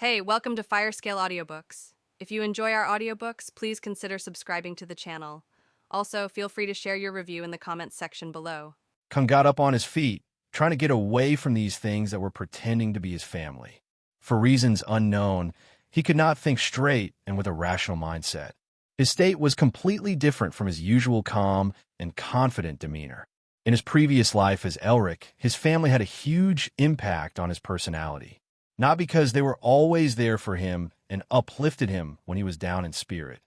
Hey, welcome to Firescale Audiobooks. If you enjoy our audiobooks, please consider subscribing to the channel. Also, feel free to share your review in the comments section below. Khan got up on his feet, trying to get away from these things that were pretending to be his family. For reasons unknown, he could not think straight and with a rational mindset. His state was completely different from his usual calm and confident demeanor. In his previous life as Elric, his family had a huge impact on his personality. Not because they were always there for him and uplifted him when he was down in spirit,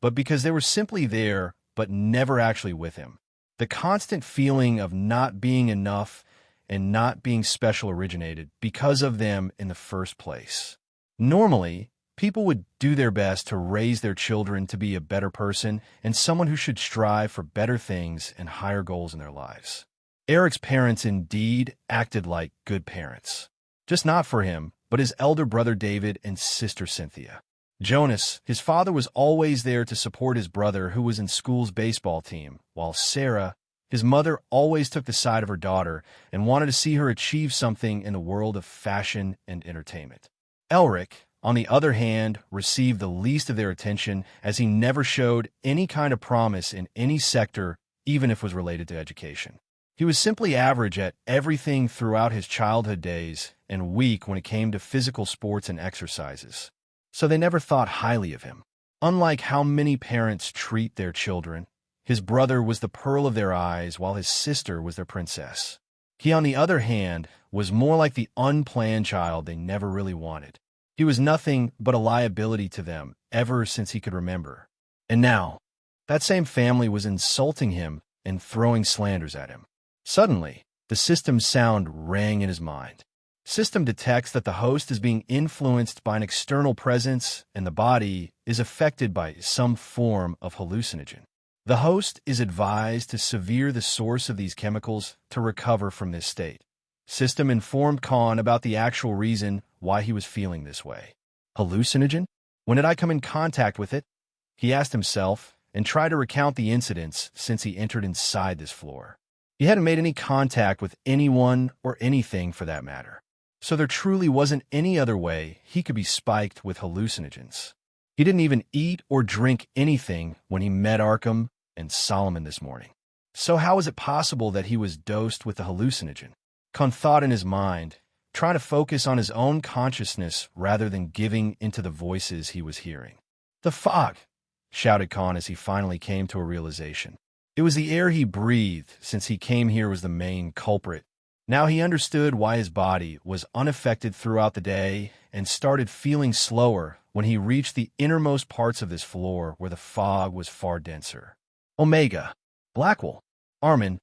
but because they were simply there but never actually with him. The constant feeling of not being enough and not being special originated because of them in the first place. Normally, people would do their best to raise their children to be a better person and someone who should strive for better things and higher goals in their lives. Eric's parents indeed acted like good parents. Just not for him, but his elder brother David and sister Cynthia. Jonas, his father, was always there to support his brother who was in school's baseball team, while Sarah, his mother, always took the side of her daughter and wanted to see her achieve something in the world of fashion and entertainment. Elric, on the other hand, received the least of their attention as he never showed any kind of promise in any sector, even if it was related to education. He was simply average at everything throughout his childhood days and weak when it came to physical sports and exercises. So they never thought highly of him. Unlike how many parents treat their children, his brother was the pearl of their eyes while his sister was their princess. He, on the other hand, was more like the unplanned child they never really wanted. He was nothing but a liability to them ever since he could remember. And now, that same family was insulting him and throwing slanders at him. Suddenly, the system's sound rang in his mind. System detects that the host is being influenced by an external presence and the body is affected by some form of hallucinogen. The host is advised to sever the source of these chemicals to recover from this state. System informed Khan about the actual reason why he was feeling this way. Hallucinogen? When did I come in contact with it? He asked himself and tried to recount the incidents since he entered inside this floor. He hadn't made any contact with anyone or anything for that matter. So there truly wasn't any other way he could be spiked with hallucinogens. He didn't even eat or drink anything when he met Arkham and Solomon this morning. So how is it possible that he was dosed with a hallucinogen? Khan thought in his mind, trying to focus on his own consciousness rather than giving into the voices he was hearing. "The fog!" shouted Khan as he finally came to a realization. It was the air he breathed since he came here was the main culprit. Now he understood why his body was unaffected throughout the day and started feeling slower when he reached the innermost parts of this floor where the fog was far denser. Omega, Blackwell, Armin.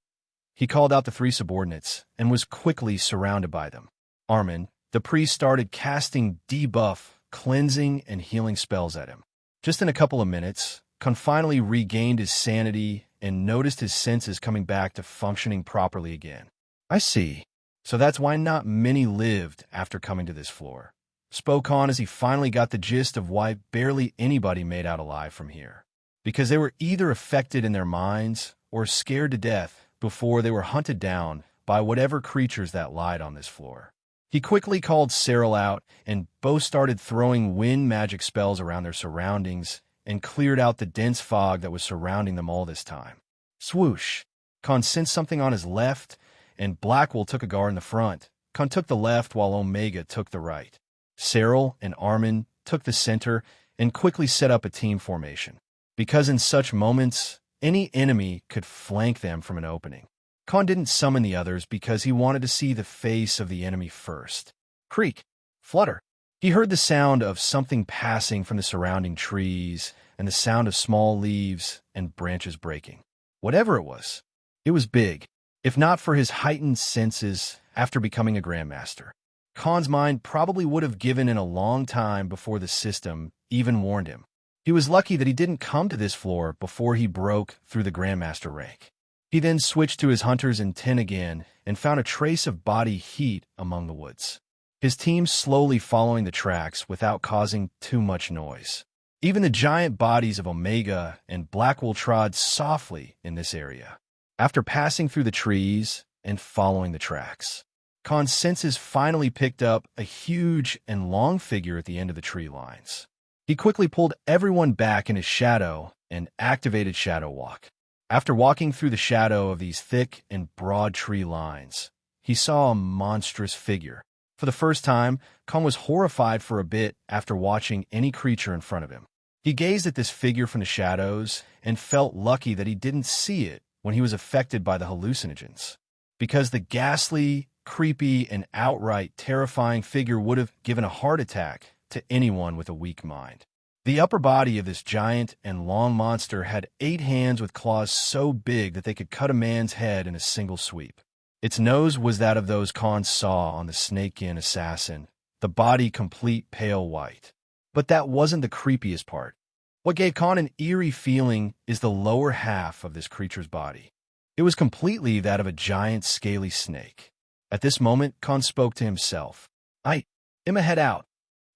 He called out the three subordinates and was quickly surrounded by them. Armin, the priest, started casting debuff, cleansing, and healing spells at him. Just in a couple of minutes, Khan finally regained his sanity and noticed his senses coming back to functioning properly again. I see. So that's why not many lived after coming to this floor. Spoke on as he finally got the gist of why barely anybody made out alive from here. Because they were either affected in their minds or scared to death before they were hunted down by whatever creatures that lied on this floor. He quickly called Cyril out, and both started throwing wind magic spells around their surroundings and cleared out the dense fog that was surrounding them all this time. Swoosh! Khan sensed something on his left, and Blackwell took a guard in the front. Khan took the left while Omega took the right. Cyril and Armin took the center and quickly set up a team formation. Because in such moments, any enemy could flank them from an opening. Khan didn't summon the others because he wanted to see the face of the enemy first. Creak! Flutter! He heard the sound of something passing from the surrounding trees and the sound of small leaves and branches breaking. Whatever it was big, if not for his heightened senses after becoming a Grandmaster. Khan's mind probably would have given in a long time before the system even warned him. He was lucky that he didn't come to this floor before he broke through the Grandmaster rank. He then switched to his hunter's intent again and found a trace of body heat among the woods. His team slowly following the tracks without causing too much noise. Even the giant bodies of Omega and Blackwell trod softly in this area. After passing through the trees and following the tracks, Khan's senses finally picked up a huge and long figure at the end of the tree lines. He quickly pulled everyone back in his shadow and activated Shadow Walk. After walking through the shadow of these thick and broad tree lines, he saw a monstrous figure. For the first time, Khan was horrified for a bit after watching any creature in front of him. He gazed at this figure from the shadows and felt lucky that he didn't see it when he was affected by the hallucinogens, because the ghastly, creepy, and outright terrifying figure would have given a heart attack to anyone with a weak mind. The upper body of this giant and long monster had 8 hands with claws so big that they could cut a man's head in a single sweep. Its nose was that of those Khan saw on the snake-skin assassin, the body complete pale white. But that wasn't the creepiest part. What gave Khan an eerie feeling is the lower half of this creature's body. It was completely that of a giant scaly snake. At this moment, Khan spoke to himself. I am a head out.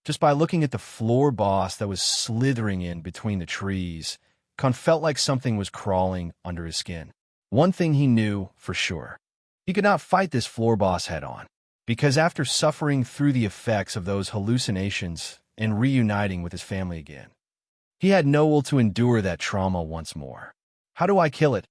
Just by looking at the floor boss that was slithering in between the trees, Khan felt like something was crawling under his skin. One thing he knew for sure. He could not fight this floor boss head-on, because after suffering through the effects of those hallucinations and reuniting with his family again, he had no will to endure that trauma once more. How do I kill it?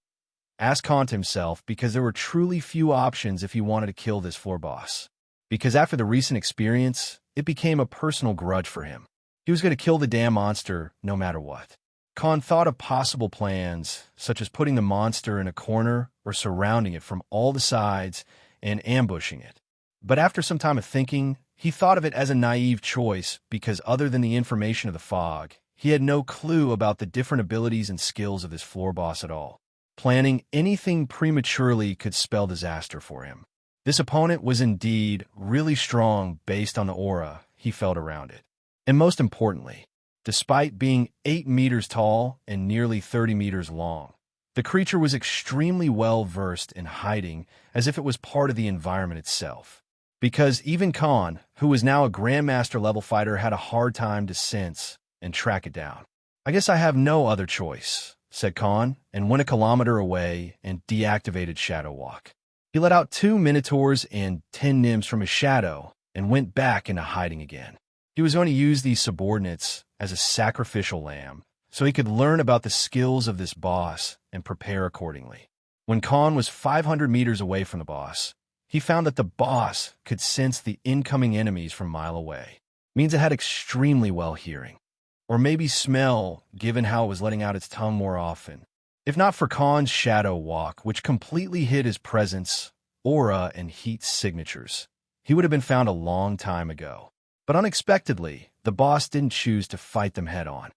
Asked Khan to himself, because there were truly few options if he wanted to kill this floor boss. Because after the recent experience, it became a personal grudge for him. He was going to kill the damn monster no matter what. Khan thought of possible plans, such as putting the monster in a corner or surrounding it from all the sides and ambushing it. But after some time of thinking, he thought of it as a naive choice because other than the information of the fog, he had no clue about the different abilities and skills of this floor boss at all. Planning anything prematurely could spell disaster for him. This opponent was indeed really strong based on the aura he felt around it. And most importantly, despite being 8 meters tall and nearly 30 meters long, the creature was extremely well versed in hiding as if it was part of the environment itself. Because even Khan, who was now a Grandmaster level fighter, had a hard time to sense and track it down. I guess I have no other choice, said Khan, and went a kilometer away and deactivated Shadow Walk. He let out 2 minotaurs and 10 nymphs from his shadow and went back into hiding again. He was going to use these subordinates as a sacrificial lamb so he could learn about the skills of this boss and prepare accordingly. When Khan was 500 meters away from the boss, he found that the boss could sense the incoming enemies from a mile away. Means it had extremely well hearing. Or maybe smell, given how it was letting out its tongue more often. If not for Khan's Shadow Walk, which completely hid his presence, aura, and heat signatures, he would have been found a long time ago. But unexpectedly, the boss didn't choose to fight them head-on.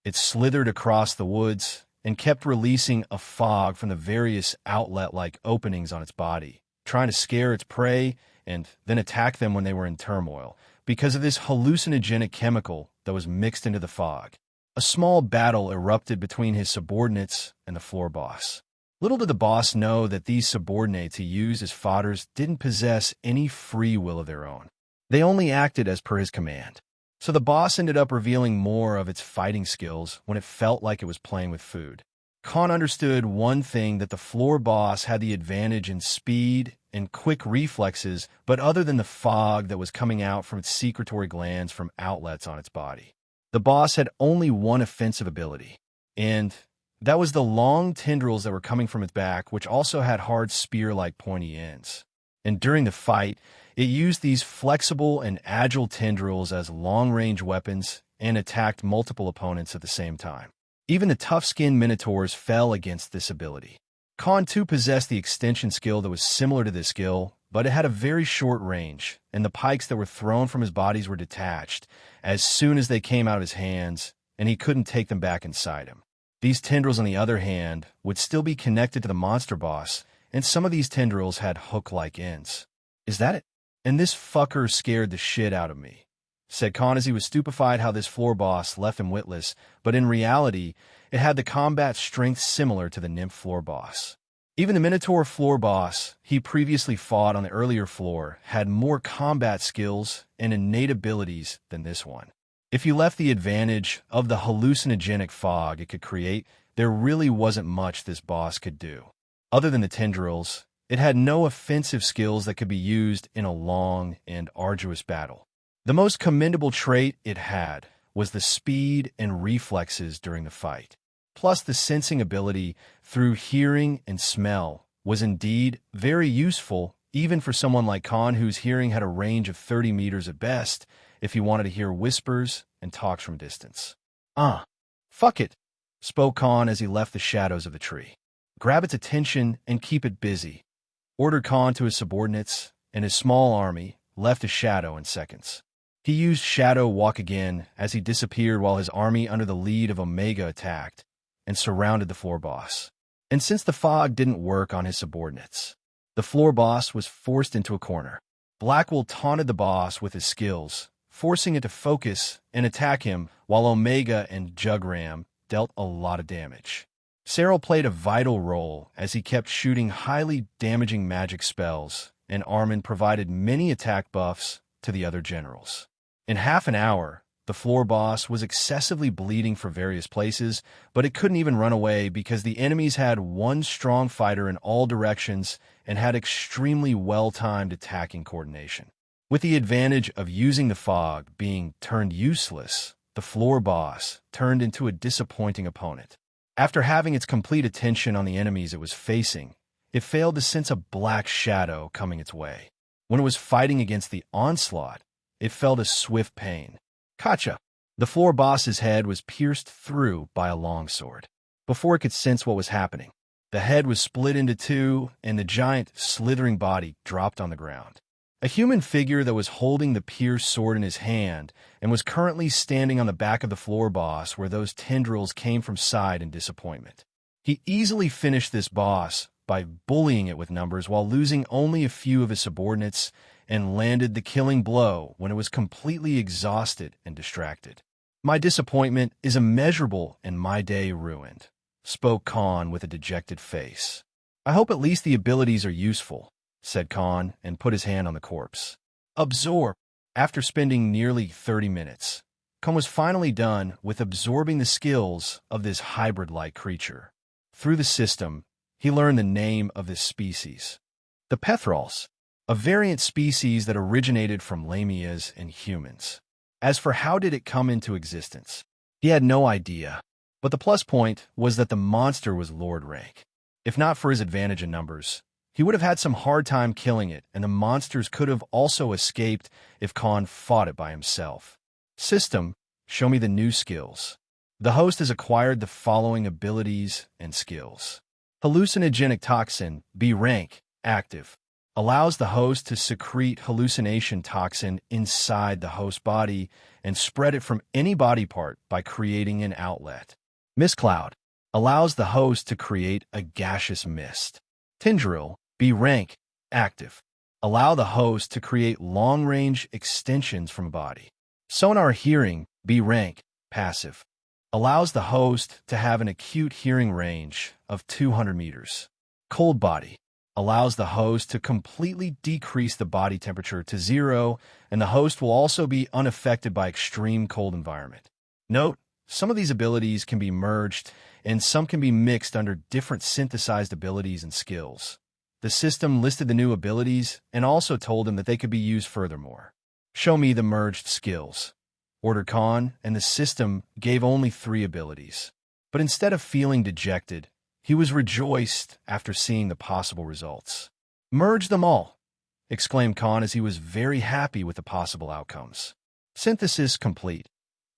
It slithered across the woods and kept releasing a fog from the various outlet-like openings on its body, trying to scare its prey and then attack them when they were in turmoil, because of this hallucinogenic chemical that was mixed into the fog. A small battle erupted between his subordinates and the floor boss. Little did the boss know that these subordinates he used as fodders didn't possess any free will of their own. They only acted as per his command. So the boss ended up revealing more of its fighting skills when it felt like it was playing with food. Khan understood one thing, that the floor boss had the advantage in speed and quick reflexes, but other than the fog that was coming out from its secretory glands from outlets on its body. The boss had only one offensive ability, and that was the long tendrils that were coming from its back, which also had hard spear-like pointy ends. And during the fight, it used these flexible and agile tendrils as long-range weapons and attacked multiple opponents at the same time. Even the tough-skinned minotaurs fell against this ability. Khan too possessed the extension skill that was similar to this skill, but it had a very short range, and the pikes that were thrown from his bodies were detached as soon as they came out of his hands, and he couldn't take them back inside him. These tendrils, on the other hand, would still be connected to the monster boss, and some of these tendrils had hook-like ends. Is that it? And this fucker scared the shit out of me, said Khan as he was stupefied how this floor boss left him witless, but in reality, it had the combat strength similar to the nymph floor boss. Even the Minotaur floor boss he previously fought on the earlier floor had more combat skills and innate abilities than this one. If you left the advantage of the hallucinogenic fog it could create, there really wasn't much this boss could do. Other than the tendrils, It had no offensive skills that could be used in a long and arduous battle. The most commendable trait it had was the speed and reflexes during the fight. Plus, the sensing ability through hearing and smell was indeed very useful, even for someone like Khan, whose hearing had a range of 30 meters at best if he wanted to hear whispers and talks from distance. Fuck it, spoke Khan as he left the shadows of the tree. Grab its attention and keep it busy, ordered Khan to his subordinates, and his small army left a shadow in seconds. He used Shadow Walk again as he disappeared while his army under the lead of Omega attacked and surrounded the floor boss. And since the fog didn't work on his subordinates, the floor boss was forced into a corner. Blackwell taunted the boss with his skills, forcing it to focus and attack him, while Omega and Jugram dealt a lot of damage. Cyril played a vital role as he kept shooting highly damaging magic spells, and Armin provided many attack buffs to the other generals. In half an hour, the floor boss was excessively bleeding for various places, but it couldn't even run away because the enemies had one strong fighter in all directions and had extremely well-timed attacking coordination. With the advantage of using the fog being turned useless, the floor boss turned into a disappointing opponent. After having its complete attention on the enemies it was facing, it failed to sense a black shadow coming its way. When it was fighting against the onslaught, it felt a swift pain. Kacha! The floor boss's head was pierced through by a longsword. Before it could sense what was happening, the head was split into two, and the giant, slithering body dropped on the ground. A human figure that was holding the pierced sword in his hand and was currently standing on the back of the floor boss where those tendrils came from sighed in disappointment. He easily finished this boss by bullying it with numbers while losing only a few of his subordinates, and landed the killing blow when it was completely exhausted and distracted. My disappointment is immeasurable and my day ruined, spoke Khan with a dejected face. I hope at least the abilities are useful, said Khan and put his hand on the corpse. Absorb. After spending nearly 30 minutes, Khan was finally done with absorbing the skills of this hybrid-like creature. Through the system, he learned the name of this species, the Pethrals, a variant species that originated from lamias and humans. As for how did it come into existence, he had no idea, but the plus point was that the monster was Lord rank. If not for his advantage in numbers, he would have had some hard time killing it, and the monsters could have also escaped if Khan fought it by himself. System, show me the new skills. The host has acquired the following abilities and skills. Hallucinogenic toxin, B rank, active. Allows the host to secrete hallucination toxin inside the host body and spread it from any body part by creating an outlet. Mist cloud allows the host to create a gaseous mist. Tendril, B rank, active. Allow the host to create long-range extensions from a body. Sonar hearing, B rank, passive. Allows the host to have an acute hearing range of 200 meters. Cold body allows the host to completely decrease the body temperature to 0, and the host will also be unaffected by extreme cold environment. Note, some of these abilities can be merged, and some can be mixed under different synthesized abilities and skills. The system listed the new abilities and also told him that they could be used furthermore. Show me the merged skills, ordered Khan, and the system gave only 3 abilities. But instead of feeling dejected, he was rejoiced after seeing the possible results. Merge them all, exclaimed Khan as he was very happy with the possible outcomes. Synthesis complete,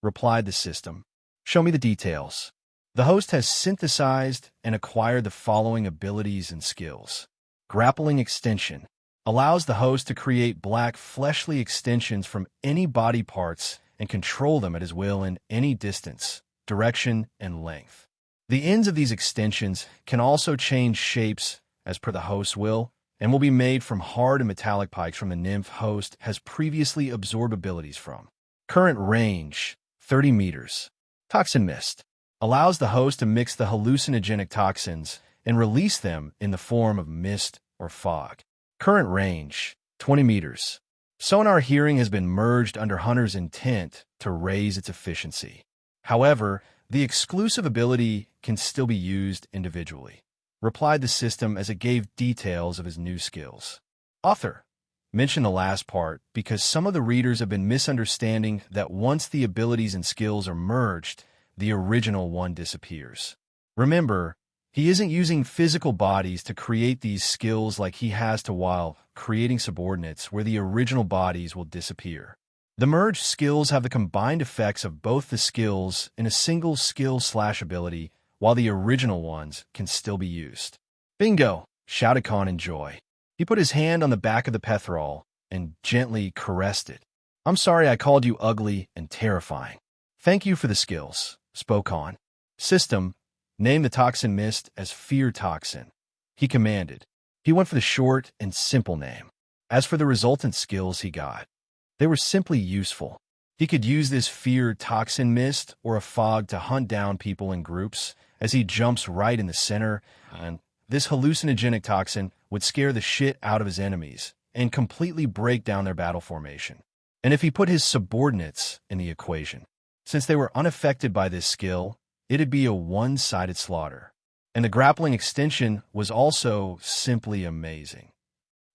replied the system. Show me the details. The host has synthesized and acquired the following abilities and skills. Grappling extension allows the host to create black fleshly extensions from any body parts and control them at his will in any distance, direction, and length. The ends of these extensions can also change shapes as per the host's will and will be made from hard and metallic pikes from the nymph host has previously absorbed abilities from. Current range, 30 meters. Toxin mist allows the host to mix the hallucinogenic toxins and release them in the form of mist or fog. Current range, 20 meters. Sonar hearing has been merged under Hunter's intent to raise its efficiency. However, the exclusive ability can still be used individually. replied the system as it gave details of his new skills. Author, mention the last part because some of the readers have been misunderstanding that once the abilities and skills are merged, the original one disappears. Remember, he isn't using physical bodies to create these skills like he has to while creating subordinates where the original bodies will disappear. The merged skills have the combined effects of both the skills in a single skill/ability, while the original ones can still be used. Bingo! Shouted Khan in joy. He put his hand on the back of the Pethrol and gently caressed it. I'm sorry I called you ugly and terrifying. Thank you for the skills, spoke Khan. System, name the toxin mist as Fear Toxin. He commanded. He went for the short and simple name. As for the resultant skills he got, they were simply useful. He could use this Fear Toxin mist or a fog to hunt down people in groups as he jumps right in the center, and this hallucinogenic toxin would scare the shit out of his enemies and completely break down their battle formation. And if he put his subordinates in the equation, since they were unaffected by this skill, it'd be a one-sided slaughter. And the grappling extension was also simply amazing.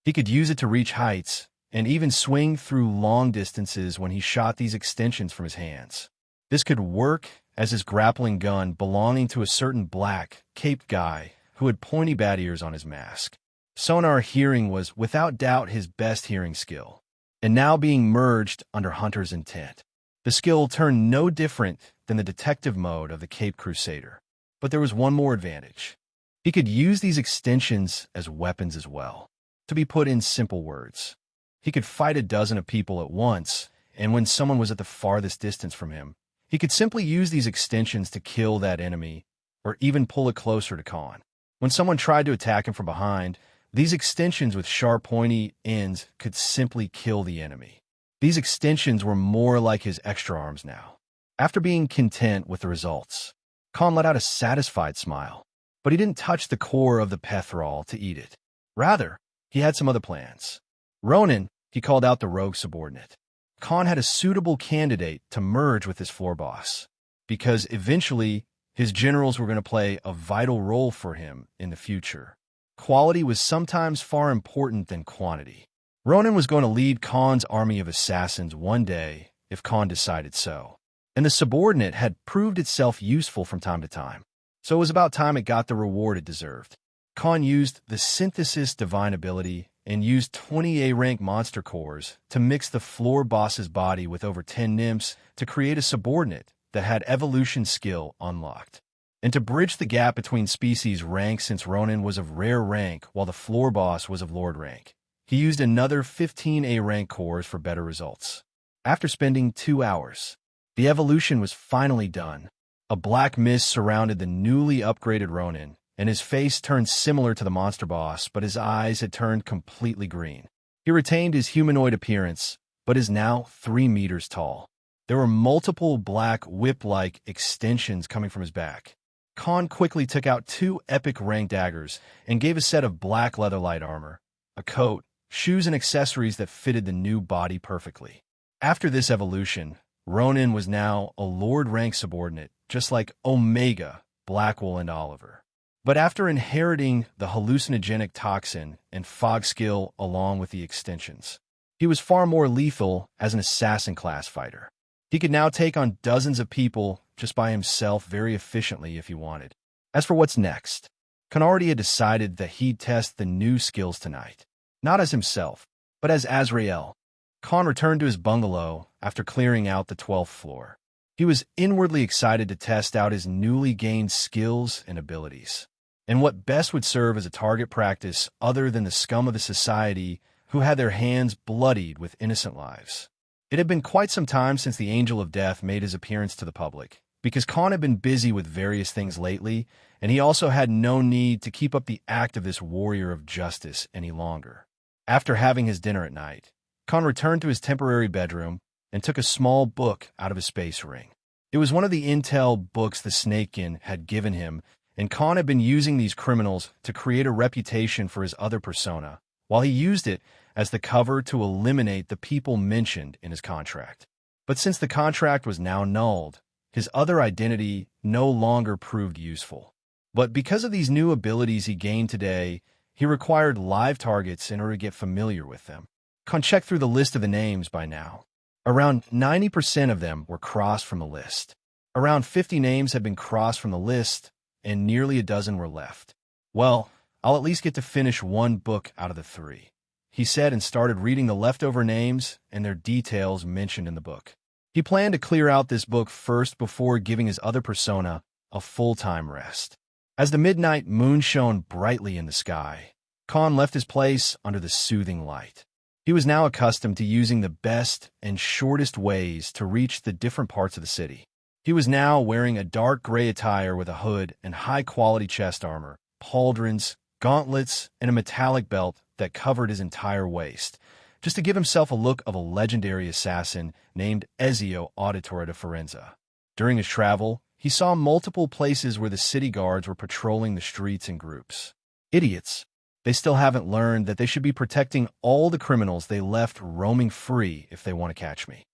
He could use it to reach heights and even swing through long distances when he shot these extensions from his hands. This could work as his grappling gun belonging to a certain black, caped guy who had pointy bat ears on his mask. Sonar hearing was without doubt his best hearing skill, and now being merged under Hunter's intent. The skill turned no different than the detective mode of the Cape Crusader. But there was one more advantage. He could use these extensions as weapons as well. To be put in simple words, he could fight a dozen of people at once, and when someone was at the farthest distance from him, he could simply use these extensions to kill that enemy, or even pull it closer to Khan. When someone tried to attack him from behind, these extensions with sharp pointy ends could simply kill the enemy. These extensions were more like his extra arms now. After being content with the results, Khan let out a satisfied smile, but he didn't touch the core of the Pethrol to eat it. Rather, he had some other plans. Ronan, he called out the rogue subordinate. Khan had a suitable candidate to merge with his floor boss, because eventually his generals were going to play a vital role for him in the future. Quality was sometimes far important than quantity. Ronan was going to lead Khan's army of assassins one day if Khan decided so. And the subordinate had proved itself useful from time to time, so it was about time it got the reward it deserved. Khan used the Synthesis Divine ability and used 20 A-rank monster cores to mix the floor boss's body with over 10 nymphs to create a subordinate that had evolution skill unlocked. And to bridge the gap between species rank, since Ronan was of rare rank while the floor boss was of lord rank, he used another 15 A-rank cores for better results. After spending 2 hours, the evolution was finally done. A black mist surrounded the newly upgraded Ronin, and his face turned similar to the monster boss, but his eyes had turned completely green. He retained his humanoid appearance, but is now 3 meters tall. There were multiple black whip-like extensions coming from his back. Khan quickly took out 2 epic rank daggers and gave a set of black leather light armor, a coat, shoes, and accessories that fitted the new body perfectly. After this evolution, Ronan was now a Lord rank subordinate, just like Omega, Blackwell, and Oliver. But after inheriting the hallucinogenic toxin and fog skill along with the extensions, he was far more lethal as an assassin class fighter. He could now take on dozens of people just by himself very efficiently if he wanted. As for what's next, Khan already had decided that he'd test the new skills tonight, not as himself, but as Azrael. Khan returned to his bungalow after clearing out the 12th floor. He was inwardly excited to test out his newly gained skills and abilities, and what best would serve as a target practice other than the scum of the society who had their hands bloodied with innocent lives. It had been quite some time since the Angel of Death made his appearance to the public, because Khan had been busy with various things lately, and he also had no need to keep up the act of this warrior of justice any longer. After having his dinner at night, Khan returned to his temporary bedroom and took a small book out of his space ring. It was one of the intel books the Snakekin had given him, and Khan had been using these criminals to create a reputation for his other persona, while he used it as the cover to eliminate the people mentioned in his contract. But since the contract was now nulled, his other identity no longer proved useful. But because of these new abilities he gained today, he required live targets in order to get familiar with them. Con checked through the list of the names by now. Around 90% of them were crossed from the list. Around 50 names had been crossed from the list, and nearly a dozen were left. Well, I'll at least get to finish one book out of the 3, he said, and started reading the leftover names and their details mentioned in the book. He planned to clear out this book first before giving his other persona a full-time rest. As the midnight moon shone brightly in the sky, Khan left his place under the soothing light. He was now accustomed to using the best and shortest ways to reach the different parts of the city. He was now wearing a dark gray attire with a hood and high-quality chest armor, pauldrons, gauntlets, and a metallic belt that covered his entire waist, just to give himself a look of a legendary assassin named Ezio Auditore de Firenze. During his travel, he saw multiple places where the city guards were patrolling the streets in groups. Idiots. They still haven't learned that they should be protecting all the criminals they left roaming free if they want to catch me.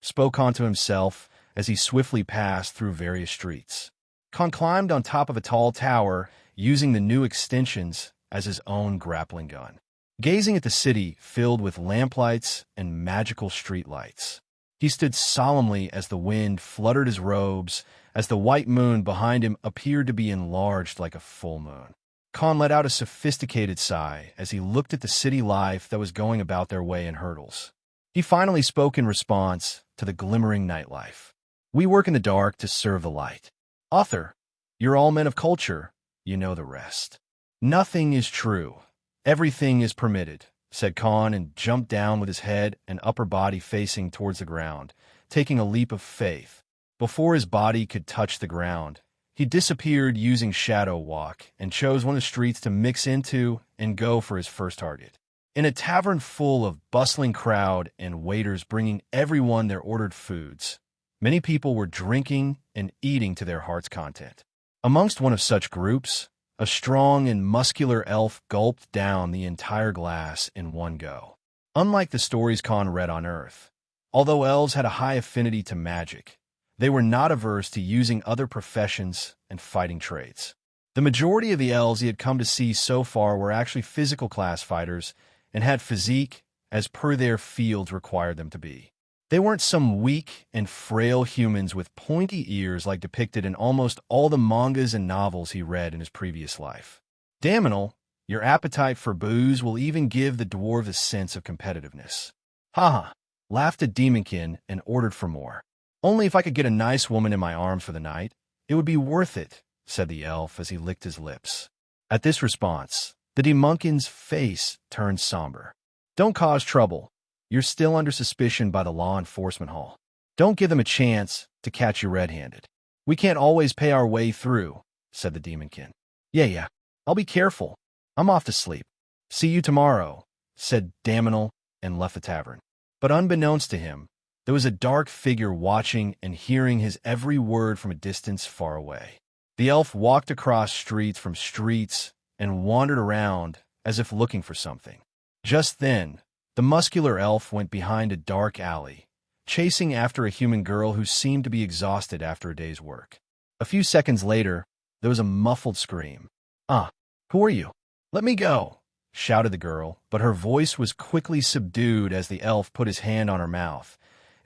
Spoke on to himself as he swiftly passed through various streets. Khan climbed on top of a tall tower, using the new extensions as his own grappling gun, gazing at the city filled with lamplights and magical streetlights. He stood solemnly as the wind fluttered his robes, as the white moon behind him appeared to be enlarged like a full moon. Khan let out a sophisticated sigh as he looked at the city life that was going about their way in hurdles. He finally spoke in response to the glimmering nightlife. We work in the dark to serve the light. Author, you're all men of culture. You know the rest. Nothing is true. Everything is permitted, said Khan, and jumped down with his head and upper body facing towards the ground, taking a leap of faith. Before his body could touch the ground, he disappeared using Shadow Walk and chose one of the streets to mix into and go for his first target. In a tavern full of bustling crowd and waiters bringing everyone their ordered foods, many people were drinking and eating to their heart's content. Amongst one of such groups, a strong and muscular elf gulped down the entire glass in one go. Unlike the stories Khan read on Earth, although elves had a high affinity to magic, they were not averse to using other professions and fighting trades. The majority of the elves he had come to see so far were actually physical class fighters and had physique as per their fields required them to be. They weren't some weak and frail humans with pointy ears like depicted in almost all the mangas and novels he read in his previous life. Daminal, your appetite for booze will even give the dwarf a sense of competitiveness. Haha, laughed at Demonkin and ordered for more. Only if I could get a nice woman in my arms for the night, it would be worth it, said the elf as he licked his lips. At this response, the Demonkin's face turned somber. Don't cause trouble. You're still under suspicion by the law enforcement hall. Don't give them a chance to catch you red-handed. We can't always pay our way through, said the Demonkin. Yeah, I'll be careful. I'm off to sleep. See you tomorrow, said Daminal and left the tavern. But unbeknownst to him, there was a dark figure watching and hearing his every word from a distance far away. The elf walked across streets and wandered around as if looking for something. Just then, the muscular elf went behind a dark alley, chasing after a human girl who seemed to be exhausted after a day's work. A few seconds later, there was a muffled scream. Who are you? Let me go, shouted the girl, but her voice was quickly subdued as the elf put his hand on her mouth,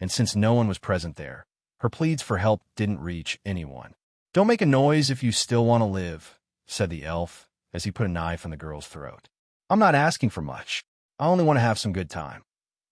and since no one was present there, her pleas for help didn't reach anyone. Don't make a noise if you still want to live, said the elf as he put a knife in the girl's throat. I'm not asking for much. I only want to have some good time,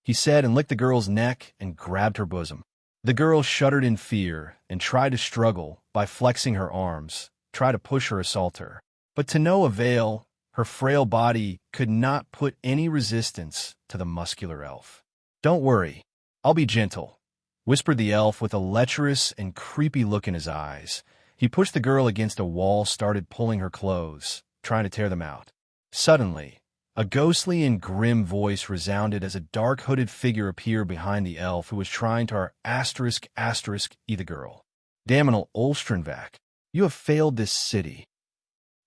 he said, and licked the girl's neck and grabbed her bosom. The girl shuddered in fear and tried to struggle by flexing her arms, tried to push her assaulter. But to no avail, her frail body could not put any resistance to the muscular elf. Don't worry, I'll be gentle, whispered the elf with a lecherous and creepy look in his eyes. He pushed the girl against a wall, started pulling her clothes, trying to tear them out. Suddenly, a ghostly and grim voice resounded as a dark hooded figure appeared behind the elf who was trying to eat the girl. Daminal Olstrenvac, you have failed this city.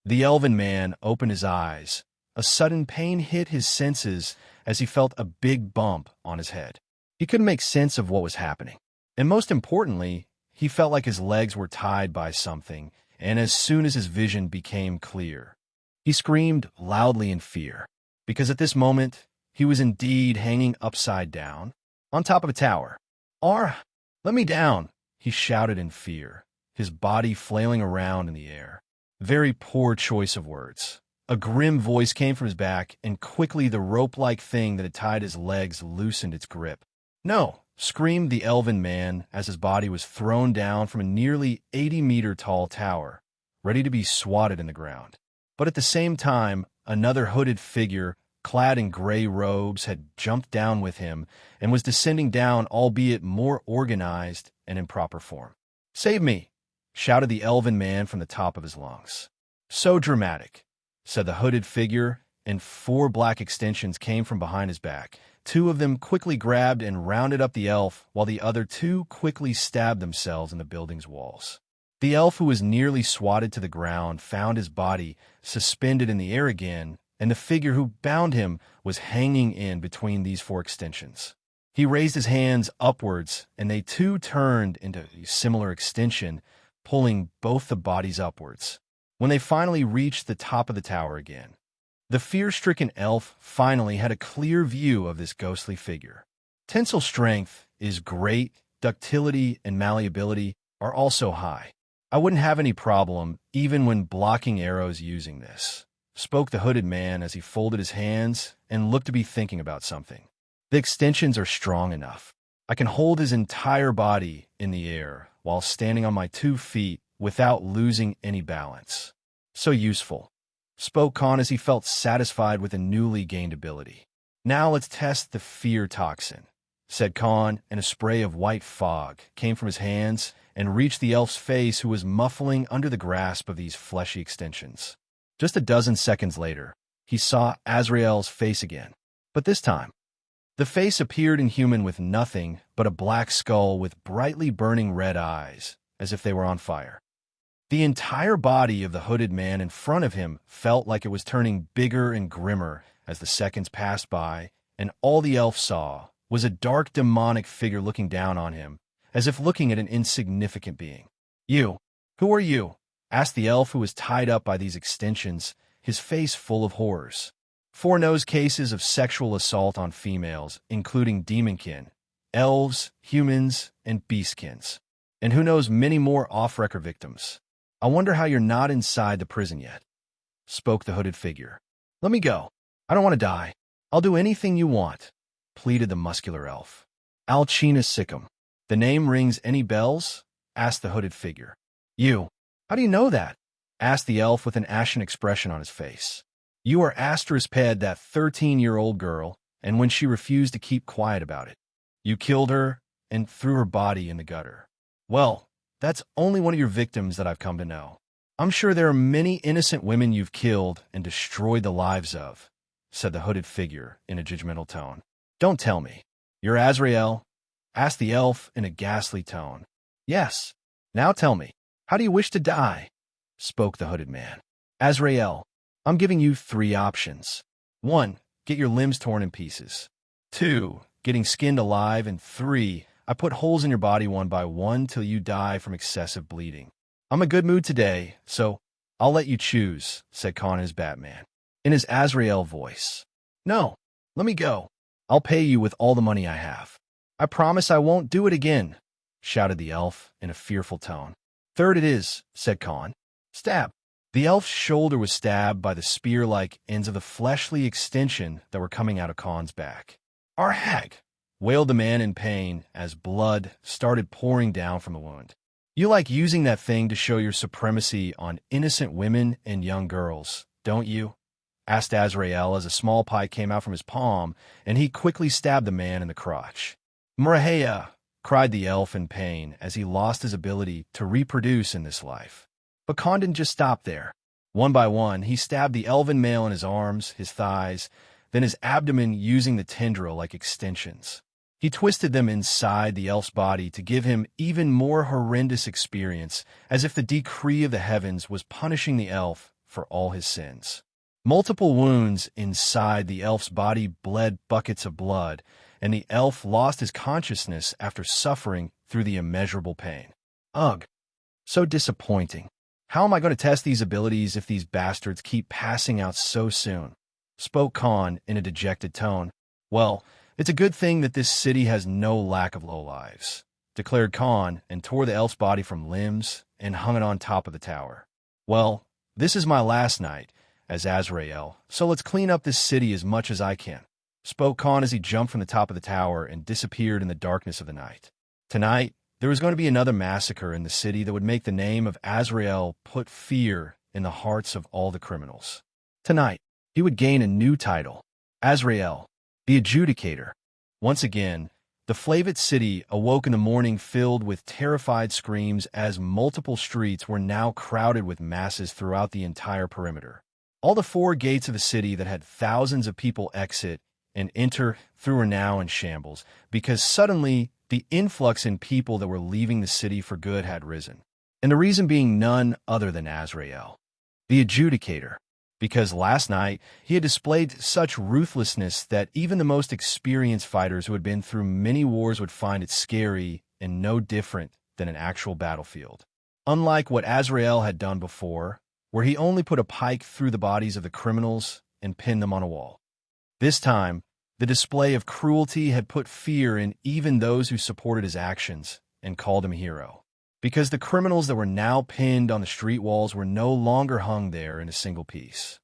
The elven man opened his eyes. A sudden pain hit his senses as he felt a big bump on his head. He couldn't make sense of what was happening. And most importantly, he felt like his legs were tied by something, and as soon as his vision became clear, he screamed loudly in fear, because at this moment, he was indeed hanging upside down, on top of a tower. "Ar, let me down," he shouted in fear, his body flailing around in the air. Very poor choice of words. A grim voice came from his back, and quickly the rope-like thing that had tied his legs loosened its grip. "No!" screamed the elven man as his body was thrown down from a nearly 80-meter-tall tower, ready to be swatted in the ground. But at the same time, another hooded figure, clad in gray robes, had jumped down with him and was descending down, albeit more organized and in proper form. "Save me!" shouted the elven man from the top of his lungs. "So dramatic," said the hooded figure, and 4 black extensions came from behind his back. 2 of them quickly grabbed and rounded up the elf, while the other 2 quickly stabbed themselves in the building's walls. The elf, who was nearly swatted to the ground, found his body suspended in the air again, and the figure who bound him was hanging in between these 4 extensions. He raised his hands upwards, and they too turned into a similar extension, pulling both the bodies upwards. When they finally reached the top of the tower again, the fear-stricken elf finally had a clear view of this ghostly figure. Tensile strength is great, ductility and malleability are also high. "I wouldn't have any problem even when blocking arrows using this," spoke the hooded man as he folded his hands and looked to be thinking about something. "The extensions are strong enough. I can hold his entire body in the air while standing on my 2 feet without losing any balance. So useful," spoke Khan as he felt satisfied with a newly gained ability. "Now let's test the fear toxin," said Khan, and a spray of white fog came from his hands and reached the elf's face, who was muffling under the grasp of these fleshy extensions. Just a dozen seconds later, he saw Azrael's face again, but this time, the face appeared inhuman with nothing but a black skull with brightly burning red eyes, as if they were on fire. The entire body of the hooded man in front of him felt like it was turning bigger and grimmer as the seconds passed by, and all the elf saw was a dark demonic figure looking down on him, as if looking at an insignificant being. "You, who are you?" asked the elf, who was tied up by these extensions, his face full of horrors. 4 knows cases of sexual assault on females, including demonkin, elves, humans, and beastkins. And who knows many more off-record victims. "I wonder how you're not inside the prison yet," spoke the hooded figure. "Let me go. I don't want to die. I'll do anything you want," pleaded the muscular elf. "Alcina Sikkim. The name rings any bells?" asked the hooded figure. "You. How do you know that?" asked the elf with an ashen expression on his face. "You are Astris Ped, that 13-year-old girl, and when she refused to keep quiet about it, you killed her and threw her body in the gutter. Well, that's only one of your victims that I've come to know. I'm sure there are many innocent women you've killed and destroyed the lives of," said the hooded figure in a judgmental tone. "Don't tell me. You're Azrael?" asked the elf in a ghastly tone. "Yes. Now tell me, how do you wish to die?" spoke the hooded man. "Azrael, I'm giving you 3 options. 1, get your limbs torn in pieces. 2, getting skinned alive. And 3, I put holes in your body one by one till you die from excessive bleeding. I'm in a good mood today, so I'll let you choose," said Khan as Batman, in his Azrael voice. "No, let me go. I'll pay you with all the money I have. I promise I won't do it again," shouted the elf in a fearful tone. "Third it is," said Khan. "Stab." The elf's shoulder was stabbed by the spear-like ends of the fleshly extension that were coming out of Khan's back. "Our hag!" wailed the man in pain as blood started pouring down from the wound. "You like using that thing to show your supremacy on innocent women and young girls, don't you?" asked Azrael as a small pike came out from his palm, and he quickly stabbed the man in the crotch. "Muraheya!" cried the elf in pain as he lost his ability to reproduce in this life. But Khan didn't just stop there. One by one, he stabbed the elven male in his arms, his thighs, then his abdomen using the tendril like extensions. He twisted them inside the elf's body to give him even more horrendous experience, as if the decree of the heavens was punishing the elf for all his sins. Multiple wounds inside the elf's body bled buckets of blood, and the elf lost his consciousness after suffering through the immeasurable pain. Ugh, so disappointing. How am I going to test these abilities if these bastards keep passing out so soon? Spoke Khan in a dejected tone. Well, it's a good thing that this city has no lack of lowlives, declared Khan and tore the elf's body from limbs and hung it on top of the tower. Well, this is my last night as Azrael, so let's clean up this city as much as I can, spoke Khan as he jumped from the top of the tower and disappeared in the darkness of the night. Tonight, there was going to be another massacre in the city that would make the name of Azrael put fear in the hearts of all the criminals. Tonight, he would gain a new title, Azrael, the Adjudicator. Once again, the Flavit city awoke in the morning filled with terrified screams as multiple streets were now crowded with masses throughout the entire perimeter. All the four gates of the city that had thousands of people exit and enter through were now in shambles, because suddenly the influx in people that were leaving the city for good had risen. And the reason being none other than Azrael, the Adjudicator, because last night he had displayed such ruthlessness that even the most experienced fighters who had been through many wars would find it scary and no different than an actual battlefield. Unlike what Azrael had done before, where he only put a pike through the bodies of the criminals and pinned them on a wall. This time, the display of cruelty had put fear in even those who supported his actions and called him a hero, because the criminals that were now pinned on the street walls were no longer hung there in a single piece.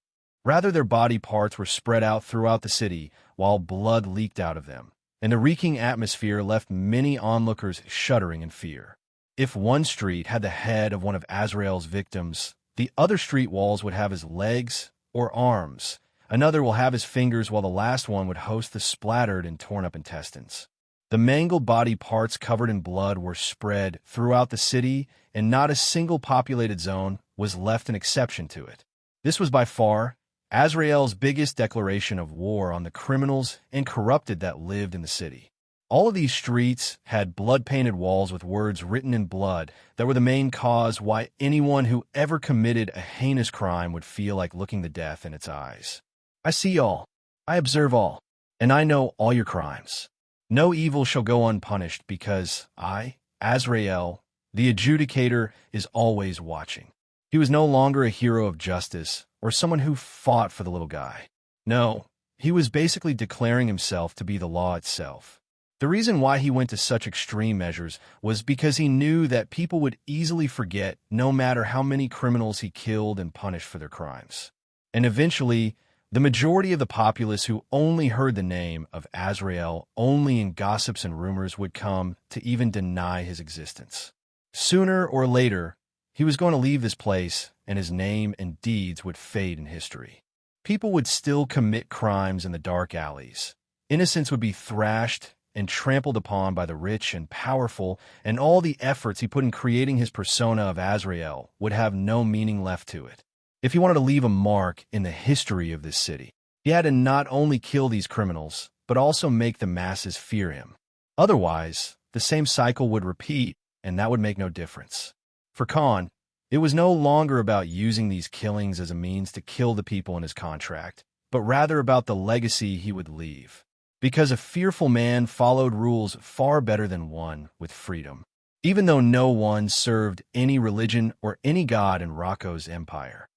Rather, their body parts were spread out throughout the city while blood leaked out of them, and the reeking atmosphere left many onlookers shuddering in fear. If one street had the head of one of Azrael's victims, the other street walls would have his legs or arms. Another will have his fingers, while the last one would host the splattered and torn-up intestines. The mangled body parts covered in blood were spread throughout the city, and not a single populated zone was left an exception to it. This was by far Azrael's biggest declaration of war on the criminals and corrupted that lived in the city. All of these streets had blood-painted walls with words written in blood that were the main cause why anyone who ever committed a heinous crime would feel like looking the death in its eyes. I see all, I observe all, and I know all your crimes. No evil shall go unpunished, because I, Azrael, the Adjudicator, is always watching. He was no longer a hero of justice or someone who fought for the little guy. No, he was basically declaring himself to be the law itself. The reason why he went to such extreme measures was because he knew that people would easily forget no matter how many criminals he killed and punished for their crimes. And eventually, the majority of the populace who only heard the name of Azrael only in gossips and rumors would come to even deny his existence. Sooner or later, he was going to leave this place, and his name and deeds would fade in history. People would still commit crimes in the dark alleys. Innocents would be thrashed and trampled upon by the rich and powerful, and all the efforts he put in creating his persona of Azrael would have no meaning left to it. If he wanted to leave a mark in the history of this city, he had to not only kill these criminals, but also make the masses fear him. Otherwise, the same cycle would repeat, and that would make no difference. For Khan, it was no longer about using these killings as a means to kill the people in his contract, but rather about the legacy he would leave. Because a fearful man followed rules far better than one with freedom, even though no one served any religion or any god in Rocco's empire.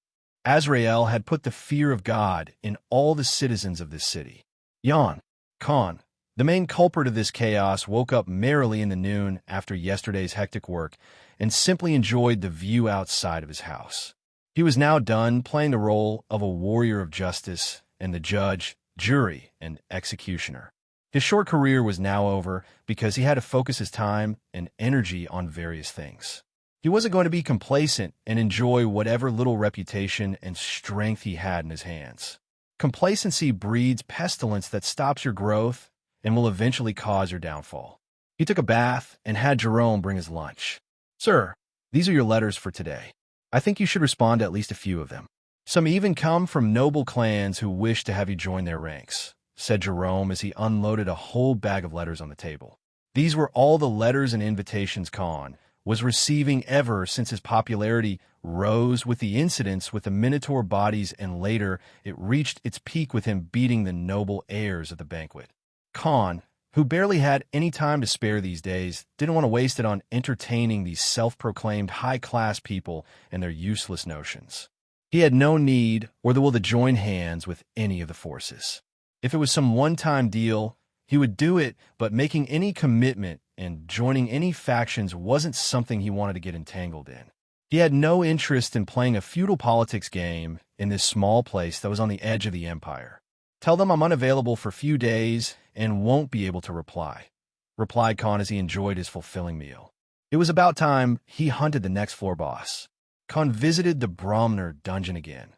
Azrael had put the fear of God in all the citizens of this city. Jan, Khan, the main culprit of this chaos, woke up merrily in the noon after yesterday's hectic work and simply enjoyed the view outside of his house. He was now done playing the role of a warrior of justice and the judge, jury, and executioner. His short career was now over because he had to focus his time and energy on various things. He wasn't going to be complacent and enjoy whatever little reputation and strength he had in his hands. Complacency breeds pestilence that stops your growth and will eventually cause your downfall. He took a bath and had Jerome bring his lunch. Sir, these are your letters for today. I think you should respond to at least a few of them. Some even come from noble clans who wish to have you join their ranks, said Jerome as he unloaded a whole bag of letters on the table. These were all the letters and invitations Khan was receiving ever since his popularity rose with the incidents with the Minotaur bodies, and later it reached its peak with him beating the noble heirs at the banquet. Khan, who barely had any time to spare these days, didn't want to waste it on entertaining these self-proclaimed high-class people and their useless notions. He had no need or the will to join hands with any of the forces. If it was some one-time deal, he would do it, but making any commitment and joining any factions wasn't something he wanted to get entangled in. He had no interest in playing a feudal politics game in this small place that was on the edge of the empire. "Tell them I'm unavailable for a few days and won't be able to reply," replied Khan as he enjoyed his fulfilling meal. It was about time he hunted the next floor boss. Khan visited the Brahmaner dungeon again,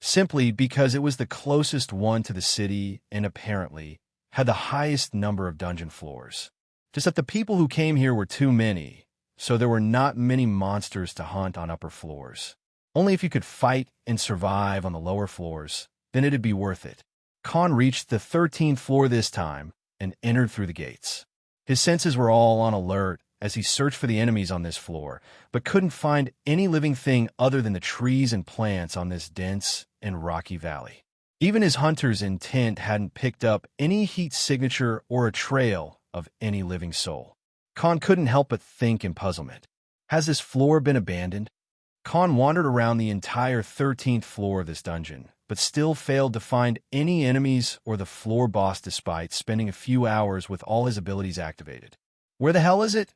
simply because it was the closest one to the city and apparently had the highest number of dungeon floors. Just that the people who came here were too many, so there were not many monsters to hunt on upper floors. Only if you could fight and survive on the lower floors, then it'd be worth it. Khan reached the 13th floor this time and entered through the gates. His senses were all on alert as he searched for the enemies on this floor, but couldn't find any living thing other than the trees and plants on this dense and rocky valley. Even his hunter's intent hadn't picked up any heat signature or a trail of any living soul. Khan couldn't help but think in puzzlement. Has this floor been abandoned? Khan wandered around the entire 13th floor of this dungeon, but still failed to find any enemies or the floor boss despite spending a few hours with all his abilities activated. "Where the hell is it?"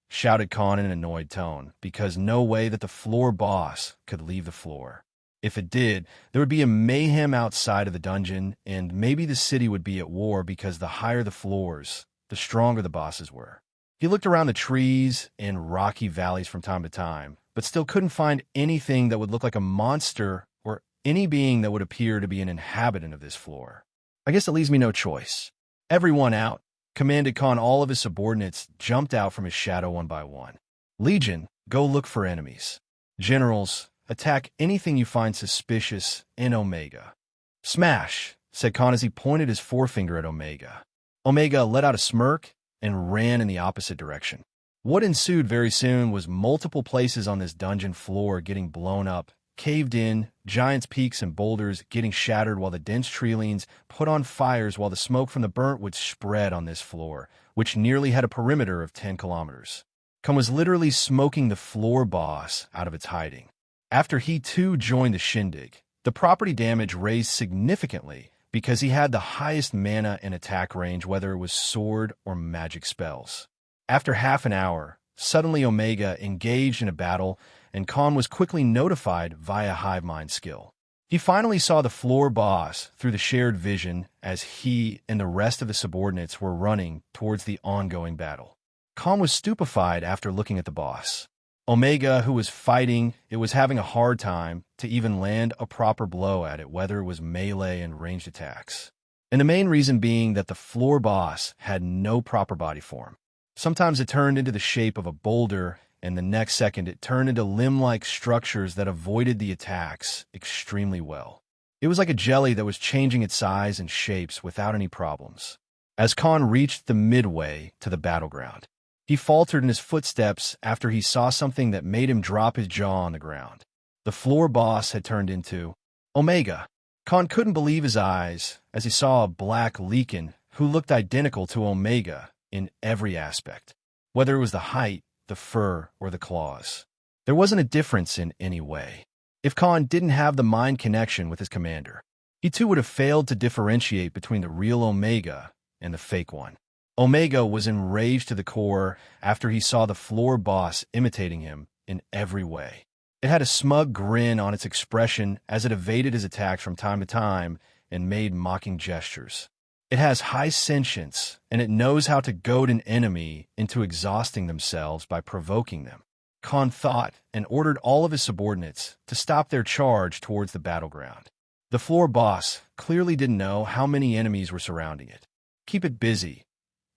shouted Khan in an annoyed tone, because no way that the floor boss could leave the floor. If it did, there would be a mayhem outside of the dungeon, and maybe the city would be at war because the higher the floors, the stronger the bosses were. He looked around the trees and rocky valleys from time to time, but still couldn't find anything that would look like a monster or any being that would appear to be an inhabitant of this floor. "I guess it leaves me no choice. Everyone out," commanded Khan. All of his subordinates jumped out from his shadow one by one. "Legion, go look for enemies. Generals, attack anything you find suspicious in Omega." "Smash," said Khan as he pointed his forefinger at Omega. Omega let out a smirk and ran in the opposite direction. What ensued very soon was multiple places on this dungeon floor getting blown up, caved in, giants' peaks and boulders getting shattered while the dense treelines put on fires while the smoke from the burnt wood spread on this floor, which nearly had a perimeter of 10 kilometers. Khan was literally smoking the floor boss out of its hiding. After he too joined the shindig, the property damage raised significantly because he had the highest mana and attack range, whether it was sword or magic spells. After half an hour, suddenly Omega engaged in a battle, and Khan was quickly notified via hive mind skill. He finally saw the floor boss through the shared vision as he and the rest of the subordinates were running towards the ongoing battle. Khan was stupefied after looking at the boss. Omega, who was fighting, it was having a hard time to even land a proper blow at it, whether it was melee and ranged attacks. And the main reason being that the floor boss had no proper body form. Sometimes it turned into the shape of a boulder, and the next second it turned into limb-like structures that avoided the attacks extremely well. It was like a jelly that was changing its size and shapes without any problems. As Khan reached the midway to the battleground, he faltered in his footsteps after he saw something that made him drop his jaw on the ground. The floor boss had turned into Omega. Khan couldn't believe his eyes as he saw a black Leakin who looked identical to Omega in every aspect, whether it was the height, the fur, or the claws. There wasn't a difference in any way. If Khan didn't have the mind connection with his commander, he too would have failed to differentiate between the real Omega and the fake one. Omega was enraged to the core after he saw the floor boss imitating him in every way. It had a smug grin on its expression as it evaded his attacks from time to time and made mocking gestures. It has high sentience, and it knows how to goad an enemy into exhausting themselves by provoking them. Khan thought and ordered all of his subordinates to stop their charge towards the battleground. The floor boss clearly didn't know how many enemies were surrounding it. Keep it busy.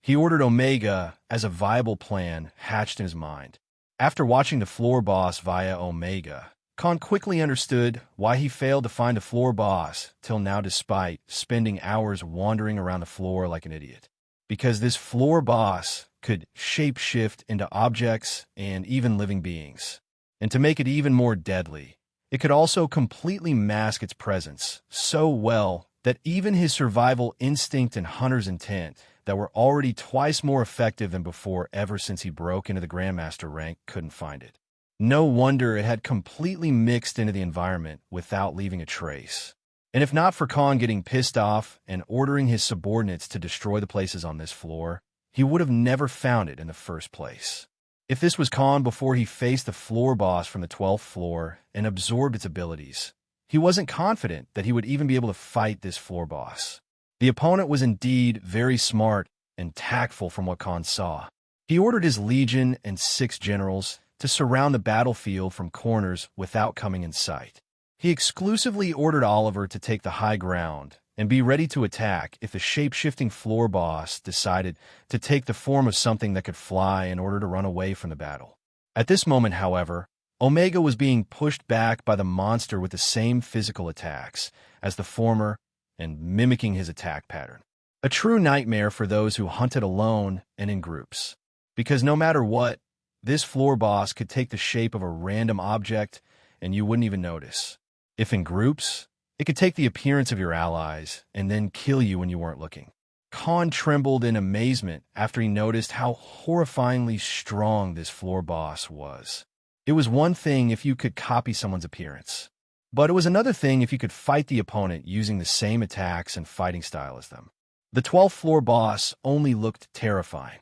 He ordered Omega as a viable plan hatched in his mind. After watching the floor boss via Omega, Khan quickly understood why he failed to find the floor boss till now despite spending hours wandering around the floor like an idiot. Because this floor boss could shape-shift into objects and even living beings. And to make it even more deadly, it could also completely mask its presence so well that even his survival instinct and hunter's intent that were already twice more effective than before ever since he broke into the Grandmaster rank couldn't find it. No wonder it had completely mixed into the environment without leaving a trace. And if not for Khan getting pissed off and ordering his subordinates to destroy the places on this floor, he would have never found it in the first place. If this was Khan before he faced the floor boss from the 12th floor and absorbed its abilities, he wasn't confident that he would even be able to fight this floor boss. The opponent was indeed very smart and tactful from what Khan saw. He ordered his legion and 6 generals to surround the battlefield from corners without coming in sight. He exclusively ordered Oliver to take the high ground and be ready to attack if the shape-shifting floor boss decided to take the form of something that could fly in order to run away from the battle. At this moment, however, Omega was being pushed back by the monster with the same physical attacks as the former and mimicking his attack pattern. A true nightmare for those who hunted alone and in groups, because no matter what, this floor boss could take the shape of a random object and you wouldn't even notice. If in groups, it could take the appearance of your allies and then kill you when you weren't looking. Khan trembled in amazement after he noticed how horrifyingly strong this floor boss was. It was one thing if you could copy someone's appearance, but it was another thing if you could fight the opponent using the same attacks and fighting style as them. The 12th floor boss only looked terrifying.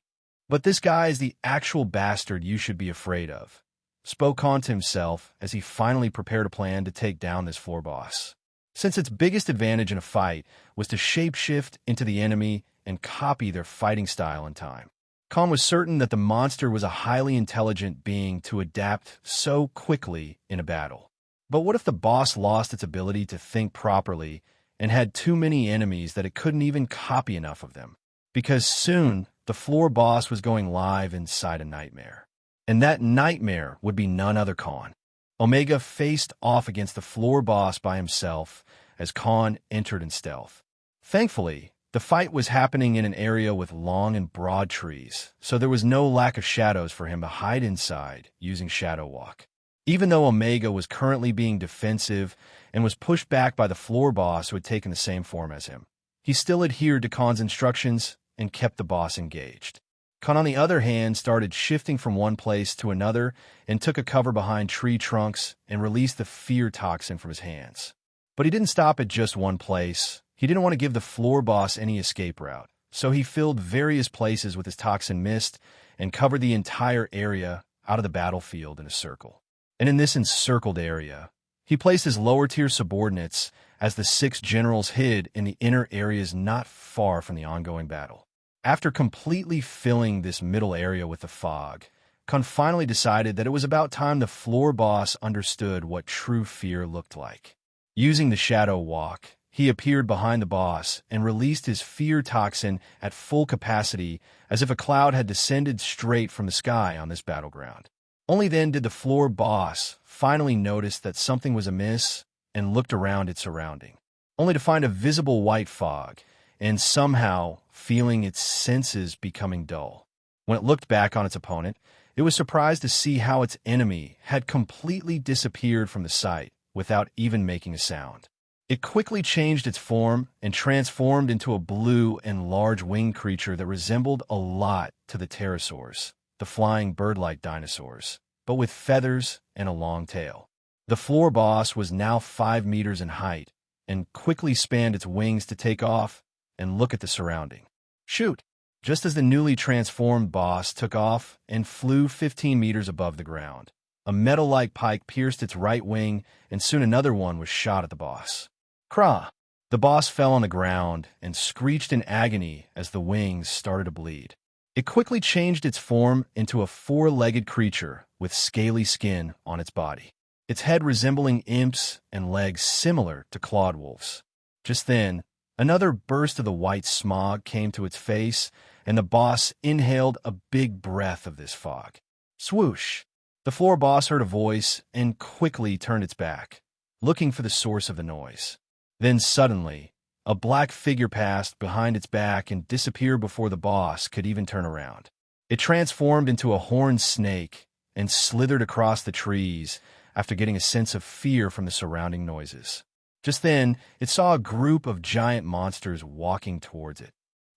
But this guy is the actual bastard you should be afraid of, spoke Khan to himself as he finally prepared a plan to take down this floor boss. Since its biggest advantage in a fight was to shapeshift into the enemy and copy their fighting style in time, Khan was certain that the monster was a highly intelligent being to adapt so quickly in a battle. But what if the boss lost its ability to think properly and had too many enemies that it couldn't even copy enough of them? Because soon, the floor boss was going live inside a nightmare. And that nightmare would be none other Khan. Omega faced off against the floor boss by himself as Khan entered in stealth. Thankfully, the fight was happening in an area with long and broad trees, so there was no lack of shadows for him to hide inside using Shadow Walk. Even though Omega was currently being defensive and was pushed back by the floor boss who had taken the same form as him, he still adhered to Khan's instructions and kept the boss engaged. Khan, on the other hand, started shifting from one place to another and took a cover behind tree trunks and released the fear toxin from his hands. But he didn't stop at just one place. He didn't want to give the floor boss any escape route, so he filled various places with his toxin mist and covered the entire area out of the battlefield in a circle. And in this encircled area, he placed his lower-tier subordinates as the 6 generals hid in the inner areas not far from the ongoing battle. After completely filling this middle area with the fog, Khan finally decided that it was about time the floor boss understood what true fear looked like. Using the Shadow Walk, he appeared behind the boss and released his fear toxin at full capacity as if a cloud had descended straight from the sky on this battleground. Only then did the floor boss finally notice that something was amiss and looked around its surrounding, only to find a visible white fog and somehow feeling its senses becoming dull. When it looked back on its opponent, it was surprised to see how its enemy had completely disappeared from the sight without even making a sound. It quickly changed its form and transformed into a blue and large winged creature that resembled a lot to the pterosaurs, the flying bird-like dinosaurs, but with feathers and a long tail. The floor boss was now 5 meters in height and quickly spanned its wings to take off and look at the surrounding. Shoot! Just as the newly transformed boss took off and flew 15 meters above the ground, a metal-like pike pierced its right wing, and soon another one was shot at the boss. Krah! The boss fell on the ground and screeched in agony as the wings started to bleed. It quickly changed its form into a 4-legged creature with scaly skin on its body, its head resembling imps and legs similar to clawed wolves. Just then, another burst of the white smog came to its face, and the boss inhaled a big breath of this fog. Swoosh! The floor boss heard a voice and quickly turned its back, looking for the source of the noise. Then suddenly, a black figure passed behind its back and disappeared before the boss could even turn around. It transformed into a horned snake and slithered across the trees after getting a sense of fear from the surrounding noises. Just then, it saw a group of giant monsters walking towards it.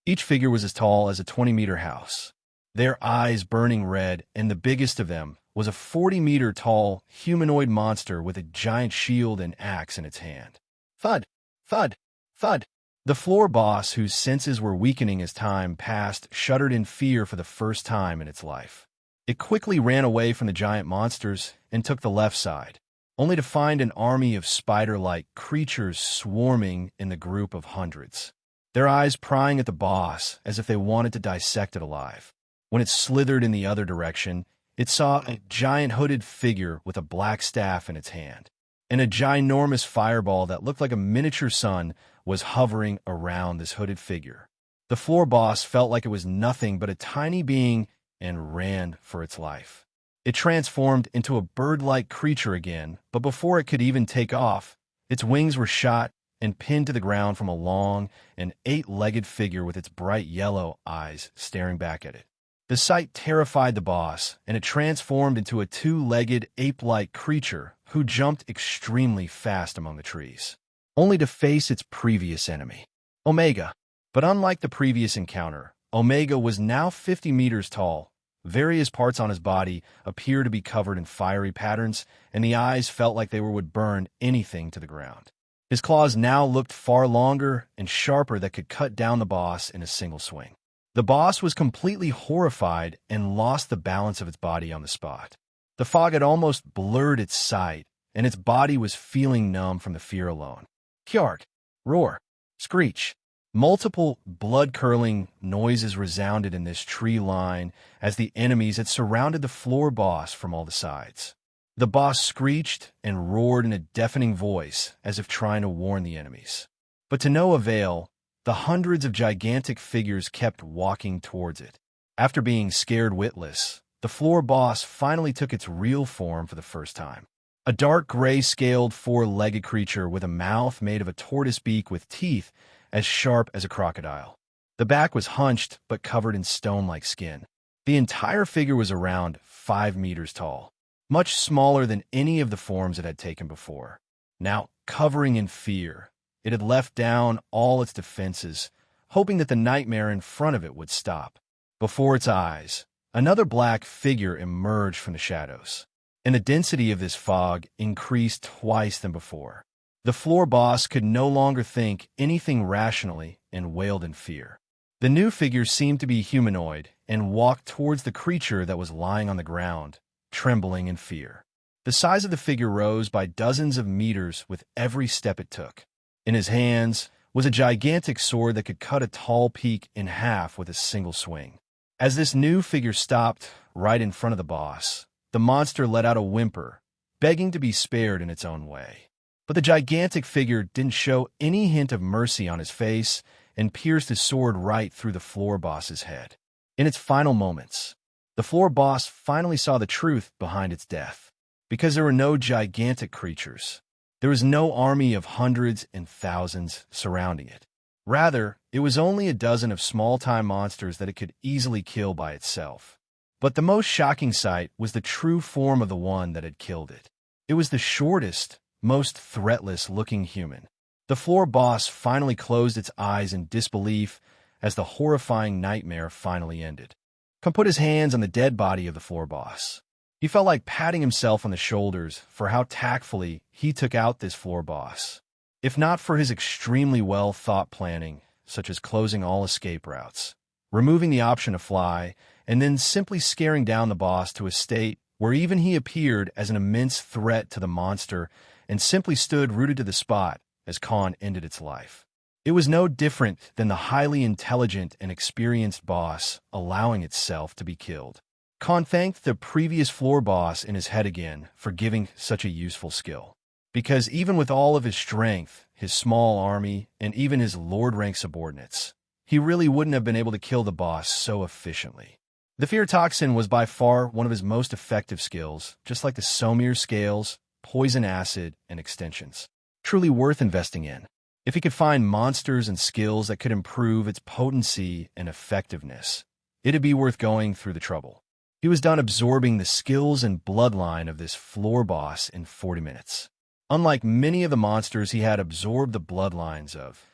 Each figure was as tall as a 20-meter house, their eyes burning red, and the biggest of them was a 40-meter-tall humanoid monster with a giant shield and axe in its hand. Thud! Thud! Thud! The floor boss, whose senses were weakening as time passed, shuddered in fear for the first time in its life. It quickly ran away from the giant monsters and took the left side, only to find an army of spider-like creatures swarming in the group of hundreds, their eyes prying at the boss as if they wanted to dissect it alive. When it slithered in the other direction, it saw a giant hooded figure with a black staff in its hand, and a ginormous fireball that looked like a miniature sun was hovering around this hooded figure. The floor boss felt like it was nothing but a tiny being and ran for its life. It transformed into a bird-like creature again, but before it could even take off, its wings were shot and pinned to the ground from a long and 8-legged figure with its bright yellow eyes staring back at it. The sight terrified the boss, and it transformed into a 2-legged, ape-like creature who jumped extremely fast among the trees, only to face its previous enemy, Omega. But unlike the previous encounter, Omega was now 50 meters tall. Various parts on his body appeared to be covered in fiery patterns, and the eyes felt like they would burn anything to the ground. His claws now looked far longer and sharper that could cut down the boss in a single swing. The boss was completely horrified and lost the balance of its body on the spot. The fog had almost blurred its sight, and its body was feeling numb from the fear alone. Kjark, roar, screech. Multiple blood-curdling noises resounded in this tree line as the enemies had surrounded the floor boss from all the sides. The boss screeched and roared in a deafening voice as if trying to warn the enemies. But to no avail, the hundreds of gigantic figures kept walking towards it. After being scared witless, the floor boss finally took its real form for the first time. A dark gray-scaled 4-legged creature with a mouth made of a tortoise beak with teeth as sharp as a crocodile. The back was hunched but covered in stone-like skin. The entire figure was around 5 meters tall, much smaller than any of the forms it had taken before. Now, covering in fear, it had left down all its defenses, hoping that the nightmare in front of it would stop. Before its eyes, another black figure emerged from the shadows, and the density of this fog increased twice than before. The floor boss could no longer think anything rationally and wailed in fear. The new figure seemed to be humanoid and walked towards the creature that was lying on the ground, trembling in fear. The size of the figure rose by dozens of meters with every step it took. In his hands was a gigantic sword that could cut a tall peak in half with a single swing. As this new figure stopped right in front of the boss, the monster let out a whimper, begging to be spared in its own way. But the gigantic figure didn't show any hint of mercy on his face and pierced his sword right through the floor boss's head. In its final moments, the floor boss finally saw the truth behind its death. Because there were no gigantic creatures, there was no army of hundreds and thousands surrounding it. Rather, it was only a dozen of small-time monsters that it could easily kill by itself. But the most shocking sight was the true form of the one that had killed it. It was the shortest, most threatless-looking human. The floor boss finally closed its eyes in disbelief as the horrifying nightmare finally ended. Come put his hands on the dead body of the floor boss. He felt like patting himself on the shoulders for how tactfully he took out this floor boss. If not for his extremely well-thought planning, such as closing all escape routes, removing the option to fly, and then simply scaring down the boss to a state where even he appeared as an immense threat to the monster and simply stood rooted to the spot as Khan ended its life. It was no different than the highly intelligent and experienced boss allowing itself to be killed. Khan thanked the previous floor boss in his head again for giving such a useful skill. Because even with all of his strength, his small army, and even his lord-rank subordinates, he really wouldn't have been able to kill the boss so efficiently. The fear toxin was by far one of his most effective skills, just like the Somir scales, poison acid, and extensions. Truly worth investing in. If he could find monsters and skills that could improve its potency and effectiveness, it'd be worth going through the trouble. He was done absorbing the skills and bloodline of this floor boss in 40 minutes. Unlike many of the monsters he had absorbed the bloodlines of,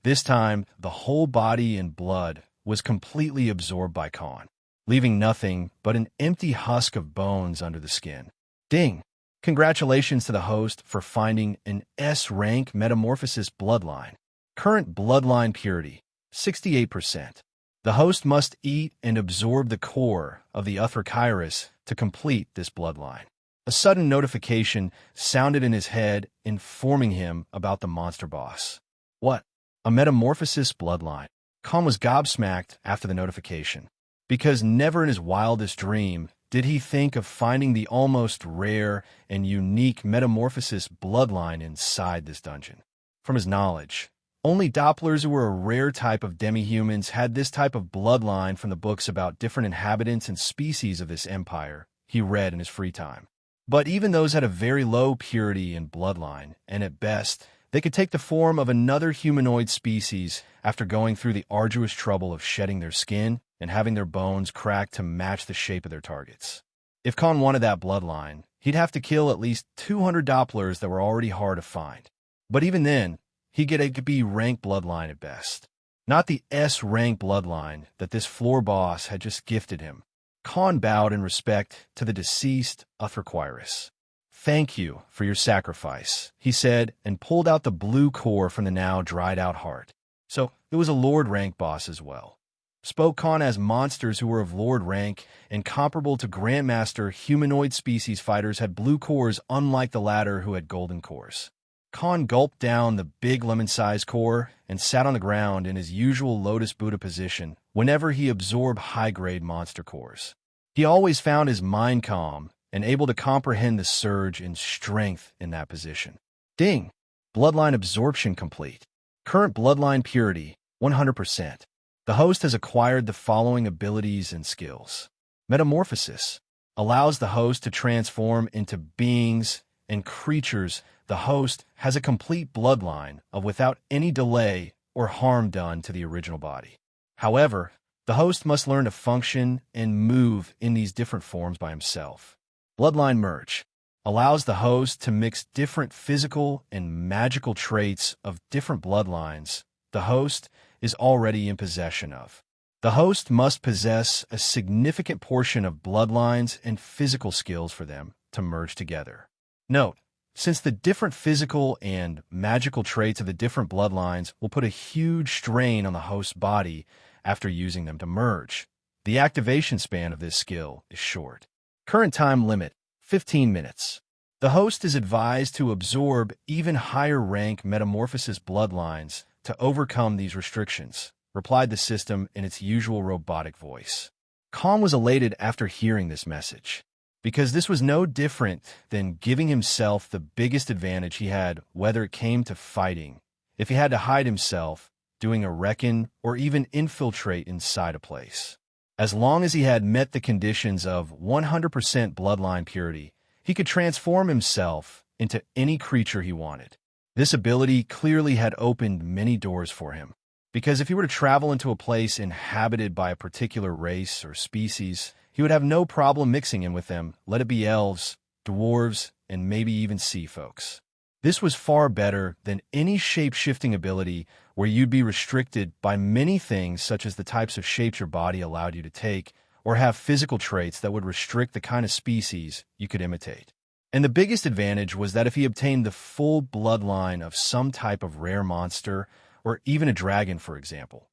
This time, the whole body and blood was completely absorbed by Khan, leaving nothing but an empty husk of bones under the skin. Ding! Congratulations to the host for finding an S-rank metamorphosis bloodline. Current bloodline purity, 68%. The host must eat and absorb the core of the Utherkyrus to complete this bloodline. A sudden notification sounded in his head, informing him about the monster boss. What? A metamorphosis bloodline? Khan was gobsmacked after the notification, because never in his wildest dream did he think of finding the almost rare and unique metamorphosis bloodline inside this dungeon. From his knowledge, only Dopplers who were a rare type of demi-humans had this type of bloodline from the books about different inhabitants and species of this empire he read in his free time. But even those had a very low purity and bloodline, and at best, they could take the form of another humanoid species after going through the arduous trouble of shedding their skin and having their bones cracked to match the shape of their targets. If Khan wanted that bloodline, he'd have to kill at least 200 Dopplers that were already hard to find. But even then, he'd get a B rank bloodline at best. Not the S rank bloodline that this floor boss had just gifted him. Khan bowed in respect to the deceased Utherkyrus. "Thank you for your sacrifice," he said, and pulled out the blue core from the now dried-out heart. So it was a Lord rank boss as well. Spoke Khan as monsters who were of Lord rank and comparable to Grandmaster humanoid species fighters had blue cores unlike the latter who had golden cores. Khan gulped down the big lemon-sized core and sat on the ground in his usual Lotus Buddha position whenever he absorbed high-grade monster cores. He always found his mind calm and able to comprehend the surge in strength in that position. Ding! Bloodline absorption complete. Current bloodline purity, 100%. The host has acquired the following abilities and skills. Metamorphosis allows the host to transform into beings and creatures. The host has a complete bloodline of without any delay or harm done to the original body. However, the host must learn to function and move in these different forms by himself. Bloodline merge allows the host to mix different physical and magical traits of different bloodlines the host is already in possession of. The host must possess a significant portion of bloodlines and physical skills for them to merge together. Note, since the different physical and magical traits of the different bloodlines will put a huge strain on the host's body after using them to merge, the activation span of this skill is short. Current time limit, 15 minutes. The host is advised to absorb even higher rank metamorphosis bloodlines to overcome these restrictions, replied the system in its usual robotic voice. Khan was elated after hearing this message, because this was no different than giving himself the biggest advantage he had whether it came to fighting, if he had to hide himself, doing a reckon, or even infiltrate inside a place. As long as he had met the conditions of 100% bloodline purity, he could transform himself into any creature he wanted. This ability clearly had opened many doors for him, because if he were to travel into a place inhabited by a particular race or species, he would have no problem mixing in with them, let it be elves, dwarves, and maybe even sea folks. This was far better than any shape-shifting ability where you'd be restricted by many things such as the types of shapes your body allowed you to take, or have physical traits that would restrict the kind of species you could imitate. And the biggest advantage was that if he obtained the full bloodline of some type of rare monster, or even a dragon, for example,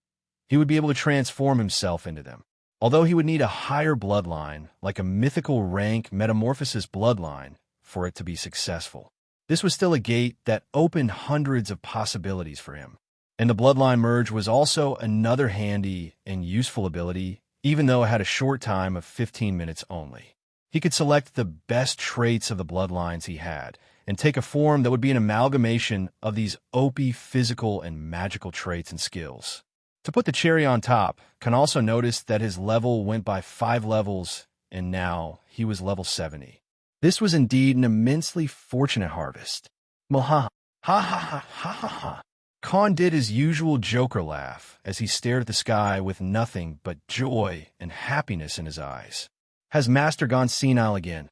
he would be able to transform himself into them. Although he would need a higher bloodline, like a mythical rank metamorphosis bloodline, for it to be successful. This was still a gate that opened hundreds of possibilities for him. And the bloodline merge was also another handy and useful ability, even though it had a short time of 15 minutes only. He could select the best traits of the bloodlines he had and take a form that would be an amalgamation of these OP physical and magical traits and skills. To put the cherry on top, Khan also noticed that his level went by 5 levels, and now he was level 70. This was indeed an immensely fortunate harvest. Moha, ha ha ha ha ha ha. Khan did his usual Joker laugh as he stared at the sky with nothing but joy and happiness in his eyes. "Has Master gone senile again?"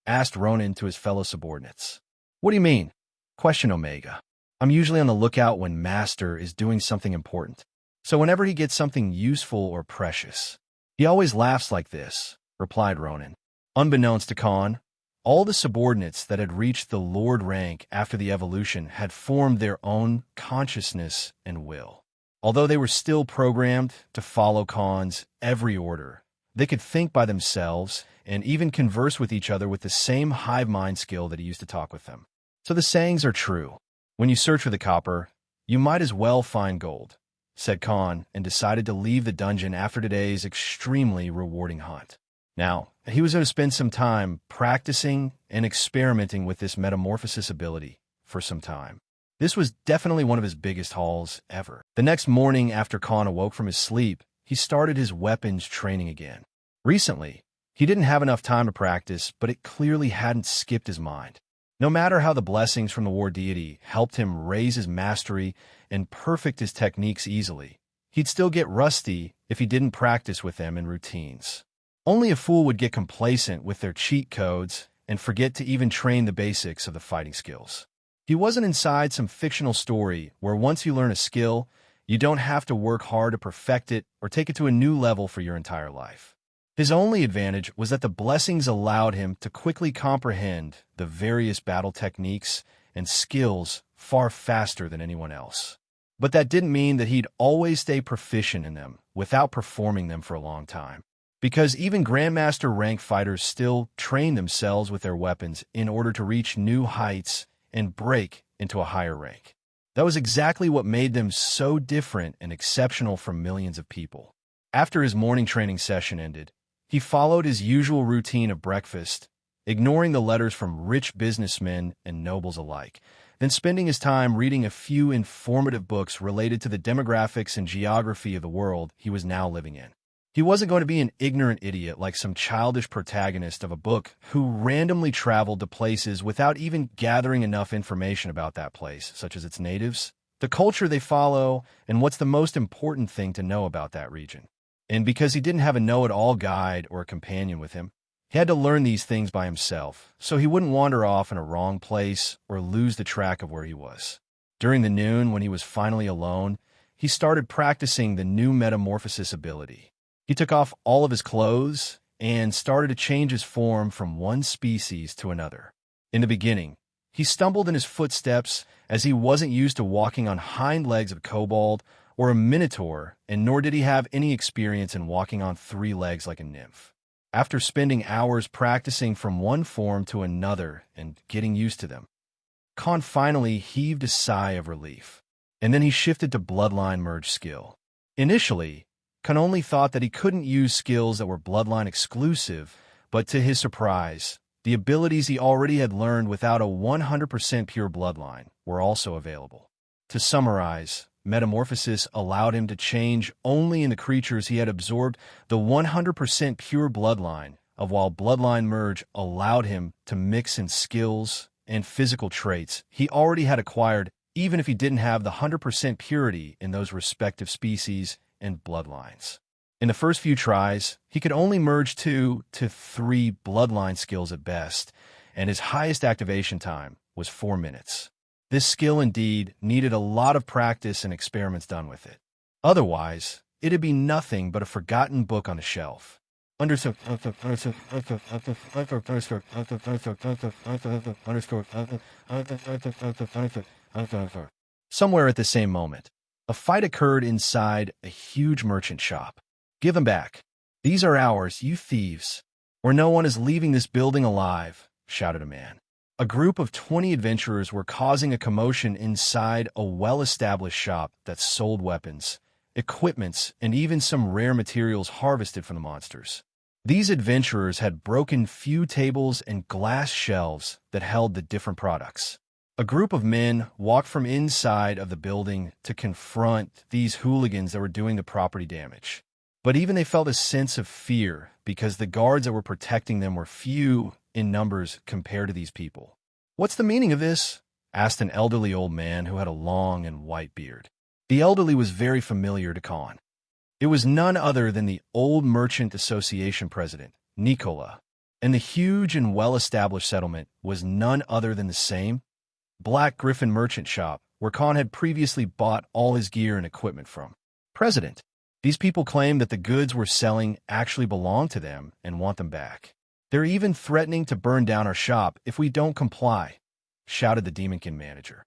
asked Ronan to his fellow subordinates. "What do you mean?" questioned Omega. I'm usually on the lookout when Master is doing something important. So whenever he gets something useful or precious, he always laughs like this, replied Ronan. Unbeknownst to Khan, all the subordinates that had reached the Lord rank after the evolution had formed their own consciousness and will. Although they were still programmed to follow Khan's every order, they could think by themselves and even converse with each other with the same hive mind skill that he used to talk with them. So the sayings are true. When you search for the copper, you might as well find gold, said Khan, and decided to leave the dungeon after today's extremely rewarding hunt. Now, he was going to spend some time practicing and experimenting with this metamorphosis ability for some time. This was definitely one of his biggest hauls ever. The next morning after Khan awoke from his sleep, he started his weapons training again. Recently, he didn't have enough time to practice, but it clearly hadn't skipped his mind. No matter how the blessings from the war deity helped him raise his mastery and perfect his techniques easily, he'd still get rusty if he didn't practice with them in routines. Only a fool would get complacent with their cheat codes and forget to even train the basics of the fighting skills. He wasn't inside some fictional story where once you learn a skill, you don't have to work hard to perfect it or take it to a new level for your entire life. His only advantage was that the blessings allowed him to quickly comprehend the various battle techniques and skills far faster than anyone else. But that didn't mean that he'd always stay proficient in them without performing them for a long time. Because even Grandmaster rank fighters still train themselves with their weapons in order to reach new heights and break into a higher rank. That was exactly what made them so different and exceptional from millions of people. After his morning training session ended, he followed his usual routine of breakfast, ignoring the letters from rich businessmen and nobles alike, then spending his time reading a few informative books related to the demographics and geography of the world he was now living in. He wasn't going to be an ignorant idiot like some childish protagonist of a book who randomly traveled to places without even gathering enough information about that place, such as its natives, the culture they follow, and what's the most important thing to know about that region. And because he didn't have a know-it-all guide or a companion with him, he had to learn these things by himself, so he wouldn't wander off in a wrong place or lose the track of where he was. During the noon, when he was finally alone, he started practicing the new metamorphosis ability. He took off all of his clothes and started to change his form from one species to another. In the beginning, he stumbled in his footsteps as he wasn't used to walking on hind legs of kobold or a minotaur, and nor did he have any experience in walking on three legs like a nymph. After spending hours practicing from one form to another and getting used to them, Khan finally heaved a sigh of relief, and then he shifted to bloodline merge skill. Initially, Khan only thought that he couldn't use skills that were bloodline exclusive, but to his surprise, the abilities he already had learned without a 100% pure bloodline were also available. To summarize, Metamorphosis allowed him to change only in the creatures he had absorbed the 100% pure bloodline of, while Bloodline Merge allowed him to mix in skills and physical traits he already had acquired, even if he didn't have the 100% purity in those respective species and bloodlines. In the first few tries, he could only merge 2 to 3 bloodline skills at best, and his highest activation time was 4 minutes. This skill indeed needed a lot of practice and experiments done with it. Otherwise, it'd be nothing but a forgotten book on a shelf. Somewhere at the same moment, a fight occurred inside a huge merchant shop. "Give them back. These are ours, you thieves, or no one is leaving this building alive," shouted a man. A group of 20 adventurers were causing a commotion inside a well-established shop that sold weapons, equipments, and even some rare materials harvested from the monsters. These adventurers had broken few tables and glass shelves that held the different products. A group of men walked from inside of the building to confront these hooligans that were doing the property damage. But even they felt a sense of fear because the guards that were protecting them were few in numbers compared to these people. "What's the meaning of this?" asked an elderly old man who had a long and white beard. The elderly was very familiar to Khan. It was none other than the Old Merchant Association president, Nikola, and the huge and well-established settlement was none other than the same Black Griffin Merchant Shop, where Khan had previously bought all his gear and equipment from. President, these people claim that the goods we're selling actually belong to them and want them back. They're even threatening to burn down our shop if we don't comply, shouted the Demonkin manager.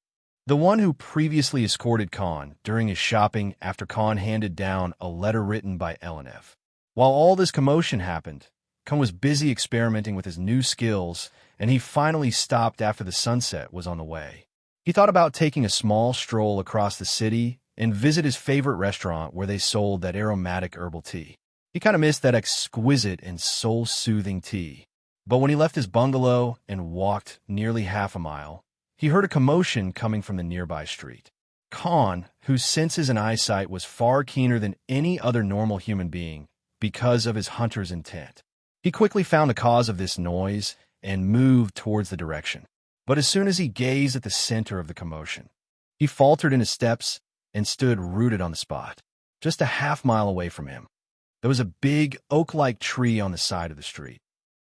The one who previously escorted Khan during his shopping after Khan handed down a letter written by Elenev. While all this commotion happened, Khan was busy experimenting with his new skills, and he finally stopped after the sunset was on the way. He thought about taking a small stroll across the city and visit his favorite restaurant where they sold that aromatic herbal tea. He kind of missed that exquisite and soul-soothing tea. But when he left his bungalow and walked nearly half a mile, he heard a commotion coming from the nearby street. Khan, whose senses and eyesight was far keener than any other normal human being because of his hunter's intent. He quickly found the cause of this noise and moved towards the direction. But as soon as he gazed at the center of the commotion, he faltered in his steps and stood rooted on the spot. Just a half-mile away from him, there was a big oak-like tree on the side of the street.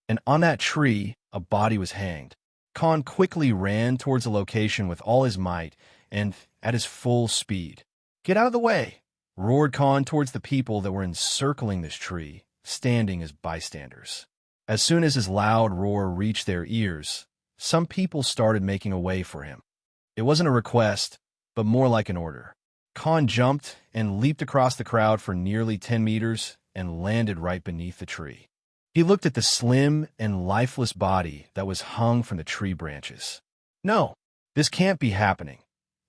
And on that tree, a body was hanged. Khan quickly ran towards the location with all his might and at his full speed. "Get out of the way!" roared Khan towards the people that were encircling this tree, standing as bystanders. As soon as his loud roar reached their ears, some people started making a way for him. It wasn't a request, but more like an order. Khan jumped and leaped across the crowd for nearly 10 meters and landed right beneath the tree. He looked at the slim and lifeless body that was hung from the tree branches. "No, this can't be happening,"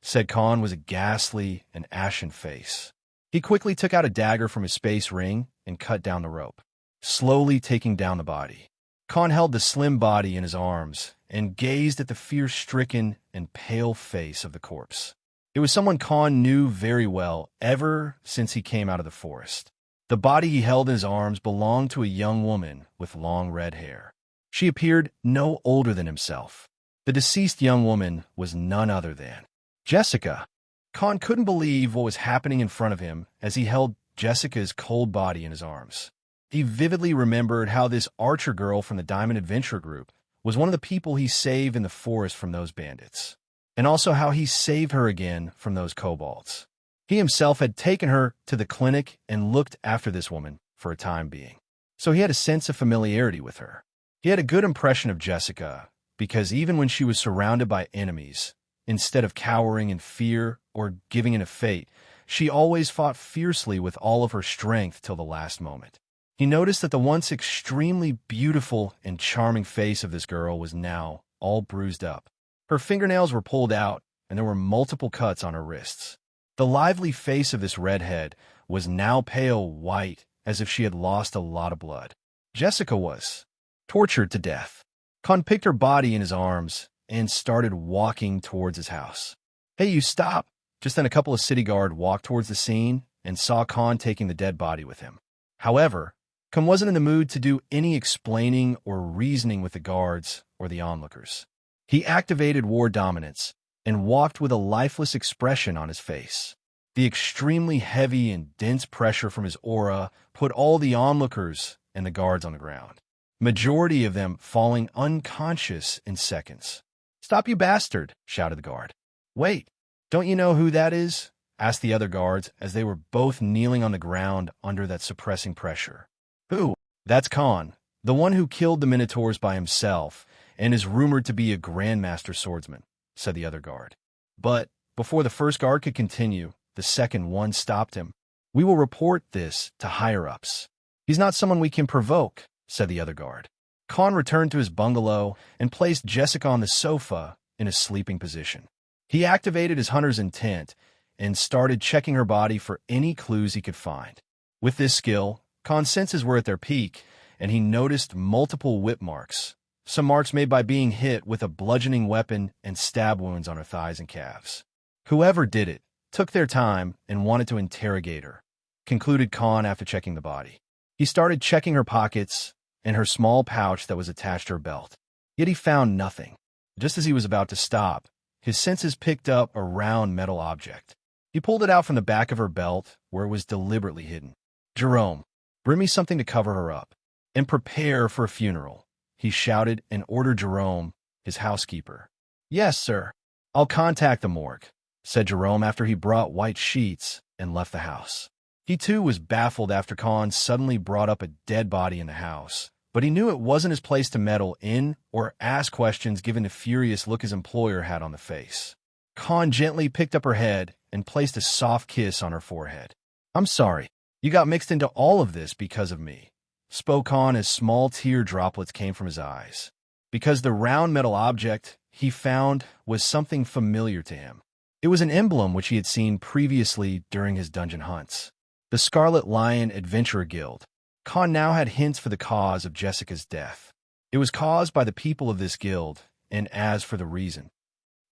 said Khan with a ghastly and ashen face. He quickly took out a dagger from his space ring and cut down the rope, slowly taking down the body. Khan held the slim body in his arms and gazed at the fear-stricken and pale face of the corpse. It was someone Khan knew very well ever since he came out of the forest. The body he held in his arms belonged to a young woman with long red hair. She appeared no older than himself. The deceased young woman was none other than Jessica. Khan couldn't believe what was happening in front of him as he held Jessica's cold body in his arms. He vividly remembered how this archer girl from the Diamond Adventure Group was one of the people he saved in the forest from those bandits, and also how he saved her again from those kobolds. He himself had taken her to the clinic and looked after this woman for a time being, so he had a sense of familiarity with her. He had a good impression of Jessica, because even when she was surrounded by enemies, instead of cowering in fear or giving in to fate, she always fought fiercely with all of her strength till the last moment. He noticed that the once extremely beautiful and charming face of this girl was now all bruised up. Her fingernails were pulled out, and there were multiple cuts on her wrists. The lively face of this redhead was now pale white, as if she had lost a lot of blood. Jessica was tortured to death. Khan picked her body in his arms and started walking towards his house. "Hey, you stop!" Just then a couple of city guard walked towards the scene and saw Khan taking the dead body with him. However, Khan wasn't in the mood to do any explaining or reasoning with the guards or the onlookers. He activated war dominance and walked with a lifeless expression on his face. The extremely heavy and dense pressure from his aura put all the onlookers and the guards on the ground, majority of them falling unconscious in seconds. "Stop, you bastard!" shouted the guard. "Wait, don't you know who that is?" asked the other guards as they were both kneeling on the ground under that suppressing pressure. "Who?" "That's Khan, the one who killed the Minotaurs by himself and is rumored to be a grandmaster swordsman," said the other guard. But before the first guard could continue, the second one stopped him. "We will report this to higher-ups. He's not someone we can provoke," said the other guard. Khan returned to his bungalow and placed Jessica on the sofa in a sleeping position. He activated his hunter's intent and started checking her body for any clues he could find. With this skill, Khan's senses were at their peak, and he noticed multiple whip marks, some marks made by being hit with a bludgeoning weapon and stab wounds on her thighs and calves. Whoever did it took their time and wanted to interrogate her, concluded Khan after checking the body. He started checking her pockets and her small pouch that was attached to her belt. Yet he found nothing. Just as he was about to stop, his senses picked up a round metal object. He pulled it out from the back of her belt, where it was deliberately hidden. "Jerome, bring me something to cover her up, and prepare for a funeral," he shouted and ordered Jerome, his housekeeper. "Yes, sir. I'll contact the morgue. said Jerome after he brought white sheets and left the house. He too was baffled after Khan suddenly brought up a dead body in the house, but he knew it wasn't his place to meddle in or ask questions given the furious look his employer had on the face. Khan gently picked up her head and placed a soft kiss on her forehead. "I'm sorry. You got mixed into all of this because of me," spoke Khan as small tear droplets came from his eyes. Because the round metal object he found was something familiar to him. It was an emblem which he had seen previously during his dungeon hunts. The Scarlet Lion Adventurer Guild. Khan now had hints for the cause of Jessica's death. It was caused by the people of this guild, and as for the reason,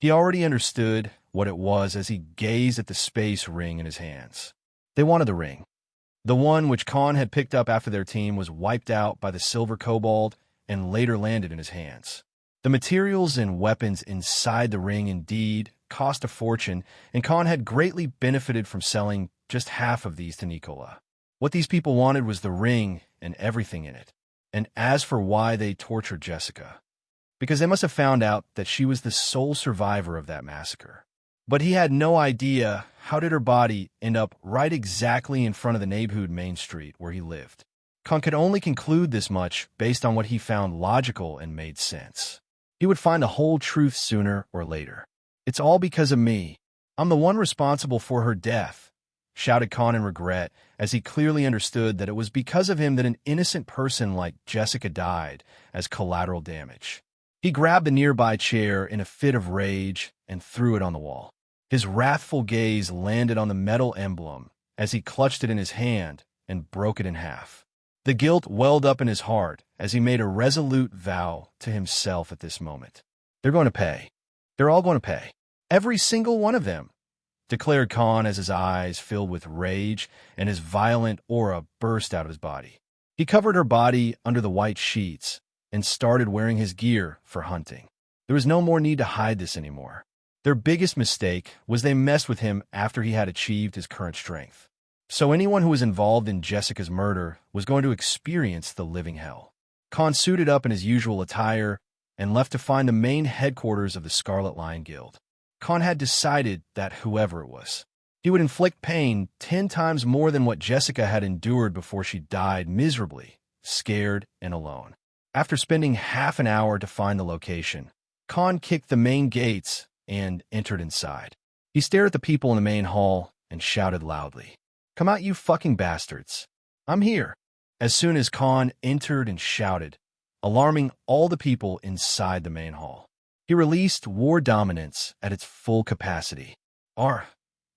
he already understood what it was as he gazed at the space ring in his hands. They wanted the ring. The one which Khan had picked up after their team was wiped out by the silver kobold and later landed in his hands. The materials and weapons inside the ring indeed cost a fortune, and Khan had greatly benefited from selling just half of these to Nicola. What these people wanted was the ring and everything in it. And as for why they tortured Jessica, because they must have found out that she was the sole survivor of that massacre. But he had no idea how did her body end up right exactly in front of the neighborhood main street where he lived. Khan could only conclude this much based on what he found logical and made sense. He would find the whole truth sooner or later. "It's all because of me. I'm the one responsible for her death," shouted Khan in regret, as he clearly understood that it was because of him that an innocent person like Jessica died as collateral damage. He grabbed the nearby chair in a fit of rage and threw it on the wall. His wrathful gaze landed on the metal emblem as he clutched it in his hand and broke it in half. The guilt welled up in his heart as he made a resolute vow to himself at this moment. "They're going to pay. They're all going to pay. Every single one of them," declared Khan as his eyes filled with rage and his violent aura burst out of his body. He covered her body under the white sheets and started wearing his gear for hunting. There was no more need to hide this anymore. Their biggest mistake was they messed with him after he had achieved his current strength. So anyone who was involved in Jessica's murder was going to experience the living hell. Khan suited up in his usual attire and left to find the main headquarters of the Scarlet Lion Guild. Khan had decided that whoever it was, he would inflict pain 10 times more than what Jessica had endured before she died miserably, scared and alone. After spending half an hour to find the location, Khan kicked the main gates and entered inside. He stared at the people in the main hall and shouted loudly, "Come out, you fucking bastards. I'm here." As soon as Khan entered and shouted, alarming all the people inside the main hall, he released war dominance at its full capacity.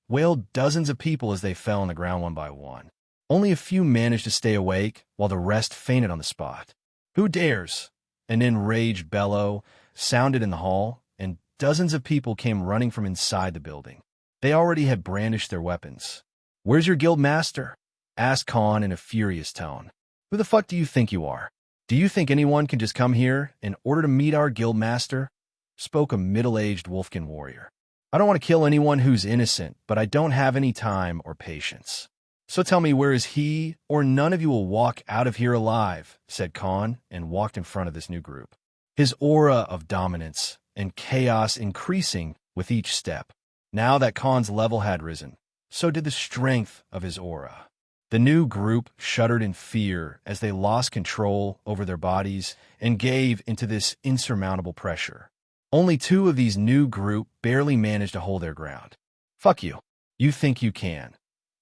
Wailed dozens of people as they fell on the ground one by one. Only a few managed to stay awake, while the rest fainted on the spot. "Who dares?" An enraged bellow sounded in the hall, and dozens of people came running from inside the building. They already had brandished their weapons. "Where's your guild master?" asked Khan in a furious tone. "Who the fuck do you think you are? Do you think anyone can just come here in order to meet our guild master?" spoke a middle-aged Wolfkin warrior. "I don't want to kill anyone who's innocent, but I don't have any time or patience. So tell me, where is he, or none of you will walk out of here alive," said Khan, and walked in front of this new group. His aura of dominance and chaos increasing with each step. Now that Khan's level had risen, so did the strength of his aura. The new group shuddered in fear as they lost control over their bodies and gave into this insurmountable pressure. Only 2 of these new group barely managed to hold their ground. "Fuck you. You think you can."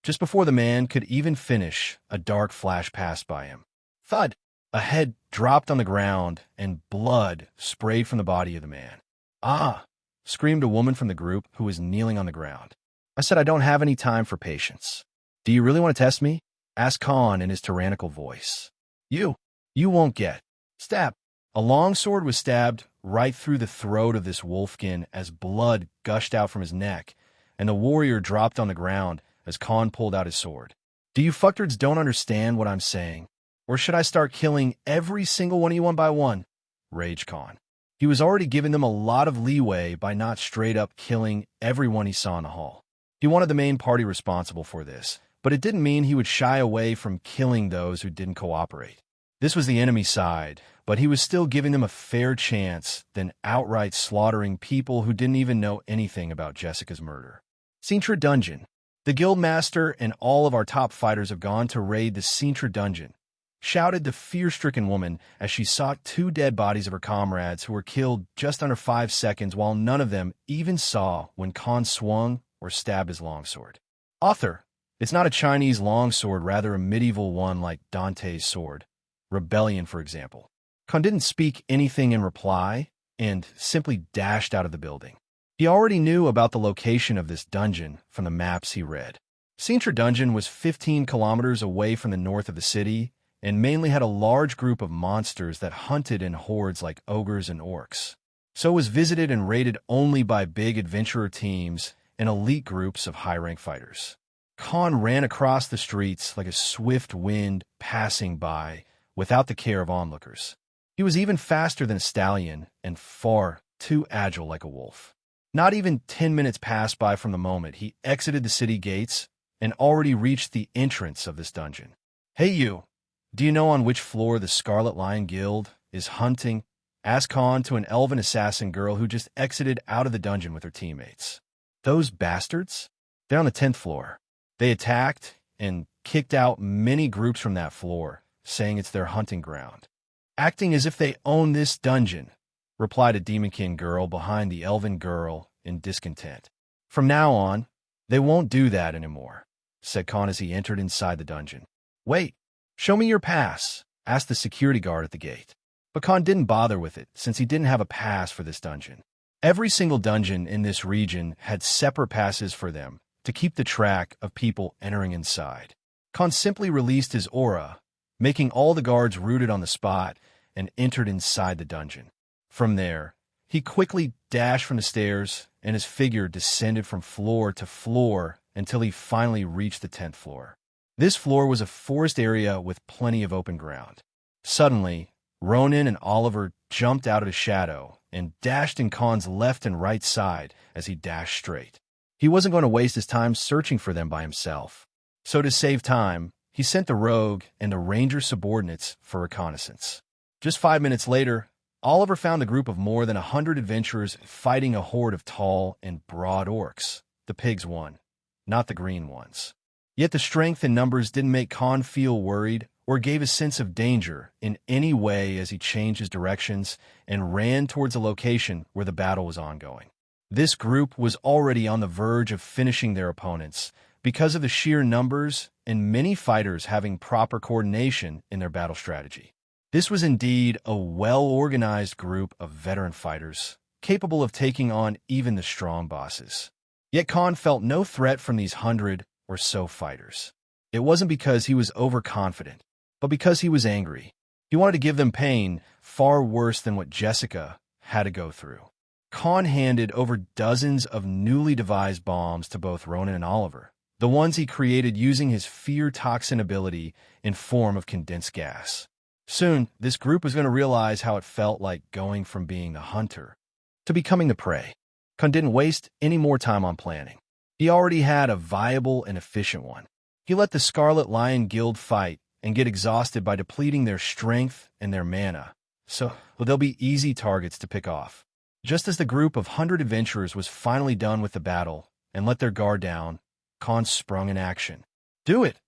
Just before the man could even finish, a dark flash passed by him. Thud! A head dropped on the ground, and blood sprayed from the body of the man. "Ah!" screamed a woman from the group who was kneeling on the ground. "I said I don't have any time for patience. Do you really want to test me?" asked Khan in his tyrannical voice. You won't get." Stab. A long sword was stabbed right through the throat of this wolfkin as blood gushed out from his neck, and the warrior dropped on the ground as Khan pulled out his sword. "Do you fucktards don't understand what I'm saying? Or should I start killing every single one of you one by one?" raged Khan. He was already giving them a lot of leeway by not straight up killing everyone he saw in the hall. He wanted the main party responsible for this, but it didn't mean he would shy away from killing those who didn't cooperate. This was the enemy side, but he was still giving them a fair chance than outright slaughtering people who didn't even know anything about Jessica's murder. Sintra Dungeon. The guildmaster and all of our top fighters have gone to raid the Sintra Dungeon, shouted the fear-stricken woman as she saw two dead bodies of her comrades who were killed just under 5 seconds, while none of them even saw when Khan swung or stabbed his longsword. Author. It's not a Chinese longsword, rather a medieval one like Dante's sword. Rebellion, for example. Khan didn't speak anything in reply and simply dashed out of the building. He already knew about the location of this dungeon from the maps he read. Sintra Dungeon was 15 kilometers away from the north of the city and mainly had a large group of monsters that hunted in hordes like ogres and orcs. So it was visited and raided only by big adventurer teams and elite groups of high-rank fighters. Khan ran across the streets like a swift wind passing by without the care of onlookers. He was even faster than a stallion and far too agile like a wolf. Not even 10 minutes passed by from the moment he exited the city gates and already reached the entrance of this dungeon. "Hey you, do you know on which floor the Scarlet Lion Guild is hunting?" asked Khan to an elven assassin girl who just exited out of the dungeon with her teammates. "Those bastards? They're on the 10th floor. They attacked and kicked out many groups from that floor, saying it's their hunting ground. Acting as if they own this dungeon," replied a demonkin girl behind the elven girl in discontent. "From now on, they won't do that anymore," said Khan as he entered inside the dungeon. "Wait, show me your pass," asked the security guard at the gate. But Khan didn't bother with it, since he didn't have a pass for this dungeon. Every single dungeon in this region had separate passes for them to keep the track of people entering inside. Khan simply released his aura, making all the guards rooted on the spot, and entered inside the dungeon. From there, he quickly dashed from the stairs, and his figure descended from floor to floor until he finally reached the 10th floor. This floor was a forest area with plenty of open ground. Suddenly, Ronan and Oliver jumped out of the shadow and dashed in Khan's left and right side as he dashed straight. He wasn't going to waste his time searching for them by himself. So to save time, he sent the rogue and the ranger subordinates for reconnaissance. Just 5 minutes later, Oliver found a group of more than 100 adventurers fighting a horde of tall and broad orcs. The pigs won, not the green ones. Yet the strength and numbers didn't make Khan feel worried or gave a sense of danger in any way as he changed his directions and ran towards a location where the battle was ongoing. This group was already on the verge of finishing their opponents because of the sheer numbers and many fighters having proper coordination in their battle strategy. This was indeed a well-organized group of veteran fighters, capable of taking on even the strong bosses. Yet Khan felt no threat from these 100 or so fighters. It wasn't because he was overconfident, but because he was angry. He wanted to give them pain far worse than what Jessica had to go through. Khan handed over dozens of newly devised bombs to both Ronan and Oliver, the ones he created using his fear toxin ability in form of condensed gas. Soon, this group was going to realize how it felt like going from being the hunter to becoming the prey. Khan didn't waste any more time on planning. He already had a viable and efficient one. He let the Scarlet Lion Guild fight and get exhausted by depleting their strength and their mana, so they'll be easy targets to pick off. Just as the group of 100 adventurers was finally done with the battle and let their guard down, Khan sprung in action. "Do it!"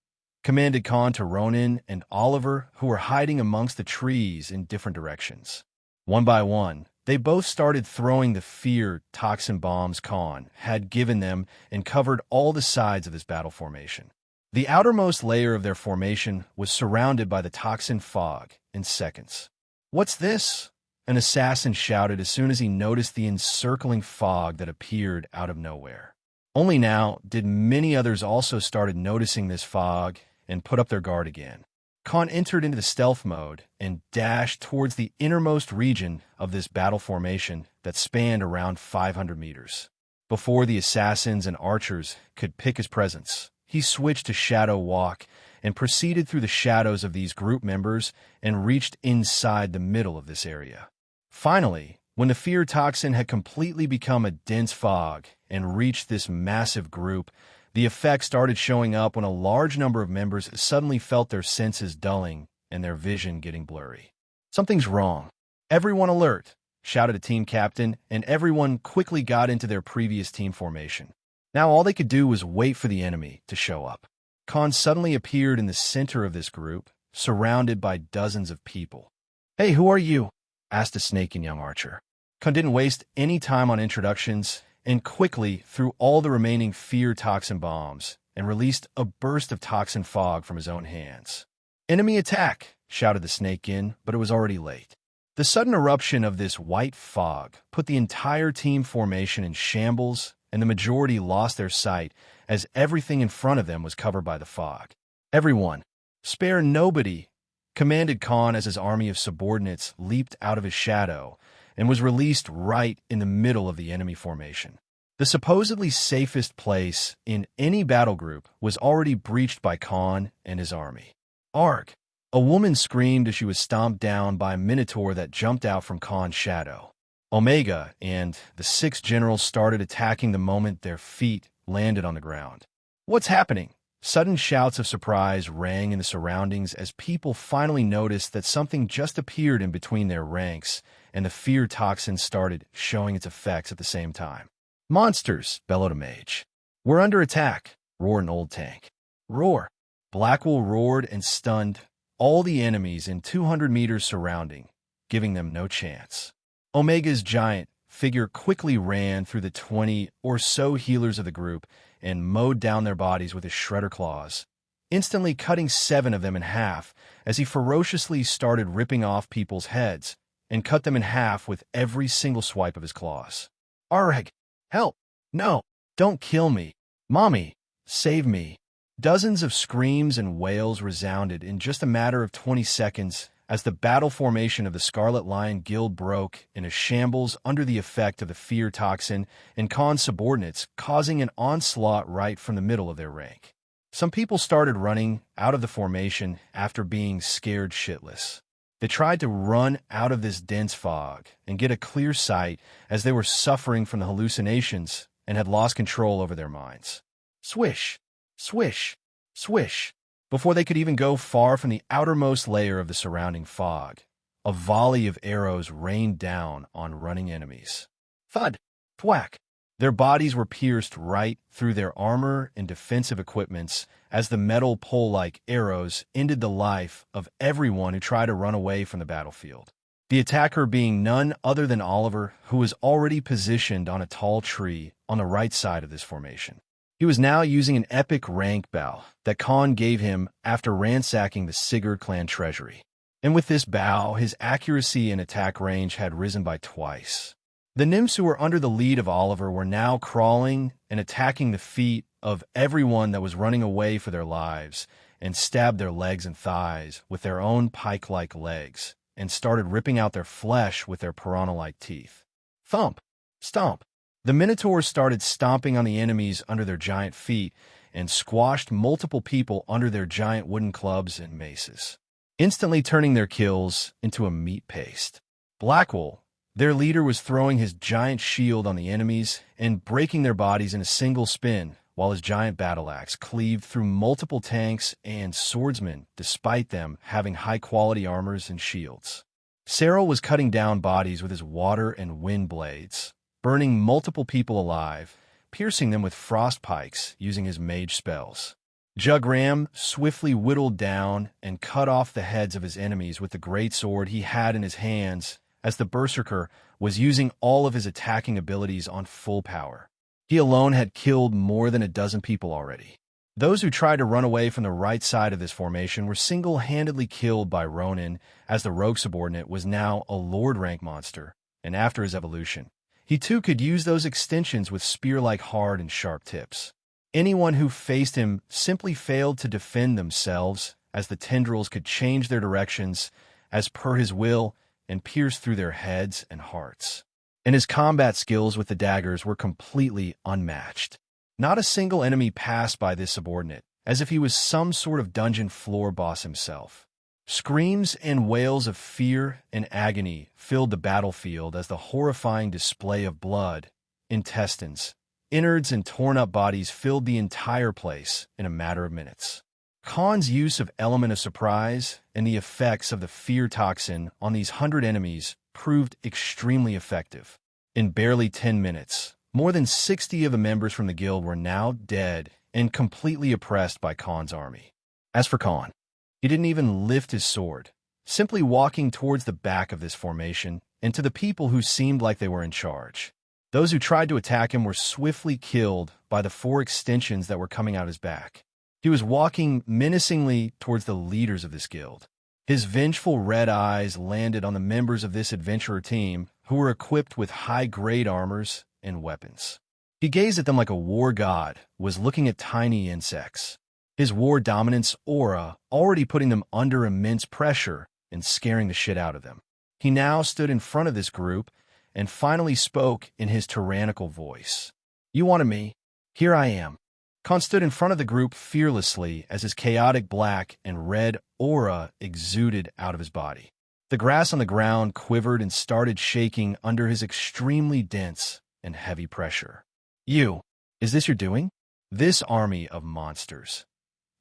commanded Khan to Ronan and Oliver, who were hiding amongst the trees in different directions. One by one, they both started throwing the fear toxin bombs Khan had given them and covered all the sides of this battle formation. The outermost layer of their formation was surrounded by the toxin fog in seconds. "What's this?" an assassin shouted as soon as he noticed the encircling fog that appeared out of nowhere. Only now did many others also started noticing this fog and put up their guard again. Khan entered into the stealth mode and dashed towards the innermost region of this battle formation that spanned around 500 meters. Before the assassins and archers could pick his presence, he switched to Shadow Walk and proceeded through the shadows of these group members and reached inside the middle of this area. Finally, when the fear toxin had completely become a dense fog and reached this massive group, the effect started showing up when a large number of members suddenly felt their senses dulling and their vision getting blurry. "Something's wrong. Everyone alert!" shouted a team captain, and everyone quickly got into their previous team formation. Now all they could do was wait for the enemy to show up. Khan suddenly appeared in the center of this group, surrounded by dozens of people. "Hey, who are you?" asked a snaking young archer. Khan didn't waste any time on introductions and quickly threw all the remaining fear toxin bombs and released a burst of toxin fog from his own hands. "Enemy attack!" shouted the snakekin, but it was already late. The sudden eruption of this white fog put the entire team formation in shambles, and the majority lost their sight as everything in front of them was covered by the fog. "Everyone, spare nobody," commanded Khan as his army of subordinates leaped out of his shadow and was released right in the middle of the enemy formation. The supposedly safest place in any battle group was already breached by Khan and his army. "Arg!" A woman screamed as she was stomped down by a minotaur that jumped out from Khan's shadow. Omega and the 6 generals started attacking the moment their feet landed on the ground. "What's happening?" Sudden shouts of surprise rang in the surroundings as people finally noticed that something just appeared in between their ranks, and the fear toxin started showing its effects at the same time. "Monsters!" bellowed a mage. "We're under attack!" roared an old tank. "Roar!" Blackwell roared and stunned all the enemies in 200 meters surrounding, giving them no chance. Omega's giant figure quickly ran through the 20 or so healers of the group and mowed down their bodies with his shredder claws, instantly cutting 7 of them in half as he ferociously started ripping off people's heads and cut them in half with every single swipe of his claws. "Areg! Help! No! Don't kill me! Mommy! Save me!" Dozens of screams and wails resounded in just a matter of 20 seconds as the battle formation of the Scarlet Lion Guild broke in a shambles under the effect of the fear toxin and Khan's subordinates, causing an onslaught right from the middle of their rank. Some people started running out of the formation after being scared shitless. They tried to run out of this dense fog and get a clear sight as they were suffering from the hallucinations and had lost control over their minds. Swish! Swish! Swish! Before they could even go far from the outermost layer of the surrounding fog, a volley of arrows rained down on running enemies. Thud! Thwack! Their bodies were pierced right through their armor and defensive equipments as the metal pole-like arrows ended the life of everyone who tried to run away from the battlefield. The attacker being none other than Oliver, who was already positioned on a tall tree on the right side of this formation. He was now using an epic rank bow that Khan gave him after ransacking the Sigurd clan treasury. And with this bow, his accuracy and attack range had risen by twice. The nymphs who were under the lead of Oliver were now crawling and attacking the feet of everyone that was running away for their lives and stabbed their legs and thighs with their own pike-like legs and started ripping out their flesh with their piranha-like teeth. Thump! Stomp! The Minotaurs started stomping on the enemies under their giant feet and squashed multiple people under their giant wooden clubs and maces, instantly turning their kills into a meat paste. Blackwell, their leader, was throwing his giant shield on the enemies and breaking their bodies in a single spin, while his giant battle axe cleaved through multiple tanks and swordsmen despite them having high-quality armors and shields. Cyril was cutting down bodies with his water and wind blades, burning multiple people alive, piercing them with frost pikes using his mage spells. Jugram swiftly whittled down and cut off the heads of his enemies with the great sword he had in his hands as the Berserker was using all of his attacking abilities on full power. He alone had killed more than a dozen people already. Those who tried to run away from the right side of this formation were single-handedly killed by Ronin, as the rogue subordinate was now a Lord rank monster, and after his evolution, he too could use those extensions with spear-like hard and sharp tips. Anyone who faced him simply failed to defend themselves, as the tendrils could change their directions as per his will and pierce through their heads and hearts. And his combat skills with the daggers were completely unmatched. Not a single enemy passed by this subordinate, as if he was some sort of dungeon floor boss himself. Screams and wails of fear and agony filled the battlefield as the horrifying display of blood, intestines, innards, and torn-up bodies filled the entire place in a matter of minutes. Khan's use of element of surprise and the effects of the fear toxin on these 100 enemies proved extremely effective. In barely 10 minutes, More than 60 of the members from the guild were now dead and completely oppressed by Khan's army. As for Khan, he didn't even lift his sword, simply walking towards the back of this formation and to the people who seemed like they were in charge. Those who tried to attack him were swiftly killed by the 4 extensions that were coming out his back. He was walking menacingly towards the leaders of this guild. His vengeful red eyes landed on the members of this adventurer team who were equipped with high-grade armors and weapons. He gazed at them like a war god was looking at tiny insects, his war dominance aura already putting them under immense pressure and scaring the shit out of them. He now stood in front of this group and finally spoke in his tyrannical voice. "You wanted me? Here I am." Khan stood in front of the group fearlessly as his chaotic black and red aura exuded out of his body. The grass on the ground quivered and started shaking under his extremely dense and heavy pressure. "You, is this your doing? This army of monsters?"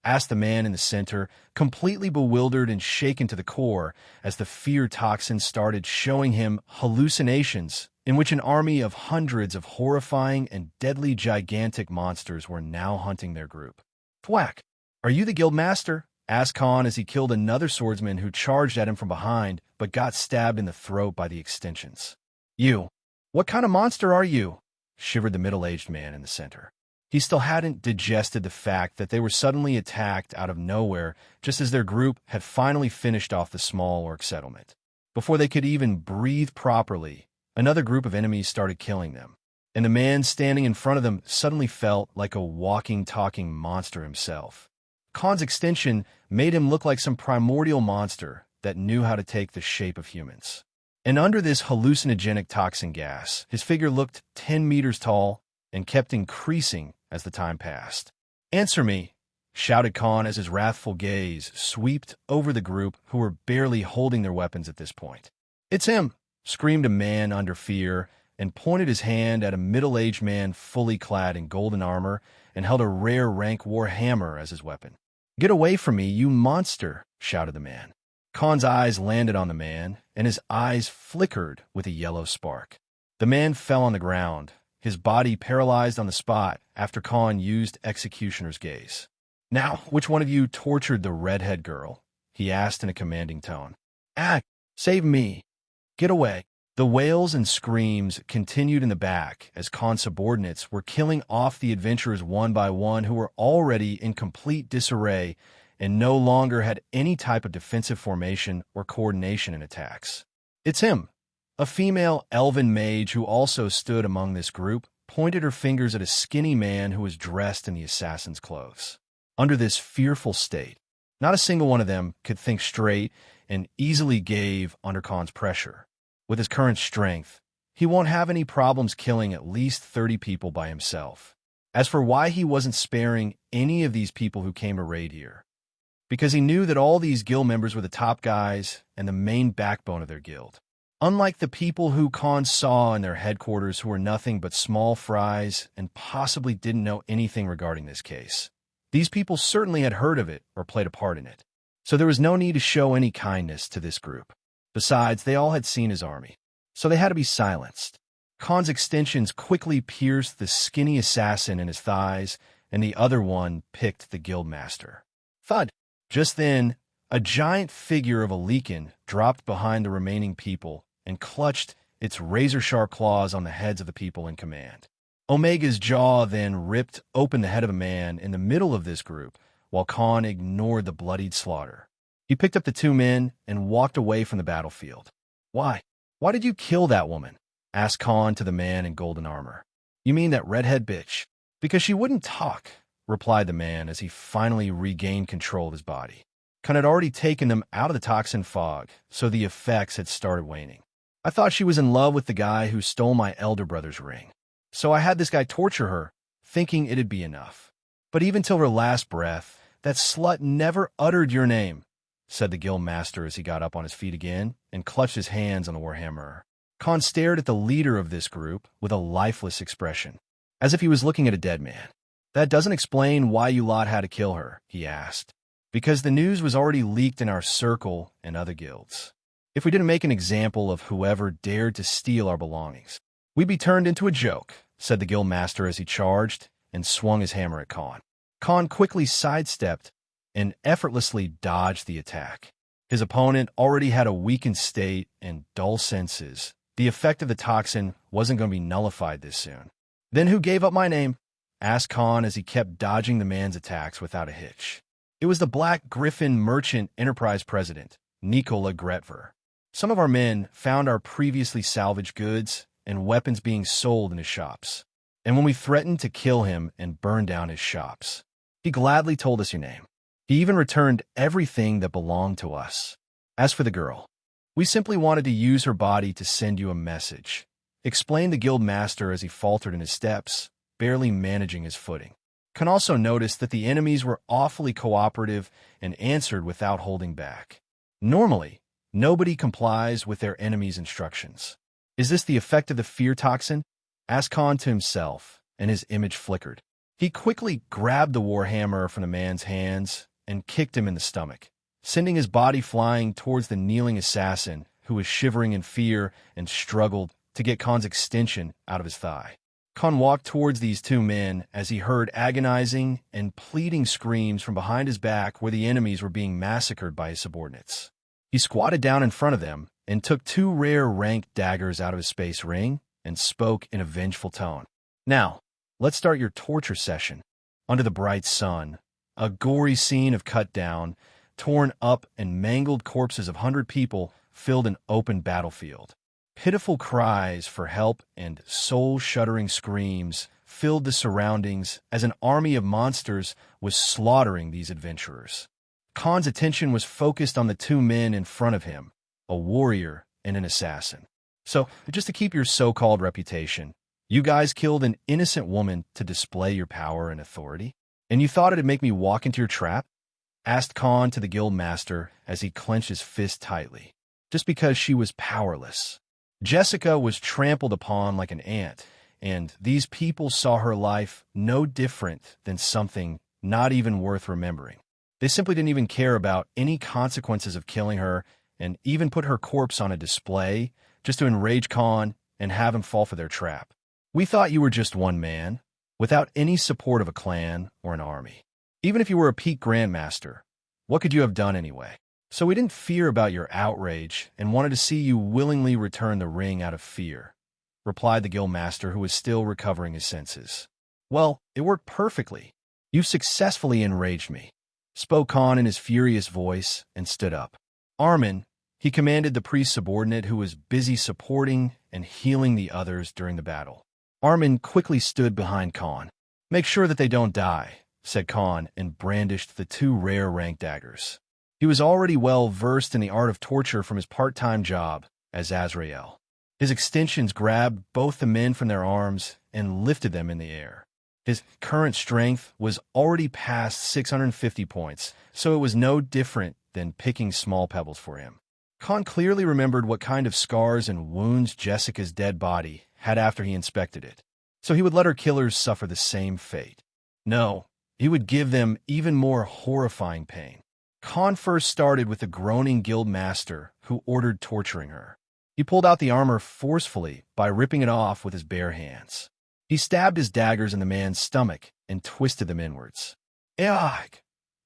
asked the man in the center, completely bewildered and shaken to the core as the fear toxin started showing him hallucinations in which an army of hundreds of horrifying and deadly gigantic monsters were now hunting their group. "Thwack, are you the guild master?" asked Khan as he killed another swordsman who charged at him from behind but got stabbed in the throat by the extensions. "You, what kind of monster are you?" shivered the middle-aged man in the center. He still hadn't digested the fact that they were suddenly attacked out of nowhere just as their group had finally finished off the small orc settlement. Before they could even breathe properly, another group of enemies started killing them, and the man standing in front of them suddenly felt like a walking, talking monster himself. Khan's extension made him look like some primordial monster that knew how to take the shape of humans. And under this hallucinogenic toxin gas, his figure looked 10 meters tall and kept increasing as the time passed. "Answer me," shouted Khan as his wrathful gaze swept over the group who were barely holding their weapons at this point. "It's him," screamed a man under fear and pointed his hand at a middle-aged man fully clad in golden armor and held a rare rank war hammer as his weapon. "Get away from me, you monster," shouted the man. Khan's eyes landed on the man, and his eyes flickered with a yellow spark. The man fell on the ground, his body paralyzed on the spot after Khan used Executioner's Gaze. "Now, which one of you tortured the redhead girl?" he asked in a commanding tone. "Act! Save me! Get away!" The wails and screams continued in the back as Khan's subordinates were killing off the adventurers one by one who were already in complete disarray and no longer had any type of defensive formation or coordination in attacks. "It's him!" A female elven mage who also stood among this group pointed her fingers at a skinny man who was dressed in the assassin's clothes. Under this fearful state, not a single one of them could think straight and easily gave under Khan's pressure. With his current strength, he won't have any problems killing at least 30 people by himself. As for why he wasn't sparing any of these people who came to raid here, because he knew that all these guild members were the top guys and the main backbone of their guild. Unlike the people who Khan saw in their headquarters who were nothing but small fries and possibly didn't know anything regarding this case. These people certainly had heard of it or played a part in it, so there was no need to show any kindness to this group. Besides, they all had seen his army, so they had to be silenced. Khan's extensions quickly pierced the skinny assassin in his thighs, and the other one picked the guildmaster. Thud! Just then, a giant figure of a Leakin dropped behind the remaining people and clutched its razor-sharp claws on the heads of the people in command. Omega's jaw then ripped open the head of a man in the middle of this group, while Khan ignored the bloodied slaughter. He picked up the 2 men and walked away from the battlefield. Why? Why did you kill that woman?" asked Khan to the man in golden armor. "You mean that redhead bitch?" "Because she wouldn't talk," replied the man as he finally regained control of his body. Khan had already taken them out of the toxin fog, so the effects had started waning. "I thought she was in love with the guy who stole my elder brother's ring, so I had this guy torture her, thinking it'd be enough. But even till her last breath, that slut never uttered your name," said the guild master as he got up on his feet again and clutched his hands on the warhammer. Khan stared at the leader of this group with a lifeless expression, as if he was looking at a dead man. "That doesn't explain why you lot had to kill her," he asked. "Because the news was already leaked in our circle and other guilds. If we didn't make an example of whoever dared to steal our belongings, we'd be turned into a joke, said the guild master as he charged and swung his hammer at Khan. Khan quickly sidestepped and effortlessly dodged the attack. His opponent already had a weakened state and dull senses. The effect of the toxin wasn't going to be nullified this soon. "Then who gave up my name?" asked Khan as he kept dodging the man's attacks without a hitch. It was the Black Griffin Merchant Enterprise president, Nikola Gretver. "Some of our men found our previously salvaged goods and weapons being sold in his shops. And when we threatened to kill him and burn down his shops, he gladly told us your name. He even returned everything that belonged to us. As for the girl, we simply wanted to use her body to send you a message," explained the guild master as he faltered in his steps, barely managing his footing. Khan also noticed that the enemies were awfully cooperative and answered without holding back. Normally, nobody complies with their enemy's instructions. "Is this the effect of the fear toxin?" asked Khan to himself, and his image flickered. He quickly grabbed the warhammer from the man's hands and kicked him in the stomach, sending his body flying towards the kneeling assassin who was shivering in fear and struggled to get Khan's extension out of his thigh. Khan walked towards these two men as he heard agonizing and pleading screams from behind his back where the enemies were being massacred by his subordinates. He squatted down in front of them and took two rare ranked daggers out of his space ring and spoke in a vengeful tone. "Now, let's start your torture session." Under the bright sun, a gory scene of cut down, torn up and mangled corpses of 100 people filled an open battlefield. Pitiful cries for help and soul-shuddering screams filled the surroundings as an army of monsters was slaughtering these adventurers. Khan's attention was focused on the two men in front of him, a warrior and an assassin. "So, just to keep your so-called reputation, you guys killed an innocent woman to display your power and authority? And you thought it'd make me walk into your trap?" asked Khan to the guild master as he clenched his fist tightly. "Just because she was powerless. Jessica was trampled upon like an ant, and these people saw her life no different than something not even worth remembering. They simply didn't even care about any consequences of killing her and even put her corpse on a display just to enrage Khan and have him fall for their trap. We thought you were just one man, without any support of a clan or an army. Even if you were a peak grandmaster, what could you have done anyway? So we didn't fear about your outrage and wanted to see you willingly return the ring out of fear," replied the guild master, who was still recovering his senses. "Well, it worked perfectly. You've successfully enraged me," spoke Khan in his furious voice and stood up. "Armin," he commanded the priest subordinate who was busy supporting and healing the others during the battle. Armin quickly stood behind Khan. "Make sure that they don't die," said Khan, and brandished the two rare rank daggers. He was already well versed in the art of torture from his part-time job as Azrael. His extensions grabbed both the men from their arms and lifted them in the air. His current strength was already past 650 points, so it was no different than picking small pebbles for him. Khan clearly remembered what kind of scars and wounds Jessica's dead body had after he inspected it, so he would let her killers suffer the same fate. No, he would give them even more horrifying pain. Khan first started with the groaning guild master who ordered torturing her. He pulled out the armor forcefully by ripping it off with his bare hands. He stabbed his daggers in the man's stomach and twisted them inwards. "Ugh!"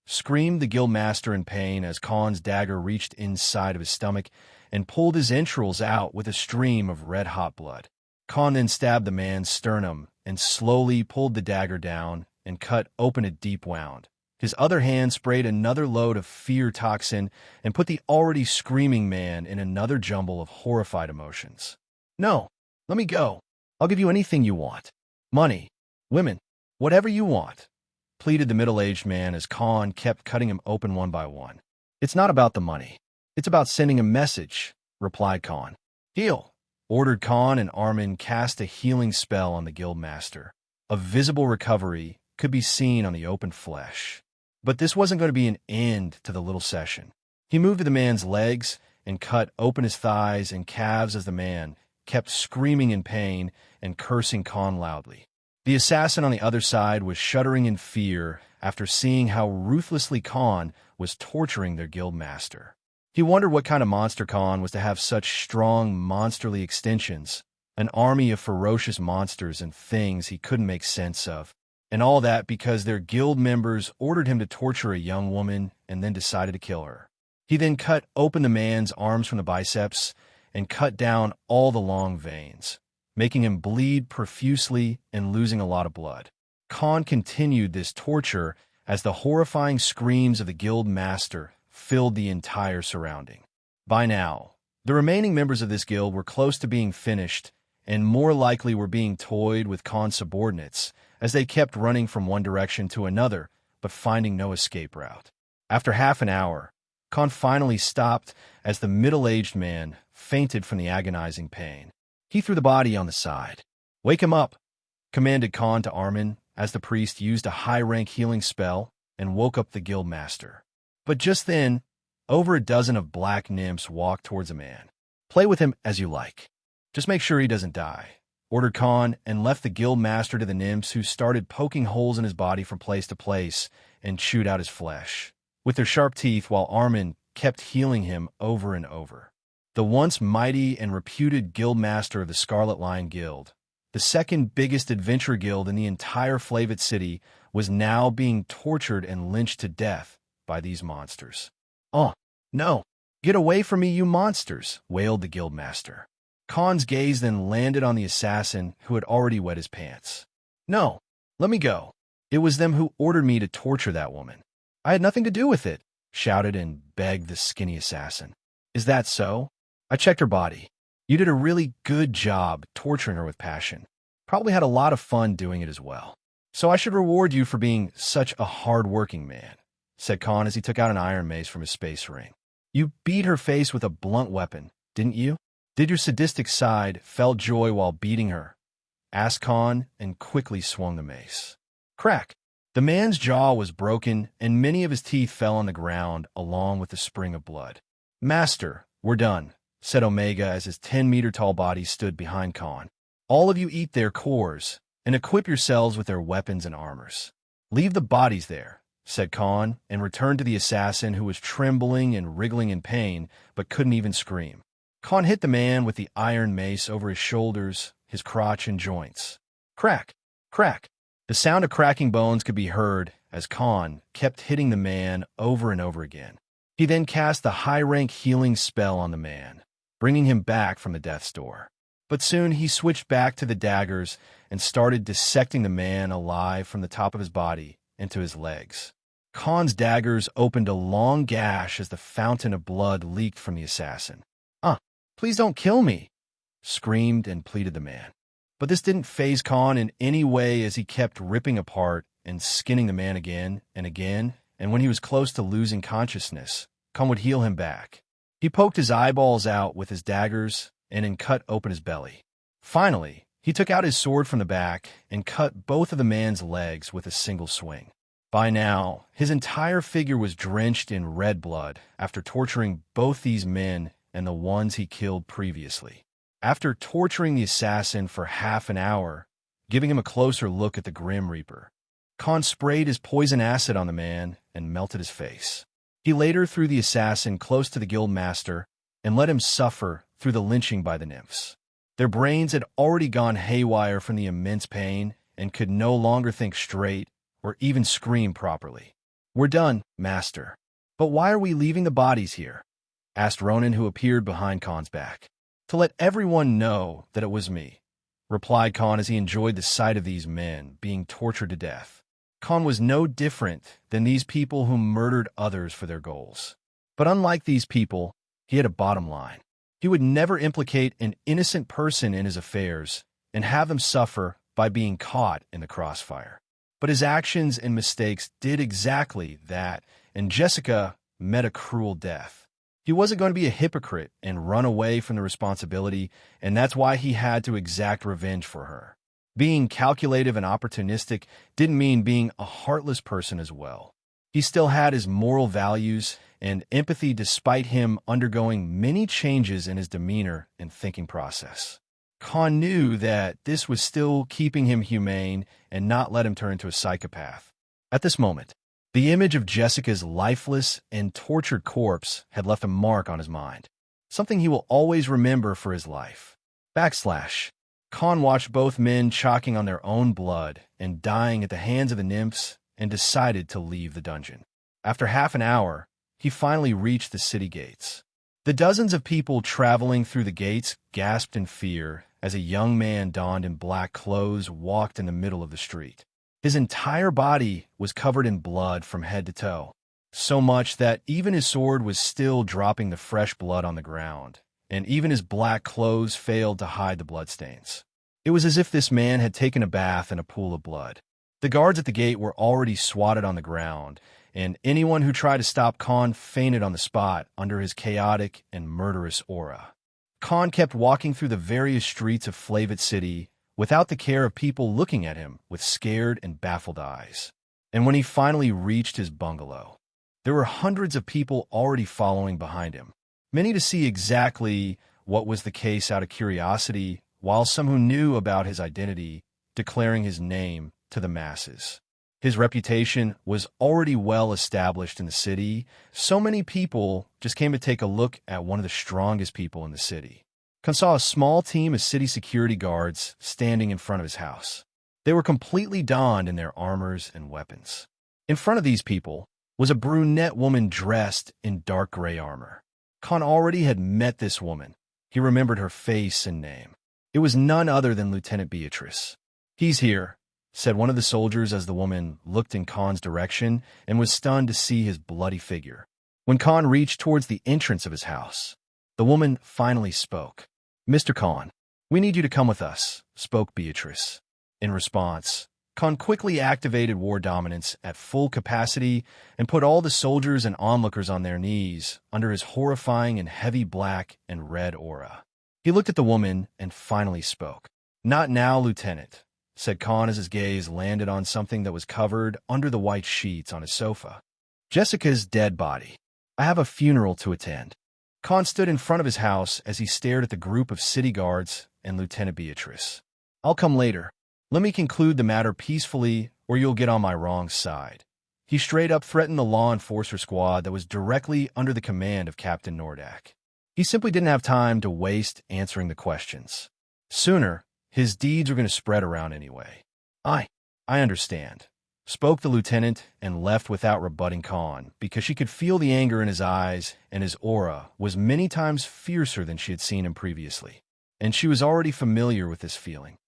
screamed the guild master in pain as Khan's dagger reached inside of his stomach and pulled his entrails out with a stream of red-hot blood. Khan then stabbed the man's sternum and slowly pulled the dagger down and cut open a deep wound. His other hand sprayed another load of fear toxin and put the already screaming man in another jumble of horrified emotions. "No, let me go. I'll give you anything you want. Money, women, whatever you want," pleaded the middle-aged man as Khan kept cutting him open one by one. "It's not about the money. It's about sending a message," replied Khan. "Heal," ordered Khan, and Armin cast a healing spell on the guild master. A visible recovery could be seen on the open flesh. But this wasn't going to be an end to the little session. He moved to the man's legs and cut open his thighs and calves as the man kept screaming in pain and cursing Khan loudly. The assassin on the other side was shuddering in fear after seeing how ruthlessly Khan was torturing their guild master. He wondered what kind of monster Khan was to have such strong, monsterly extensions an army of ferocious monsters and things he couldn't make sense of. And all that because their guild members ordered him to torture a young woman and then decided to kill her. He then cut open the man's arms from the biceps and cut down all the long veins, making him bleed profusely and losing a lot of blood. Khan continued this torture as the horrifying screams of the guild master filled the entire surrounding. By now, the remaining members of this guild were close to being finished and more likely were being toyed with Khan's subordinates as they kept running from one direction to another but finding no escape route. After half an hour, Khan finally stopped as the middle-aged man fainted from the agonizing pain. He threw the body on the side. "Wake him up," commanded Khan to Armin as the priest used a high-rank healing spell and woke up the guild master. But just then, over a dozen of black nymphs walked towards the man. "Play with him as you like. Just make sure he doesn't die," ordered Khan, and left the guild master to the nymphs, who started poking holes in his body from place to place and chewed out his flesh with their sharp teeth, while Armin kept healing him over and over. The once mighty and reputed guild master of the Scarlet Lion Guild, the second biggest adventure guild in the entire Flavit City, was now being tortured and lynched to death by these monsters. "Oh, no! Get away from me, you monsters!" wailed the guild master. Khan's gaze then landed on the assassin who had already wet his pants. "No, let me go. It was them who ordered me to torture that woman. I had nothing to do with it," shouted and begged the skinny assassin. "Is that so? I checked her body. You did a really good job torturing her with passion. Probably had a lot of fun doing it as well. So I should reward you for being such a hard-working man," said Khan as he took out an iron mace from his space ring. "You beat her face with a blunt weapon, didn't you? Did your sadistic side felt joy while beating her?" asked Khan, and quickly swung the mace. Crack! The man's jaw was broken, and many of his teeth fell on the ground along with the spring of blood. "Master, we're done," said Omega as his 10-meter-tall body stood behind Khan. "All of you eat their cores and equip yourselves with their weapons and armors. Leave the bodies there," said Khan, and returned to the assassin, who was trembling and wriggling in pain but couldn't even scream. Khan hit the man with the iron mace over his shoulders, his crotch, and joints. Crack! Crack! The sound of cracking bones could be heard as Khan kept hitting the man over and over again. He then cast the high-rank healing spell on the man, bringing him back from the death's door. But soon he switched back to the daggers and started dissecting the man alive from the top of his body into his legs. Khan's daggers opened a long gash as the fountain of blood leaked from the assassin. Please don't kill me," screamed and pleaded the man. But this didn't faze Khan in any way as he kept ripping apart and skinning the man again, and when he was close to losing consciousness, Khan would heal him back. He poked his eyeballs out with his daggers and then cut open his belly. Finally, he took out his sword from the back and cut both of the man's legs with a single swing. By now, his entire figure was drenched in red blood after torturing both these men and the ones he killed previously. After torturing the assassin for half an hour, giving him a closer look at the Grim Reaper, Khan sprayed his poison acid on the man and melted his face. He later threw the assassin close to the guild master and let him suffer through the lynching by the nymphs. Their brains had already gone haywire from the immense pain and could no longer think straight or even scream properly. "We're done, master. But why are we leaving the bodies here?" asked Ronan, who appeared behind Khan's back. "To let everyone know that it was me," replied Khan as he enjoyed the sight of these men being tortured to death. Khan was no different than these people who murdered others for their goals. But unlike these people, he had a bottom line. He would never implicate an innocent person in his affairs and have them suffer by being caught in the crossfire. But his actions and mistakes did exactly that, and Jessica met a cruel death. He wasn't going to be a hypocrite and run away from the responsibility, and that's why he had to exact revenge for her. Being calculative and opportunistic didn't mean being a heartless person as well. He still had his moral values and empathy despite him undergoing many changes in his demeanor and thinking process. Khan knew that this was still keeping him humane and not let him turn into a psychopath. At this moment, the image of Jessica's lifeless and tortured corpse had left a mark on his mind, something he will always remember for his life. // Khan watched both men choking on their own blood and dying at the hands of the nymphs and decided to leave the dungeon. After half an hour, he finally reached the city gates. The dozens of people traveling through the gates gasped in fear as a young man donned in black clothes walked in the middle of the street. His entire body was covered in blood from head to toe, so much that even his sword was still dropping the fresh blood on the ground, and even his black clothes failed to hide the bloodstains. It was as if this man had taken a bath in a pool of blood. The guards at the gate were already swatted on the ground, and anyone who tried to stop Khan fainted on the spot under his chaotic and murderous aura. Khan kept walking through the various streets of Flavit City without the care of people looking at him with scared and baffled eyes. And when he finally reached his bungalow, there were hundreds of people already following behind him, many to see exactly what was the case out of curiosity, while some who knew about his identity declaring his name to the masses. His reputation was already well established in the city. So many people just came to take a look at one of the strongest people in the city. Khan saw a small team of city security guards standing in front of his house. They were completely donned in their armors and weapons. In front of these people was a brunette woman dressed in dark gray armor. Khan already had met this woman. He remembered her face and name. It was none other than Lieutenant Beatrice. "He's here," said one of the soldiers as the woman looked in Khan's direction and was stunned to see his bloody figure. When Khan reached towards the entrance of his house, the woman finally spoke. "Mr. Khan, we need you to come with us," spoke Beatrice. In response, Khan quickly activated war dominance at full capacity and put all the soldiers and onlookers on their knees under his horrifying and heavy black and red aura. He looked at the woman and finally spoke. "Not now, Lieutenant," said Khan as his gaze landed on something that was covered under the white sheets on his sofa. "Jessica's dead body. I have a funeral to attend." Khan stood in front of his house as he stared at the group of city guards and Lieutenant Beatrice. "I'll come later. Let me conclude the matter peacefully, or you'll get on my wrong side." He straight up threatened the law enforcer squad that was directly under the command of Captain Nordak. He simply didn't have time to waste answering the questions. Sooner, his deeds were going to spread around anyway. I understand," spoke the lieutenant and left without rebutting Khan because she could feel the anger in his eyes and his aura was many times fiercer than she had seen him previously. And she was already familiar with this feeling,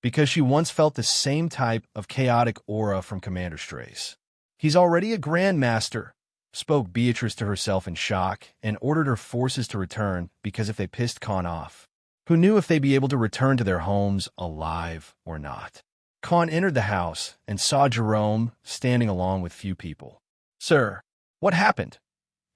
because she once felt the same type of chaotic aura from Commander Strays. "He's already a Grandmaster," spoke Beatrice to herself in shock and ordered her forces to return because if they pissed Khan off, who knew if they'd be able to return to their homes alive or not. Khan entered the house and saw Jerome standing along with few people. "Sir, what happened?"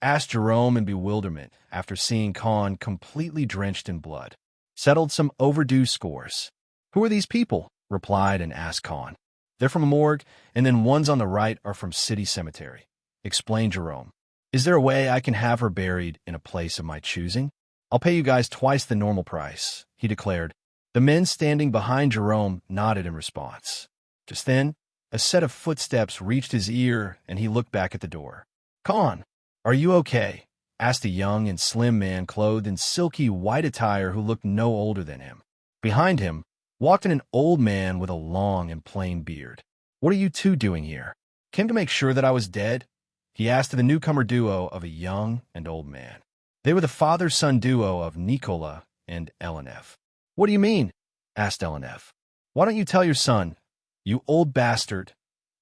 asked Jerome in bewilderment after seeing Khan completely drenched in blood. "Settled some overdue scores." "Who are these people?" replied and asked Khan. "They're from a morgue, and then ones on the right are from City Cemetery," explained Jerome. "Is there a way I can have her buried in a place of my choosing? I'll pay you guys twice the normal price," he declared. The men standing behind Jerome nodded in response. Just then, a set of footsteps reached his ear, and he looked back at the door. "Khan, are you okay?" asked a young and slim man clothed in silky white attire who looked no older than him. Behind him walked an old man with a long and plain beard. "What are you two doing here?" "Came to make sure that I was dead," he asked the newcomer duo of a young and old man. They were the father-son duo of Nikola and Elenev. "What do you mean?" asked Elenev. "Why don't you tell your son, you old bastard?"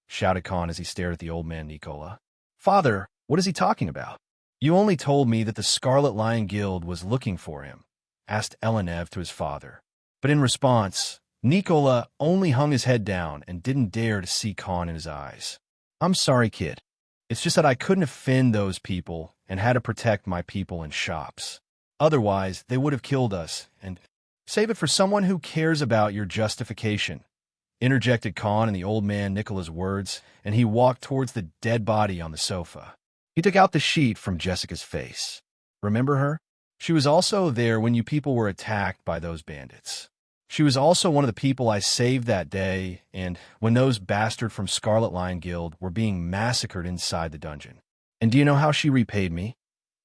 shouted Khan as he stared at the old man Nikola. "Father, what is he talking about?" "You only told me that the Scarlet Lion Guild was looking for him," asked Elenev to his father. But in response, Nikola only hung his head down and didn't dare to see Khan in his eyes. "I'm sorry, kid. It's just that I couldn't offend those people and had to protect my people and shops. Otherwise, they would have killed us, and save it for someone who cares about your justification," interjected Khan in the old man Nikola's words, and he walked towards the dead body on the sofa. He took out the sheet from Jessica's face. "Remember her? She was also there when you people were attacked by those bandits. She was also one of the people I saved that day and when those bastards from Scarlet Lion Guild were being massacred inside the dungeon. And do you know how she repaid me?"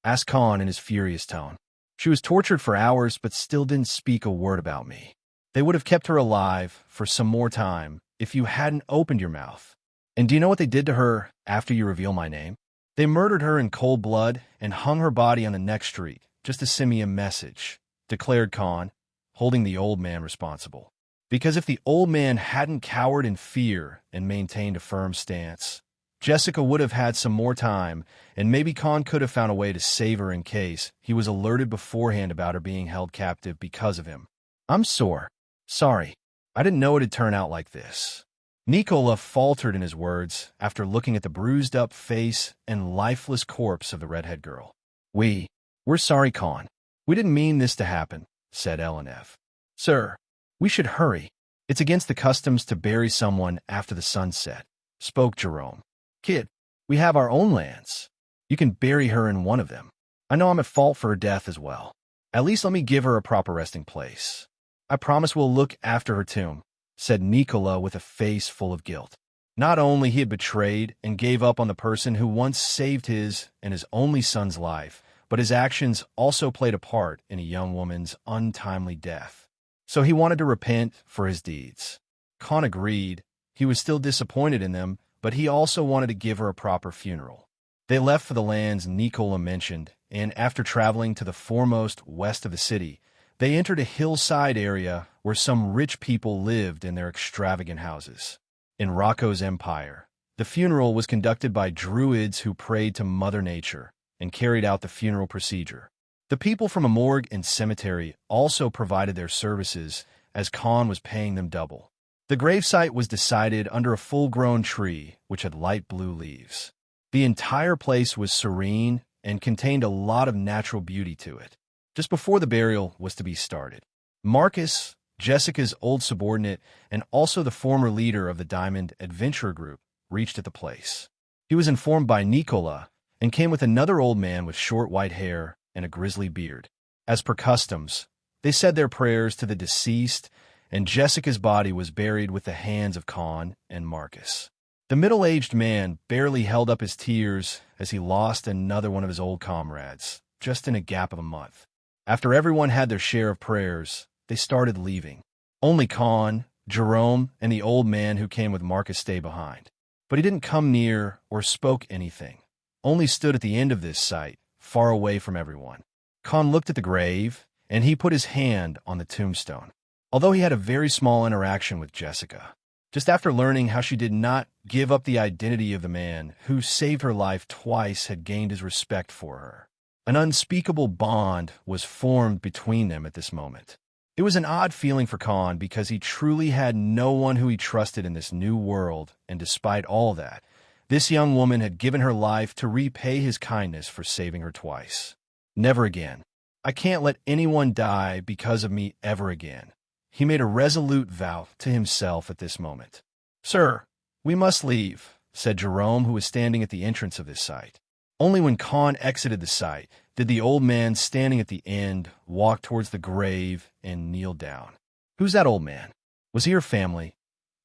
asked Khan in his furious tone. "She was tortured for hours but still didn't speak a word about me. They would have kept her alive for some more time if you hadn't opened your mouth. And do you know what they did to her after you reveal my name? They murdered her in cold blood and hung her body on the next street, just to send me a message, declared Khan, holding the old man responsible. Because if the old man hadn't cowered in fear and maintained a firm stance, Jessica would have had some more time, and maybe Khan could have found a way to save her in case he was alerted beforehand about her being held captive because of him. I'm sorry. I didn't know it'd turn out like this. Nicola faltered in his words after looking at the bruised-up face and lifeless corpse of the redhead girl. We're sorry, Khan. We didn't mean this to happen, said Elenev. Sir, we should hurry. It's against the customs to bury someone after the sun set, spoke Jerome. Kid, we have our own lands. You can bury her in one of them. I know I'm at fault for her death as well. At least let me give her a proper resting place. I promise we'll look after her tomb, said Nicola with a face full of guilt. Not only he had betrayed and gave up on the person who once saved his and his only son's life, but his actions also played a part in a young woman's untimely death. So he wanted to repent for his deeds. Khan agreed. He was still disappointed in them, but he also wanted to give her a proper funeral. They left for the lands Nicola mentioned, and after traveling to the foremost west of the city, they entered a hillside area where some rich people lived in their extravagant houses. In Rocco's empire, the funeral was conducted by druids who prayed to Mother Nature and carried out the funeral procedure. The people from a morgue and cemetery also provided their services, as Khan was paying them double. The gravesite was decided under a full-grown tree which had light blue leaves. The entire place was serene and contained a lot of natural beauty to it. Just before the burial was to be started, Marcus, Jessica's old subordinate and also the former leader of the Diamond Adventure Group, reached at the place. He was informed by Nicola and came with another old man with short white hair and a grizzly beard. As per customs, they said their prayers to the deceased, and Jessica's body was buried with the hands of Khan and Marcus. The middle-aged man barely held up his tears as he lost another one of his old comrades, just in a gap of a month. After everyone had their share of prayers, they started leaving. Only Khan, Jerome, and the old man who came with Marcus stayed behind. But he didn't come near or spoke anything, only stood at the end of this site, far away from everyone. Khan looked at the grave, and he put his hand on the tombstone. Although he had a very small interaction with Jessica, just after learning how she did not give up the identity of the man who saved her life twice had gained his respect for her. An unspeakable bond was formed between them at this moment. It was an odd feeling for Khan because he truly had no one who he trusted in this new world, and despite all that, this young woman had given her life to repay his kindness for saving her twice. Never again. I can't let anyone die because of me ever again. He made a resolute vow to himself at this moment. Sir, we must leave, said Jerome, who was standing at the entrance of this site. Only when Khan exited the site did the old man standing at the end walk towards the grave and kneel down. Who's that old man? Was he your family?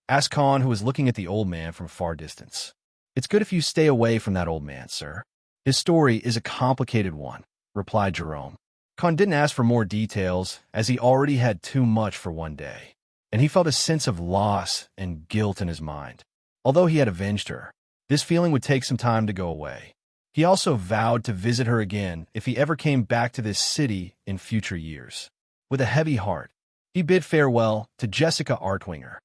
Asked Khan, who was looking at the old man from a far distance. It's good if you stay away from that old man, sir. His story is a complicated one, replied Jerome. Khan didn't ask for more details, as he already had too much for one day, and he felt a sense of loss and guilt in his mind. Although he had avenged her, this feeling would take some time to go away. He also vowed to visit her again if he ever came back to this city in future years. With a heavy heart, he bid farewell to Jessica Artwinger.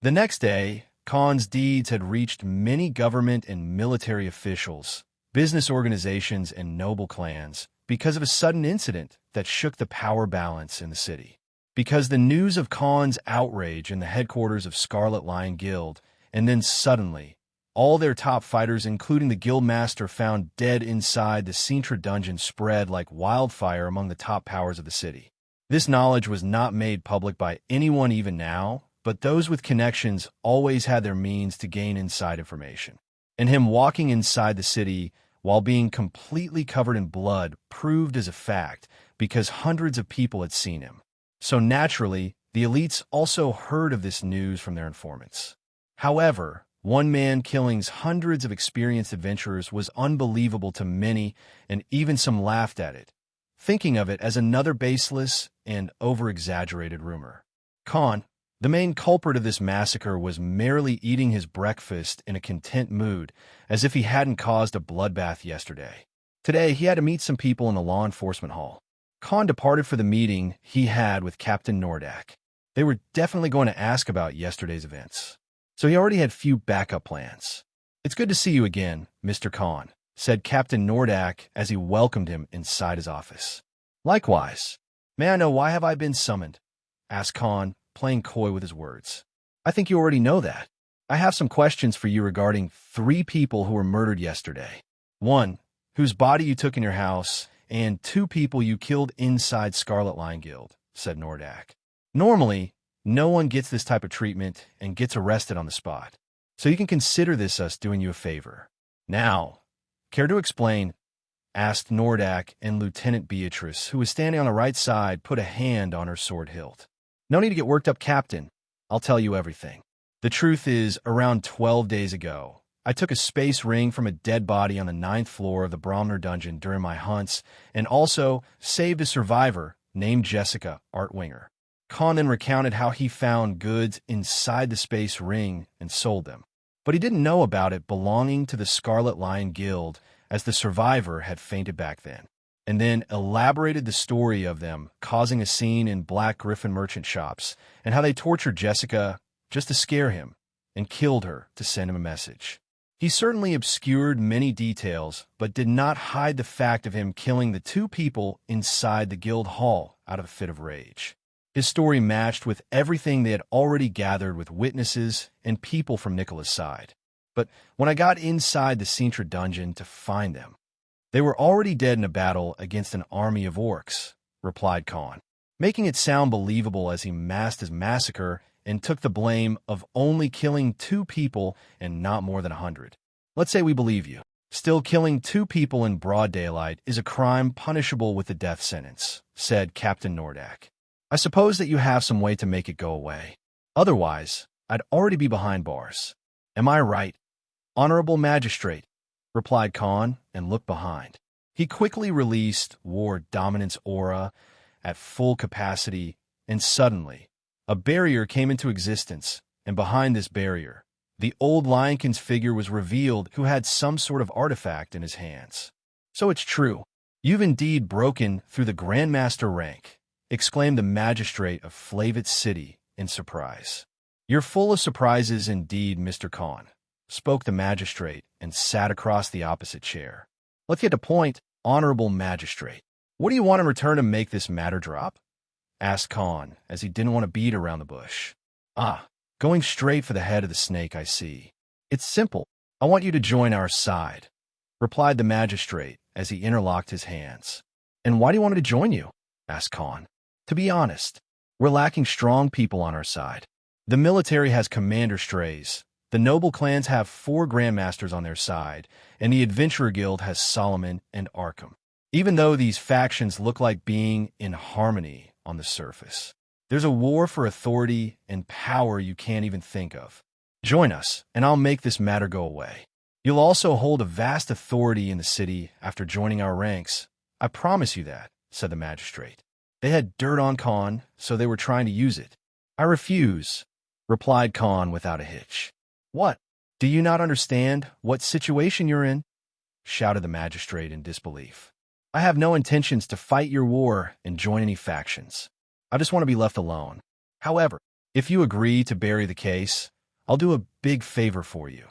The next day, Khan's deeds had reached many government and military officials, business organizations, and noble clans because of a sudden incident that shook the power balance in the city. Because the news of Khan's outrage in the headquarters of Scarlet Lion Guild, and then suddenly, all their top fighters, including the guildmaster found dead inside the Sintra dungeon, spread like wildfire among the top powers of the city. This knowledge was not made public by anyone even now, but those with connections always had their means to gain inside information. And him walking inside the city while being completely covered in blood proved as a fact because hundreds of people had seen him. So naturally, the elites also heard of this news from their informants. However, one man killing hundreds of experienced adventurers was unbelievable to many, and even some laughed at it, thinking of it as another baseless and over-exaggerated rumor. Khan, the main culprit of this massacre, was merely eating his breakfast in a content mood, as if he hadn't caused a bloodbath yesterday. Today, he had to meet some people in the law enforcement hall. Khan departed for the meeting he had with Captain Nordak. They were definitely going to ask about yesterday's events, so he already had few backup plans. "It's good to see you again, Mr. Khan," said Captain Nordak as he welcomed him inside his office. "Likewise. May I know why have I been summoned?" asked Khan, playing coy with his words. "I think you already know that. I have some questions for you regarding 3 people who were murdered yesterday. 1, whose body you took in your house, and 2 people you killed inside Scarlet Lion Guild," said Nordak. "Normally, no one gets this type of treatment and gets arrested on the spot, so you can consider this us doing you a favor. Now, care to explain?" asked Nordak, and Lieutenant Beatrice, who was standing on the right side, put a hand on her sword hilt. "No need to get worked up, Captain. I'll tell you everything. The truth is, around 12 days ago, I took a space ring from a dead body on the 9th floor of the Bromner dungeon during my hunts, and also saved a survivor named Jessica Artwinger." Khan then recounted how he found goods inside the space ring and sold them, but he didn't know about it belonging to the Scarlet Lion Guild, as the survivor had fainted back then, and then elaborated the story of them causing a scene in Black Griffin merchant shops, and how they tortured Jessica just to scare him, and killed her to send him a message. He certainly obscured many details, but did not hide the fact of him killing the 2 people inside the guild hall out of a fit of rage. His story matched with everything they had already gathered with witnesses and people from Nicola's side. But when I got inside the Sintra dungeon to find them, they were already dead in a battle against an army of orcs, replied Khan, making it sound believable as he masked his massacre and took the blame of only killing 2 people and not more than 100. "Let's say we believe you. Still, killing 2 people in broad daylight is a crime punishable with the death sentence," said Captain Nordak. "I suppose that you have some way to make it go away. Otherwise, I'd already be behind bars. Am I right, Honorable Magistrate?" replied Khan, and looked behind. He quickly released War Dominance Aura at full capacity, and suddenly, a barrier came into existence, and behind this barrier, the old Lionkin's figure was revealed, who had some sort of artifact in his hands. "So it's true. You've indeed broken through the Grandmaster rank," exclaimed the magistrate of Flavit City in surprise. "You're full of surprises indeed, Mr. Khan," spoke the magistrate, and sat across the opposite chair. "Let's get to point, Honorable Magistrate. What do you want in return to make this matter drop?" asked Khan, as he didn't want to beat around the bush. "Ah, going straight for the head of the snake, I see. It's simple. I want you to join our side," replied the magistrate as he interlocked his hands. "And why do you want me to join you?" asked Khan. "To be honest, we're lacking strong people on our side. The military has commander strays, the noble clans have 4 grandmasters on their side, and the Adventurer Guild has Solomon and Arkham. Even though these factions look like being in harmony on the surface, there's a war for authority and power you can't even think of. Join us, and I'll make this matter go away. You'll also hold a vast authority in the city after joining our ranks. I promise you that," said the magistrate. They had dirt on Khan, so they were trying to use it. "I refuse," replied Khan without a hitch. "What? Do you not understand what situation you're in?" shouted the magistrate in disbelief. "I have no intentions to fight your war and join any factions. I just want to be left alone. However, if you agree to bury the case, I'll do a big favor for you,"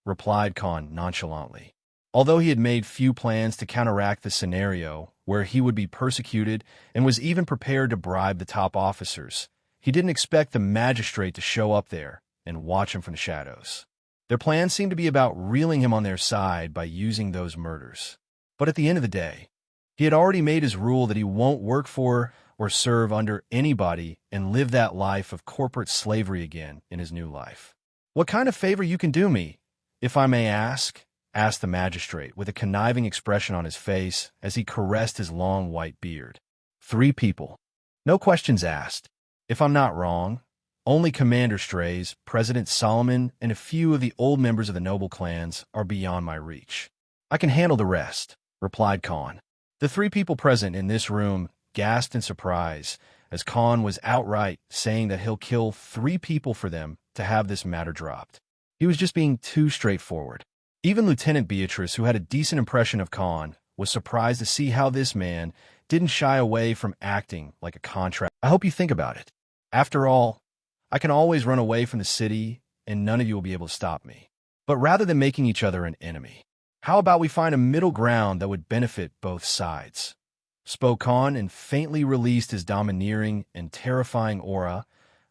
replied Khan nonchalantly. Although he had made few plans to counteract the scenario where he would be persecuted and was even prepared to bribe the top officers, he didn't expect the magistrate to show up there and watch him from the shadows. Their plan seemed to be about reeling him on their side by using those murders. But at the end of the day, he had already made his rule that he won't work for or serve under anybody and live that life of corporate slavery again in his new life. "What kind of favor you can do me, if I may ask?" asked the magistrate with a conniving expression on his face as he caressed his long white beard. 3 people. No questions asked. If I'm not wrong, only Commander Strays, President Solomon, and a few of the old members of the noble clans are beyond my reach. "I can handle the rest," replied Khan. The 3 people present in this room gasped in surprise as Khan was outright saying that he'll kill 3 people for them to have this matter dropped. He was just being too straightforward. Even Lieutenant Beatrice, who had a decent impression of Khan, was surprised to see how this man didn't shy away from acting like a contract. I hope you think about it. After all, I can always run away from the city, and none of you will be able to stop me. But rather than making each other an enemy, how about we find a middle ground that would benefit both sides? Spoke Khan and faintly released his domineering and terrifying aura,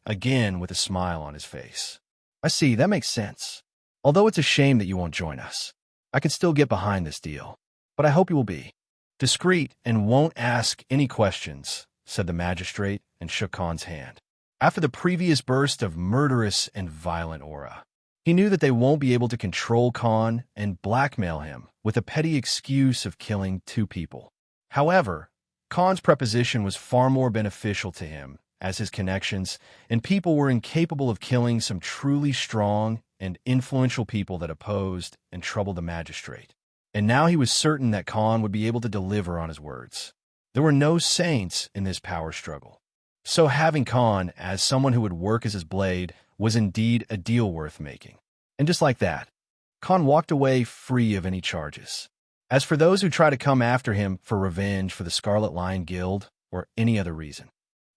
again with a smile on his face. I see, that makes sense. Although it's a shame that you won't join us, I can still get behind this deal. But I hope you will be discreet and won't ask any questions, said the magistrate and shook Khan's hand. After the previous burst of murderous and violent aura, he knew that they won't be able to control Khan and blackmail him with a petty excuse of killing 2 people. However, Khan's preposition was far more beneficial to him, as his connections and people were incapable of killing some truly strong and influential people that opposed and troubled the magistrate. And now he was certain that Khan would be able to deliver on his words. There were no saints in this power struggle. So having Khan as someone who would work as his blade was indeed a deal worth making. And just like that, Khan walked away free of any charges. As for those who try to come after him for revenge for the Scarlet Lion Guild or any other reason,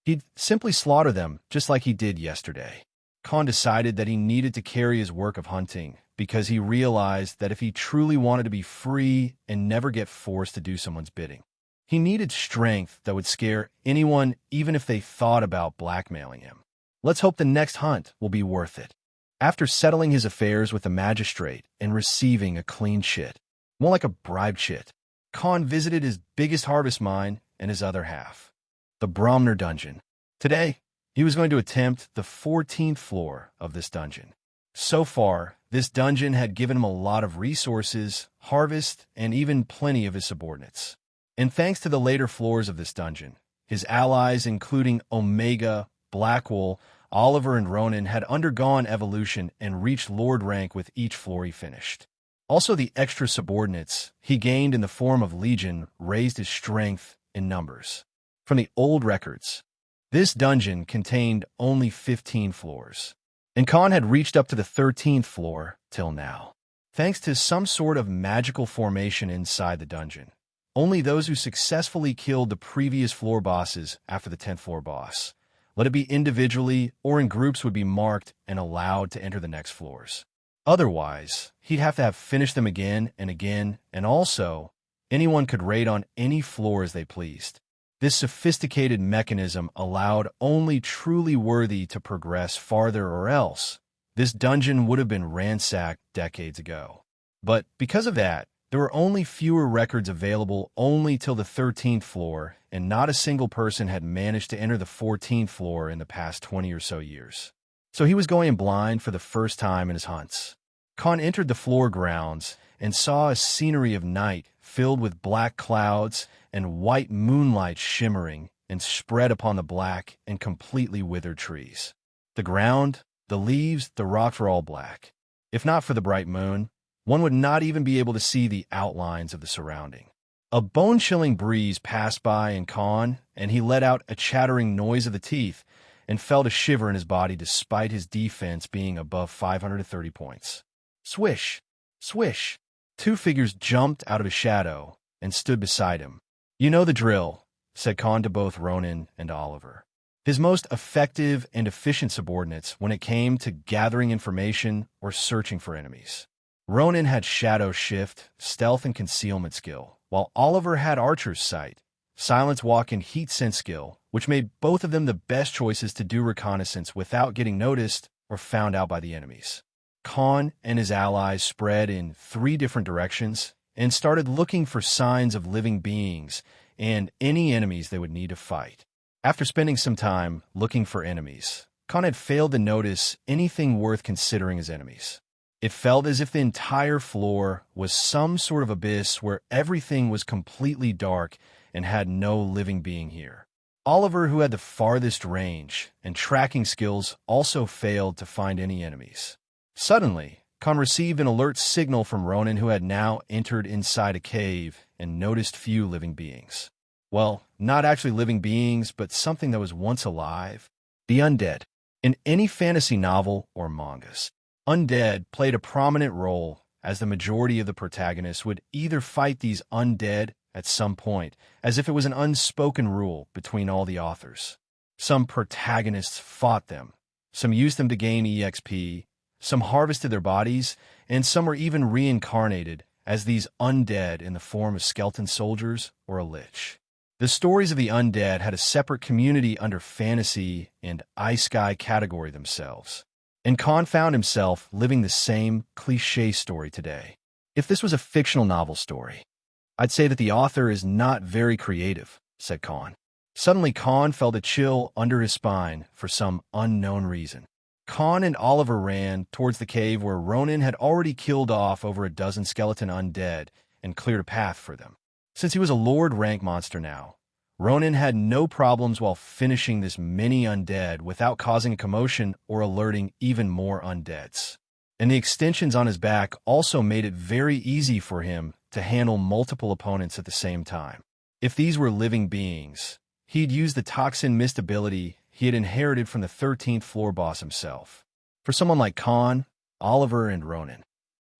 he'd simply slaughter them just like he did yesterday. Khan decided that he needed to carry his work of hunting because he realized that if he truly wanted to be free and never get forced to do someone's bidding, he needed strength that would scare anyone even if they thought about blackmailing him. Let's hope the next hunt will be worth it. After settling his affairs with the magistrate and receiving a clean shit, more like a bribed shit, Khan visited his biggest harvest mine and his other half, the Bromner dungeon. Today, he was going to attempt the 14th floor of this dungeon. So far, this dungeon had given him a lot of resources, harvest, and even plenty of his subordinates. And thanks to the later floors of this dungeon, his allies, including Omega, Blackwell, Oliver, and Ronan, had undergone evolution and reached Lord rank with each floor he finished. Also, the extra subordinates he gained in the form of Legion raised his strength in numbers. From the old records, this dungeon contained only 15 floors, and Khan had reached up to the 13th floor till now. Thanks to some sort of magical formation inside the dungeon, only those who successfully killed the previous floor bosses after the 10th floor boss, let it be individually or in groups, would be marked and allowed to enter the next floors. Otherwise, he'd have to have finished them again and again, and also, anyone could raid on any floor as they pleased. This sophisticated mechanism allowed only truly worthy to progress farther, or else this dungeon would have been ransacked decades ago. But because of that, there were only fewer records available only till the 13th floor, and not a single person had managed to enter the 14th floor in the past 20 or so years. So he was going blind for the first time in his hunts. Khan entered the floor grounds and saw a scenery of night filled with black clouds and white moonlight shimmering and spread upon the black and completely withered trees. The ground, the leaves, the rocks were all black. If not for the bright moon, one would not even be able to see the outlines of the surrounding. A bone-chilling breeze passed by in Khan, and he let out a chattering noise of the teeth and felt a shiver in his body despite his defense being above 530 points. Swish! Swish! 2 figures jumped out of his shadow and stood beside him. "You know the drill," said Khan to both Ronan and Oliver, his most effective and efficient subordinates when it came to gathering information or searching for enemies. Ronan had shadow shift, stealth, and concealment skill, while Oliver had archer's sight, silence walk, and heat sense skill, which made both of them the best choices to do reconnaissance without getting noticed or found out by the enemies. Khan and his allies spread in 3 different directions and started looking for signs of living beings and any enemies they would need to fight. After spending some time looking for enemies, Khan had failed to notice anything worth considering as enemies. It felt as if the entire floor was some sort of abyss where everything was completely dark and had no living being here. Oliver, who had the farthest range and tracking skills, also failed to find any enemies. Suddenly, Khan received an alert signal from Ronan, who had now entered inside a cave and noticed few living beings. Well, not actually living beings, but something that was once alive. The undead. In any fantasy novel or mangas, undead played a prominent role, as the majority of the protagonists would either fight these undead at some point, as if it was an unspoken rule between all the authors. Some protagonists fought them, some used them to gain EXP, some harvested their bodies, and some were even reincarnated as these undead in the form of skeleton soldiers or a lich. The stories of the undead had a separate community under fantasy and isekai category themselves. And Khan found himself living the same cliché story today. If this was a fictional novel story, I'd say that the author is not very creative, said Khan. Suddenly, Khan felt a chill under his spine for some unknown reason. Khan and Oliver ran towards the cave where Ronan had already killed off over a dozen skeleton undead and cleared a path for them. Since he was a Lord rank monster now, Ronan had no problems while finishing this many undead without causing a commotion or alerting even more undeads. And the extensions on his back also made it very easy for him to handle multiple opponents at the same time. If these were living beings, he'd use the toxin mist ability he had inherited from the 13th floor boss himself. For someone like Khan, Oliver, and Ronan,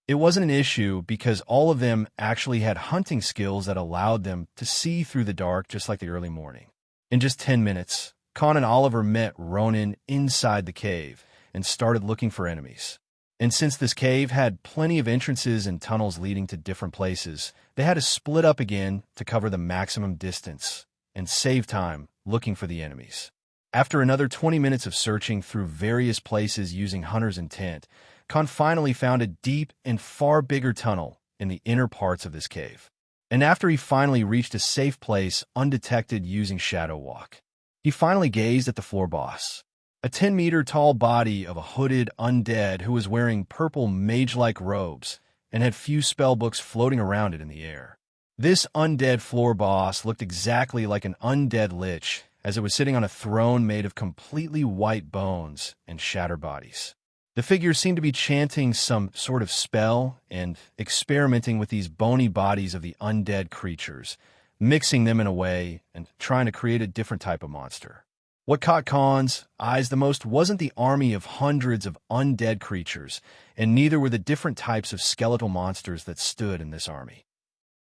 it wasn't an issue because all of them actually had hunting skills that allowed them to see through the dark just like the early morning. In just 10 minutes, Khan and Oliver met Ronan inside the cave and started looking for enemies. And since this cave had plenty of entrances and tunnels leading to different places, they had to split up again to cover the maximum distance and save time looking for the enemies. After another 20 minutes of searching through various places using Hunter's intent, Khan finally found a deep and far bigger tunnel in the inner parts of this cave. And after he finally reached a safe place undetected using Shadow Walk, he finally gazed at the floor boss, a 10-meter tall body of a hooded undead who was wearing purple mage-like robes and had few spellbooks floating around it in the air. This undead floor boss looked exactly like an undead lich, as it was sitting on a throne made of completely white bones and shattered bodies. The figure seemed to be chanting some sort of spell and experimenting with these bony bodies of the undead creatures, mixing them in a way and trying to create a different type of monster. What caught Khan's eyes the most wasn't the army of hundreds of undead creatures, and neither were the different types of skeletal monsters that stood in this army,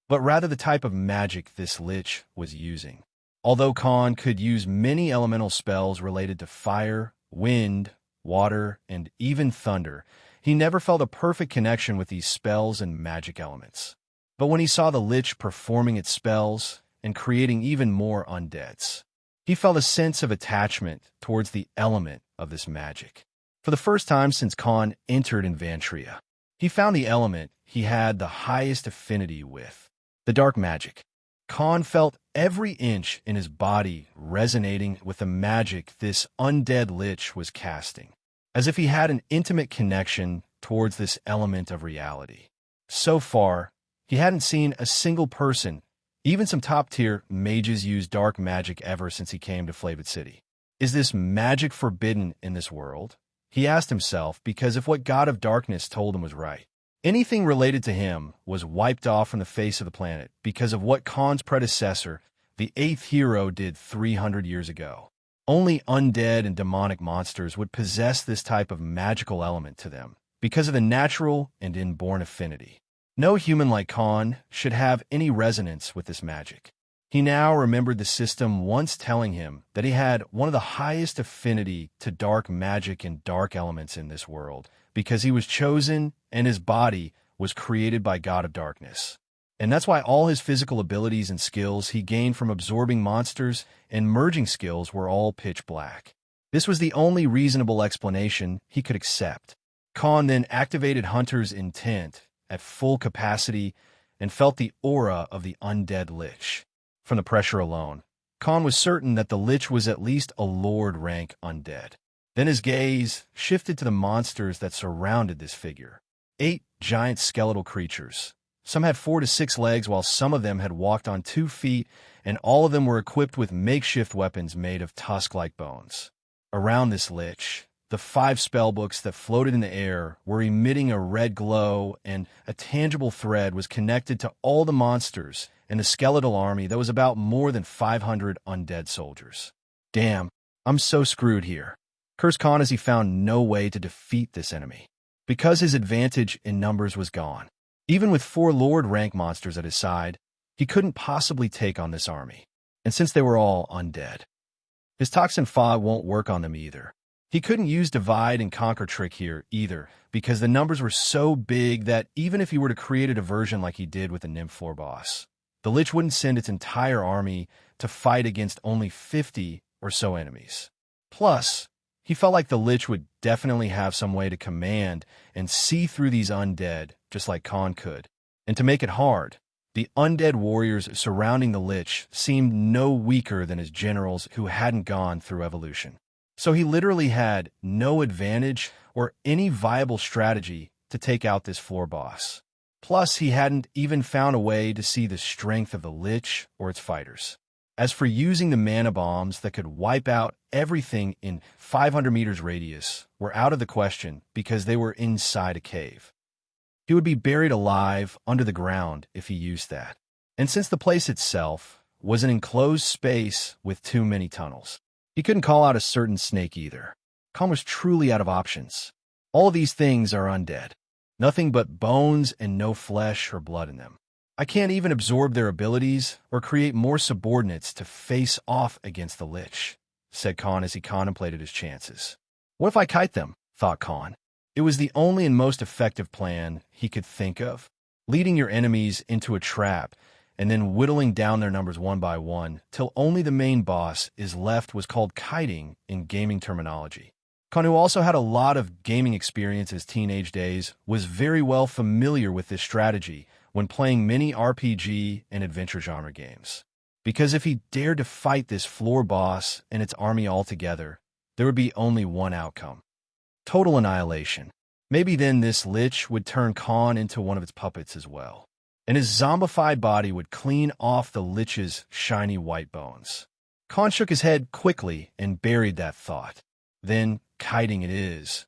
but rather the type of magic this lich was using. Although Khan could use many elemental spells related to fire, wind, water, and even thunder, he never felt a perfect connection with these spells and magic elements. But when he saw the lich performing its spells and creating even more undeads, he felt a sense of attachment towards the element of this magic. For the first time since Khan entered in Vantria, he found the element he had the highest affinity with, the dark magic. Khan felt every inch in his body resonating with the magic this undead lich was casting, as if he had an intimate connection towards this element of reality. So far, he hadn't seen a single person, even some top-tier mages, use dark magic ever since he came to Flavit City. Is this magic forbidden in this world? He asked himself, because if what God of Darkness told him was right, anything related to him was wiped off from the face of the planet because of what Khan's predecessor, the 8th hero, did 300 years ago. Only undead and demonic monsters would possess this type of magical element to them because of the natural and inborn affinity. No human like Khan should have any resonance with this magic. He now remembered the system once telling him that he had one of the highest affinity to dark magic and dark elements in this world, because he was chosen and his body was created by God of Darkness. And that's why all his physical abilities and skills he gained from absorbing monsters and merging skills were all pitch black. This was the only reasonable explanation he could accept. Khan then activated Hunter's intent at full capacity and felt the aura of the undead lich. From the pressure alone, Khan was certain that the lich was at least a Lord rank undead. Then his gaze shifted to the monsters that surrounded this figure. 8 giant skeletal creatures. Some had 4 to 6 legs, while some of them had walked on 2 feet, and all of them were equipped with makeshift weapons made of tusk-like bones. Around this lich, the 5 spellbooks that floated in the air were emitting a red glow, and a tangible thread was connected to all the monsters and the skeletal army that was about more than 500 undead soldiers. Damn, I'm so screwed here, cursed Khan as he found no way to defeat this enemy, because his advantage in numbers was gone. Even with 4 Lord rank monsters at his side, he couldn't possibly take on this army, and since they were all undead, his toxin fog won't work on them either. He couldn't use divide and conquer trick here either, because the numbers were so big that even if he were to create a diversion like he did with the Nymph floor boss, the Lich wouldn't send its entire army to fight against only 50 or so enemies. Plus, he felt like the Lich would definitely have some way to command and see through these undead, just like Khan could. And to make it hard, the undead warriors surrounding the Lich seemed no weaker than his generals who hadn't gone through evolution. So he literally had no advantage or any viable strategy to take out this floor boss. Plus, he hadn't even found a way to see the strength of the Lich or its fighters. As for using the mana bombs that could wipe out everything in 500 meters radius were out of the question because they were inside a cave. He would be buried alive under the ground if he used that. And since the place itself was an enclosed space with too many tunnels, he couldn't call out a certain snake either. Khan was truly out of options. All of these things are undead. Nothing but bones and no flesh or blood in them. I can't even absorb their abilities or create more subordinates to face off against the Lich, said Khan as he contemplated his chances. What if I kite them? Thought Khan. It was the only and most effective plan he could think of, leading your enemies into a trap and then whittling down their numbers one by one till only the main boss is left was called kiting in gaming terminology. Khan, who also had a lot of gaming experience in his teenage days, was very well familiar with this strategy when playing many RPG and adventure genre games. Because if he dared to fight this floor boss and its army altogether, there would be only one outcome: total annihilation. Maybe then this Lich would turn Khan into one of its puppets as well, and his zombified body would clean off the Lich's shiny white bones. Khan shook his head quickly and buried that thought. Then, kiting it is.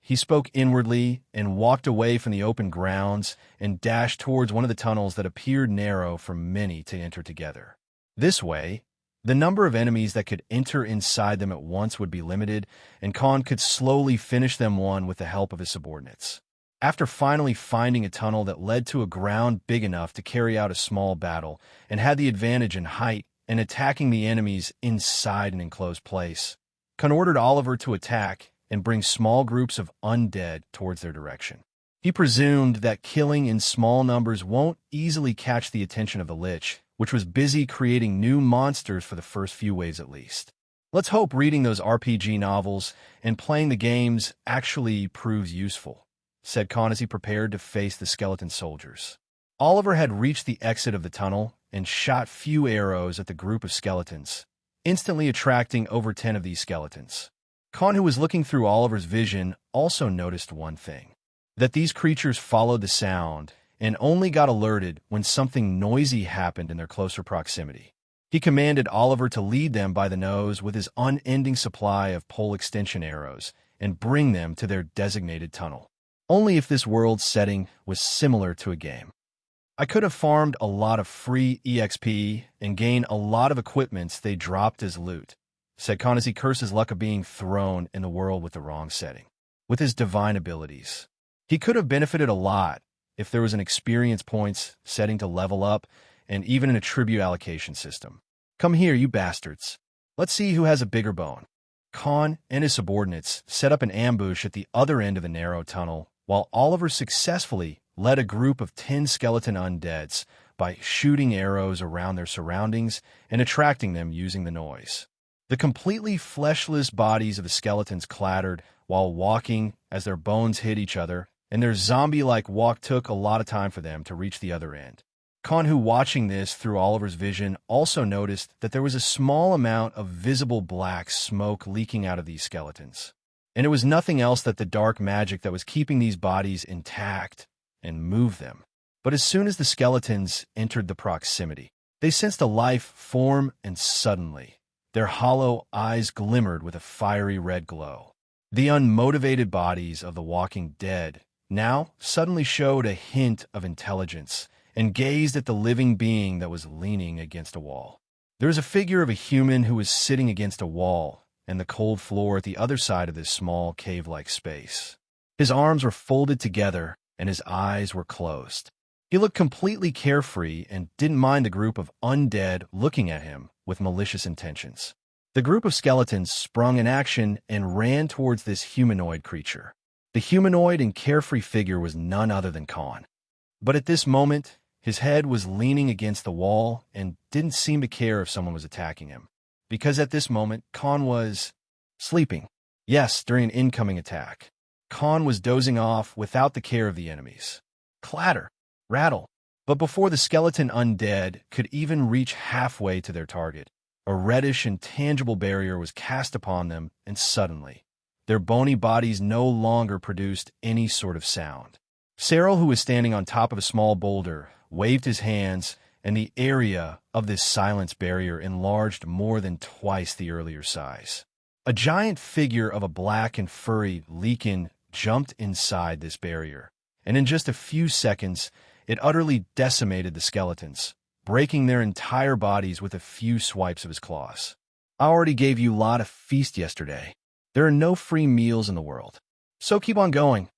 He spoke inwardly and walked away from the open grounds and dashed towards one of the tunnels that appeared narrow for many to enter together. This way, the number of enemies that could enter inside them at once would be limited, and Khan could slowly finish them one with the help of his subordinates. After finally finding a tunnel that led to a ground big enough to carry out a small battle and had the advantage in height and attacking the enemies inside an enclosed place, Khan ordered Oliver to attack and bring small groups of undead towards their direction. He presumed that killing in small numbers won't easily catch the attention of the Lich, which was busy creating new monsters for the first few waves at least. Let's hope reading those RPG novels and playing the games actually proves useful, said Khan as he prepared to face the skeleton soldiers. Oliver had reached the exit of the tunnel and shot few arrows at the group of skeletons, instantly attracting over 10 of these skeletons. Khan, who was looking through Oliver's vision, also noticed one thing: that these creatures followed the sound and only got alerted when something noisy happened in their closer proximity. He commanded Oliver to lead them by the nose with his unending supply of pole extension arrows and bring them to their designated tunnel. Only if this world setting was similar to a game. I could have farmed a lot of free EXP and gained a lot of equipments they dropped as loot, said Khan as he cursed his luck of being thrown in the world with the wrong setting. With his divine abilities, he could have benefited a lot if there was an experience points setting to level up and even an attribute allocation system. Come here, you bastards. Let's see who has a bigger bone. Khan and his subordinates set up an ambush at the other end of the narrow tunnel, while Oliver successfully led a group of 10 skeleton undeads by shooting arrows around their surroundings and attracting them using the noise. The completely fleshless bodies of the skeletons clattered while walking as their bones hit each other, and their zombie-like walk took a lot of time for them to reach the other end. Khan, who watching this through Oliver's vision, also noticed that there was a small amount of visible black smoke leaking out of these skeletons. And it was nothing else but the dark magic that was keeping these bodies intact and moved them. But as soon as the skeletons entered the proximity, they sensed a life form, and suddenly their hollow eyes glimmered with a fiery red glow. The unmotivated bodies of the walking dead now suddenly showed a hint of intelligence and gazed at the living being that was leaning against a wall. There was a figure of a human who was sitting against a wall and the cold floor at the other side of this small cave-like space. His arms were folded together and his eyes were closed. He looked completely carefree and didn't mind the group of undead looking at him with malicious intentions. The group of skeletons sprung in action and ran towards this humanoid creature. The humanoid and carefree figure was none other than Khan. But at this moment, his head was leaning against the wall and didn't seem to care if someone was attacking him. Because at this moment, Khan was sleeping. Yes, during an incoming attack. Khan was dozing off without the care of the enemies. Clatter, rattle. But before the skeleton undead could even reach halfway to their target, a reddish and tangible barrier was cast upon them, and suddenly, their bony bodies no longer produced any sort of sound. Cyril, who was standing on top of a small boulder, waved his hands, and the area of this silence barrier enlarged more than twice the earlier size. A giant figure of a black and furry lichen jumped inside this barrier, and in just a few seconds, it utterly decimated the skeletons, breaking their entire bodies with a few swipes of his claws. I already gave you a lot of feast yesterday. There are no free meals in the world. So keep on going,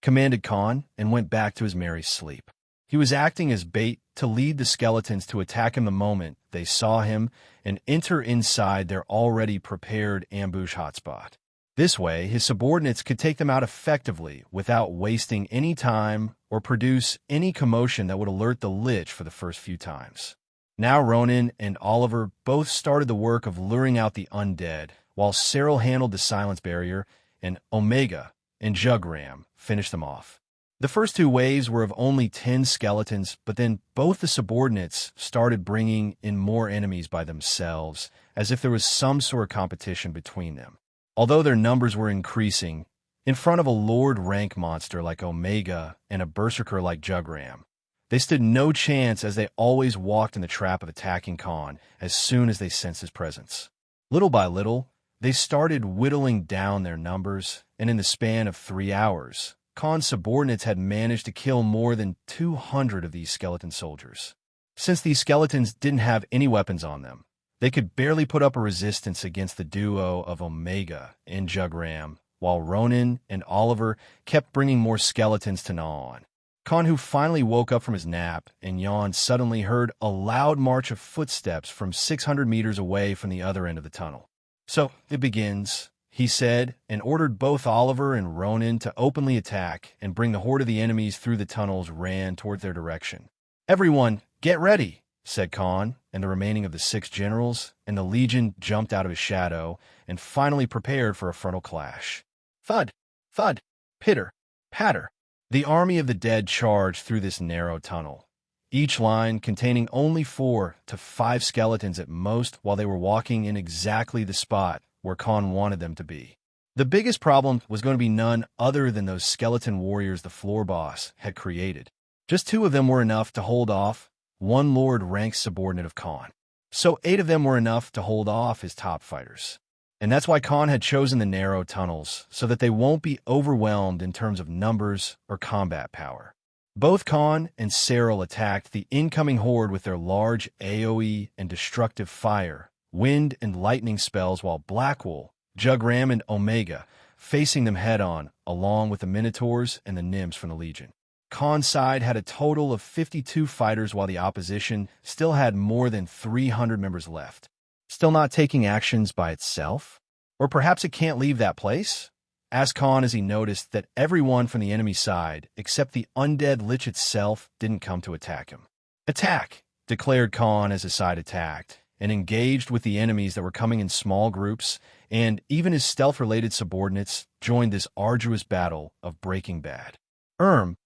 commanded Khan, and went back to his merry sleep. He was acting as bait to lead the skeletons to attack him the moment they saw him and enter inside their already prepared ambush hotspot. This way, his subordinates could take them out effectively without wasting any time or produce any commotion that would alert the Lich for the first few times. Now Ronan and Oliver both started the work of luring out the undead, while Cyril handled the silence barrier, and Omega and Jugram finished them off. The first two waves were of only 10 skeletons, but then both the subordinates started bringing in more enemies by themselves, as if there was some sort of competition between them. Although their numbers were increasing, in front of a Lord rank monster like Omega and a Berserker like Jugram, they stood no chance as they always walked in the trap of attacking Khan as soon as they sensed his presence. Little by little, they started whittling down their numbers, and in the span of 3 hours, Khan's subordinates had managed to kill more than 200 of these skeleton soldiers. Since these skeletons didn't have any weapons on them, they could barely put up a resistance against the duo of Omega and Jugram, while Ronan and Oliver kept bringing more skeletons to gnaw on. Khan, who finally woke up from his nap and yawned, suddenly heard a loud march of footsteps from 600 meters away from the other end of the tunnel. So, it begins, he said, and ordered both Oliver and Ronan to openly attack and bring the horde of the enemies through the tunnels ran toward their direction. "Everyone, get ready," said Khan, and the remaining of the 6 generals, and the Legion jumped out of his shadow and finally prepared for a frontal clash. Thud, thud, pitter, patter. The army of the dead charged through this narrow tunnel, each line containing only 4 to 5 skeletons at most, while they were walking in exactly the spot where Khan wanted them to be. The biggest problem was going to be none other than those skeleton warriors the floor boss had created. Just 2 of them were enough to hold off one Lord ranked subordinate of Khan. So 8 of them were enough to hold off his top fighters. And that's why Khan had chosen the narrow tunnels, so that they won't be overwhelmed in terms of numbers or combat power. Both Khan and Cyril attacked the incoming horde with their large AoE and destructive fire, wind and lightning spells, while Blackwool, Jugram, and Omega facing them head-on, along with the Minotaurs and the Nymphs from the Legion. Khan's side had a total of 52 fighters, while the opposition still had more than 300 members left. Still not taking actions by itself? Or perhaps it can't leave that place? Asked Khan as he noticed that everyone from the enemy side, except the undead Lich itself, didn't come to attack him. "Attack!" declared Khan as his side attacked, and engaged with the enemies that were coming in small groups, and even his stealth-related subordinates joined this arduous battle of Breaking Bad.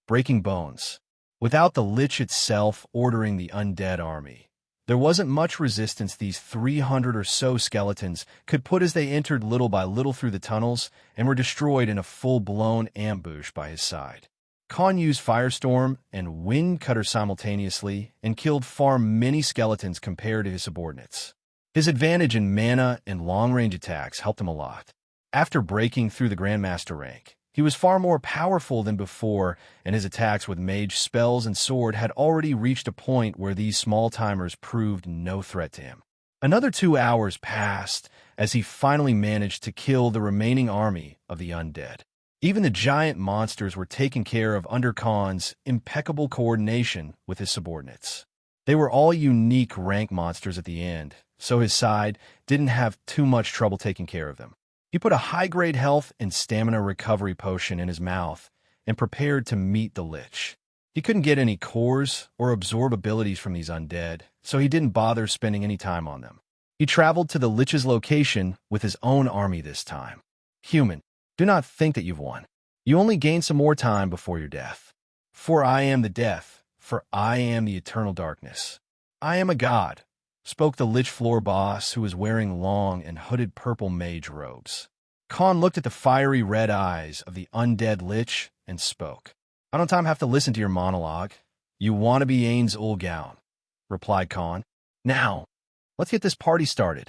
Breaking bones. Without the Lich itself ordering the undead army, there wasn't much resistance these 300 or so skeletons could put as they entered little by little through the tunnels and were destroyed in a full-blown ambush by his side. Khan used Firestorm and Wind Cutter simultaneously and killed far many skeletons compared to his subordinates. His advantage in mana and long-range attacks helped him a lot. After breaking through the Grandmaster rank, He was far more powerful than before, and his attacks with mage spells and sword had already reached a point where these small-timers proved no threat to him. Another 2 hours passed as he finally managed to kill the remaining army of the undead. Even the giant monsters were taken care of under Khan's impeccable coordination with his subordinates. They were all unique rank monsters at the end, so his side didn't have too much trouble taking care of them. He put a high-grade health and stamina recovery potion in his mouth and prepared to meet the Lich. He couldn't get any cores or absorb abilities from these undead, so he didn't bother spending any time on them. He traveled to the Lich's location with his own army this time. Human, do not think that you've won. You only gain some more time before your death. For I am the death, for I am the eternal darkness. I am a god, spoke the Lich floor boss who was wearing long and hooded purple mage robes. Khan looked at the fiery red eyes of the undead Lich and spoke. I don't have to listen to your monologue. You want to be Ains Ulgown, replied Khan. Now, let's get this party started.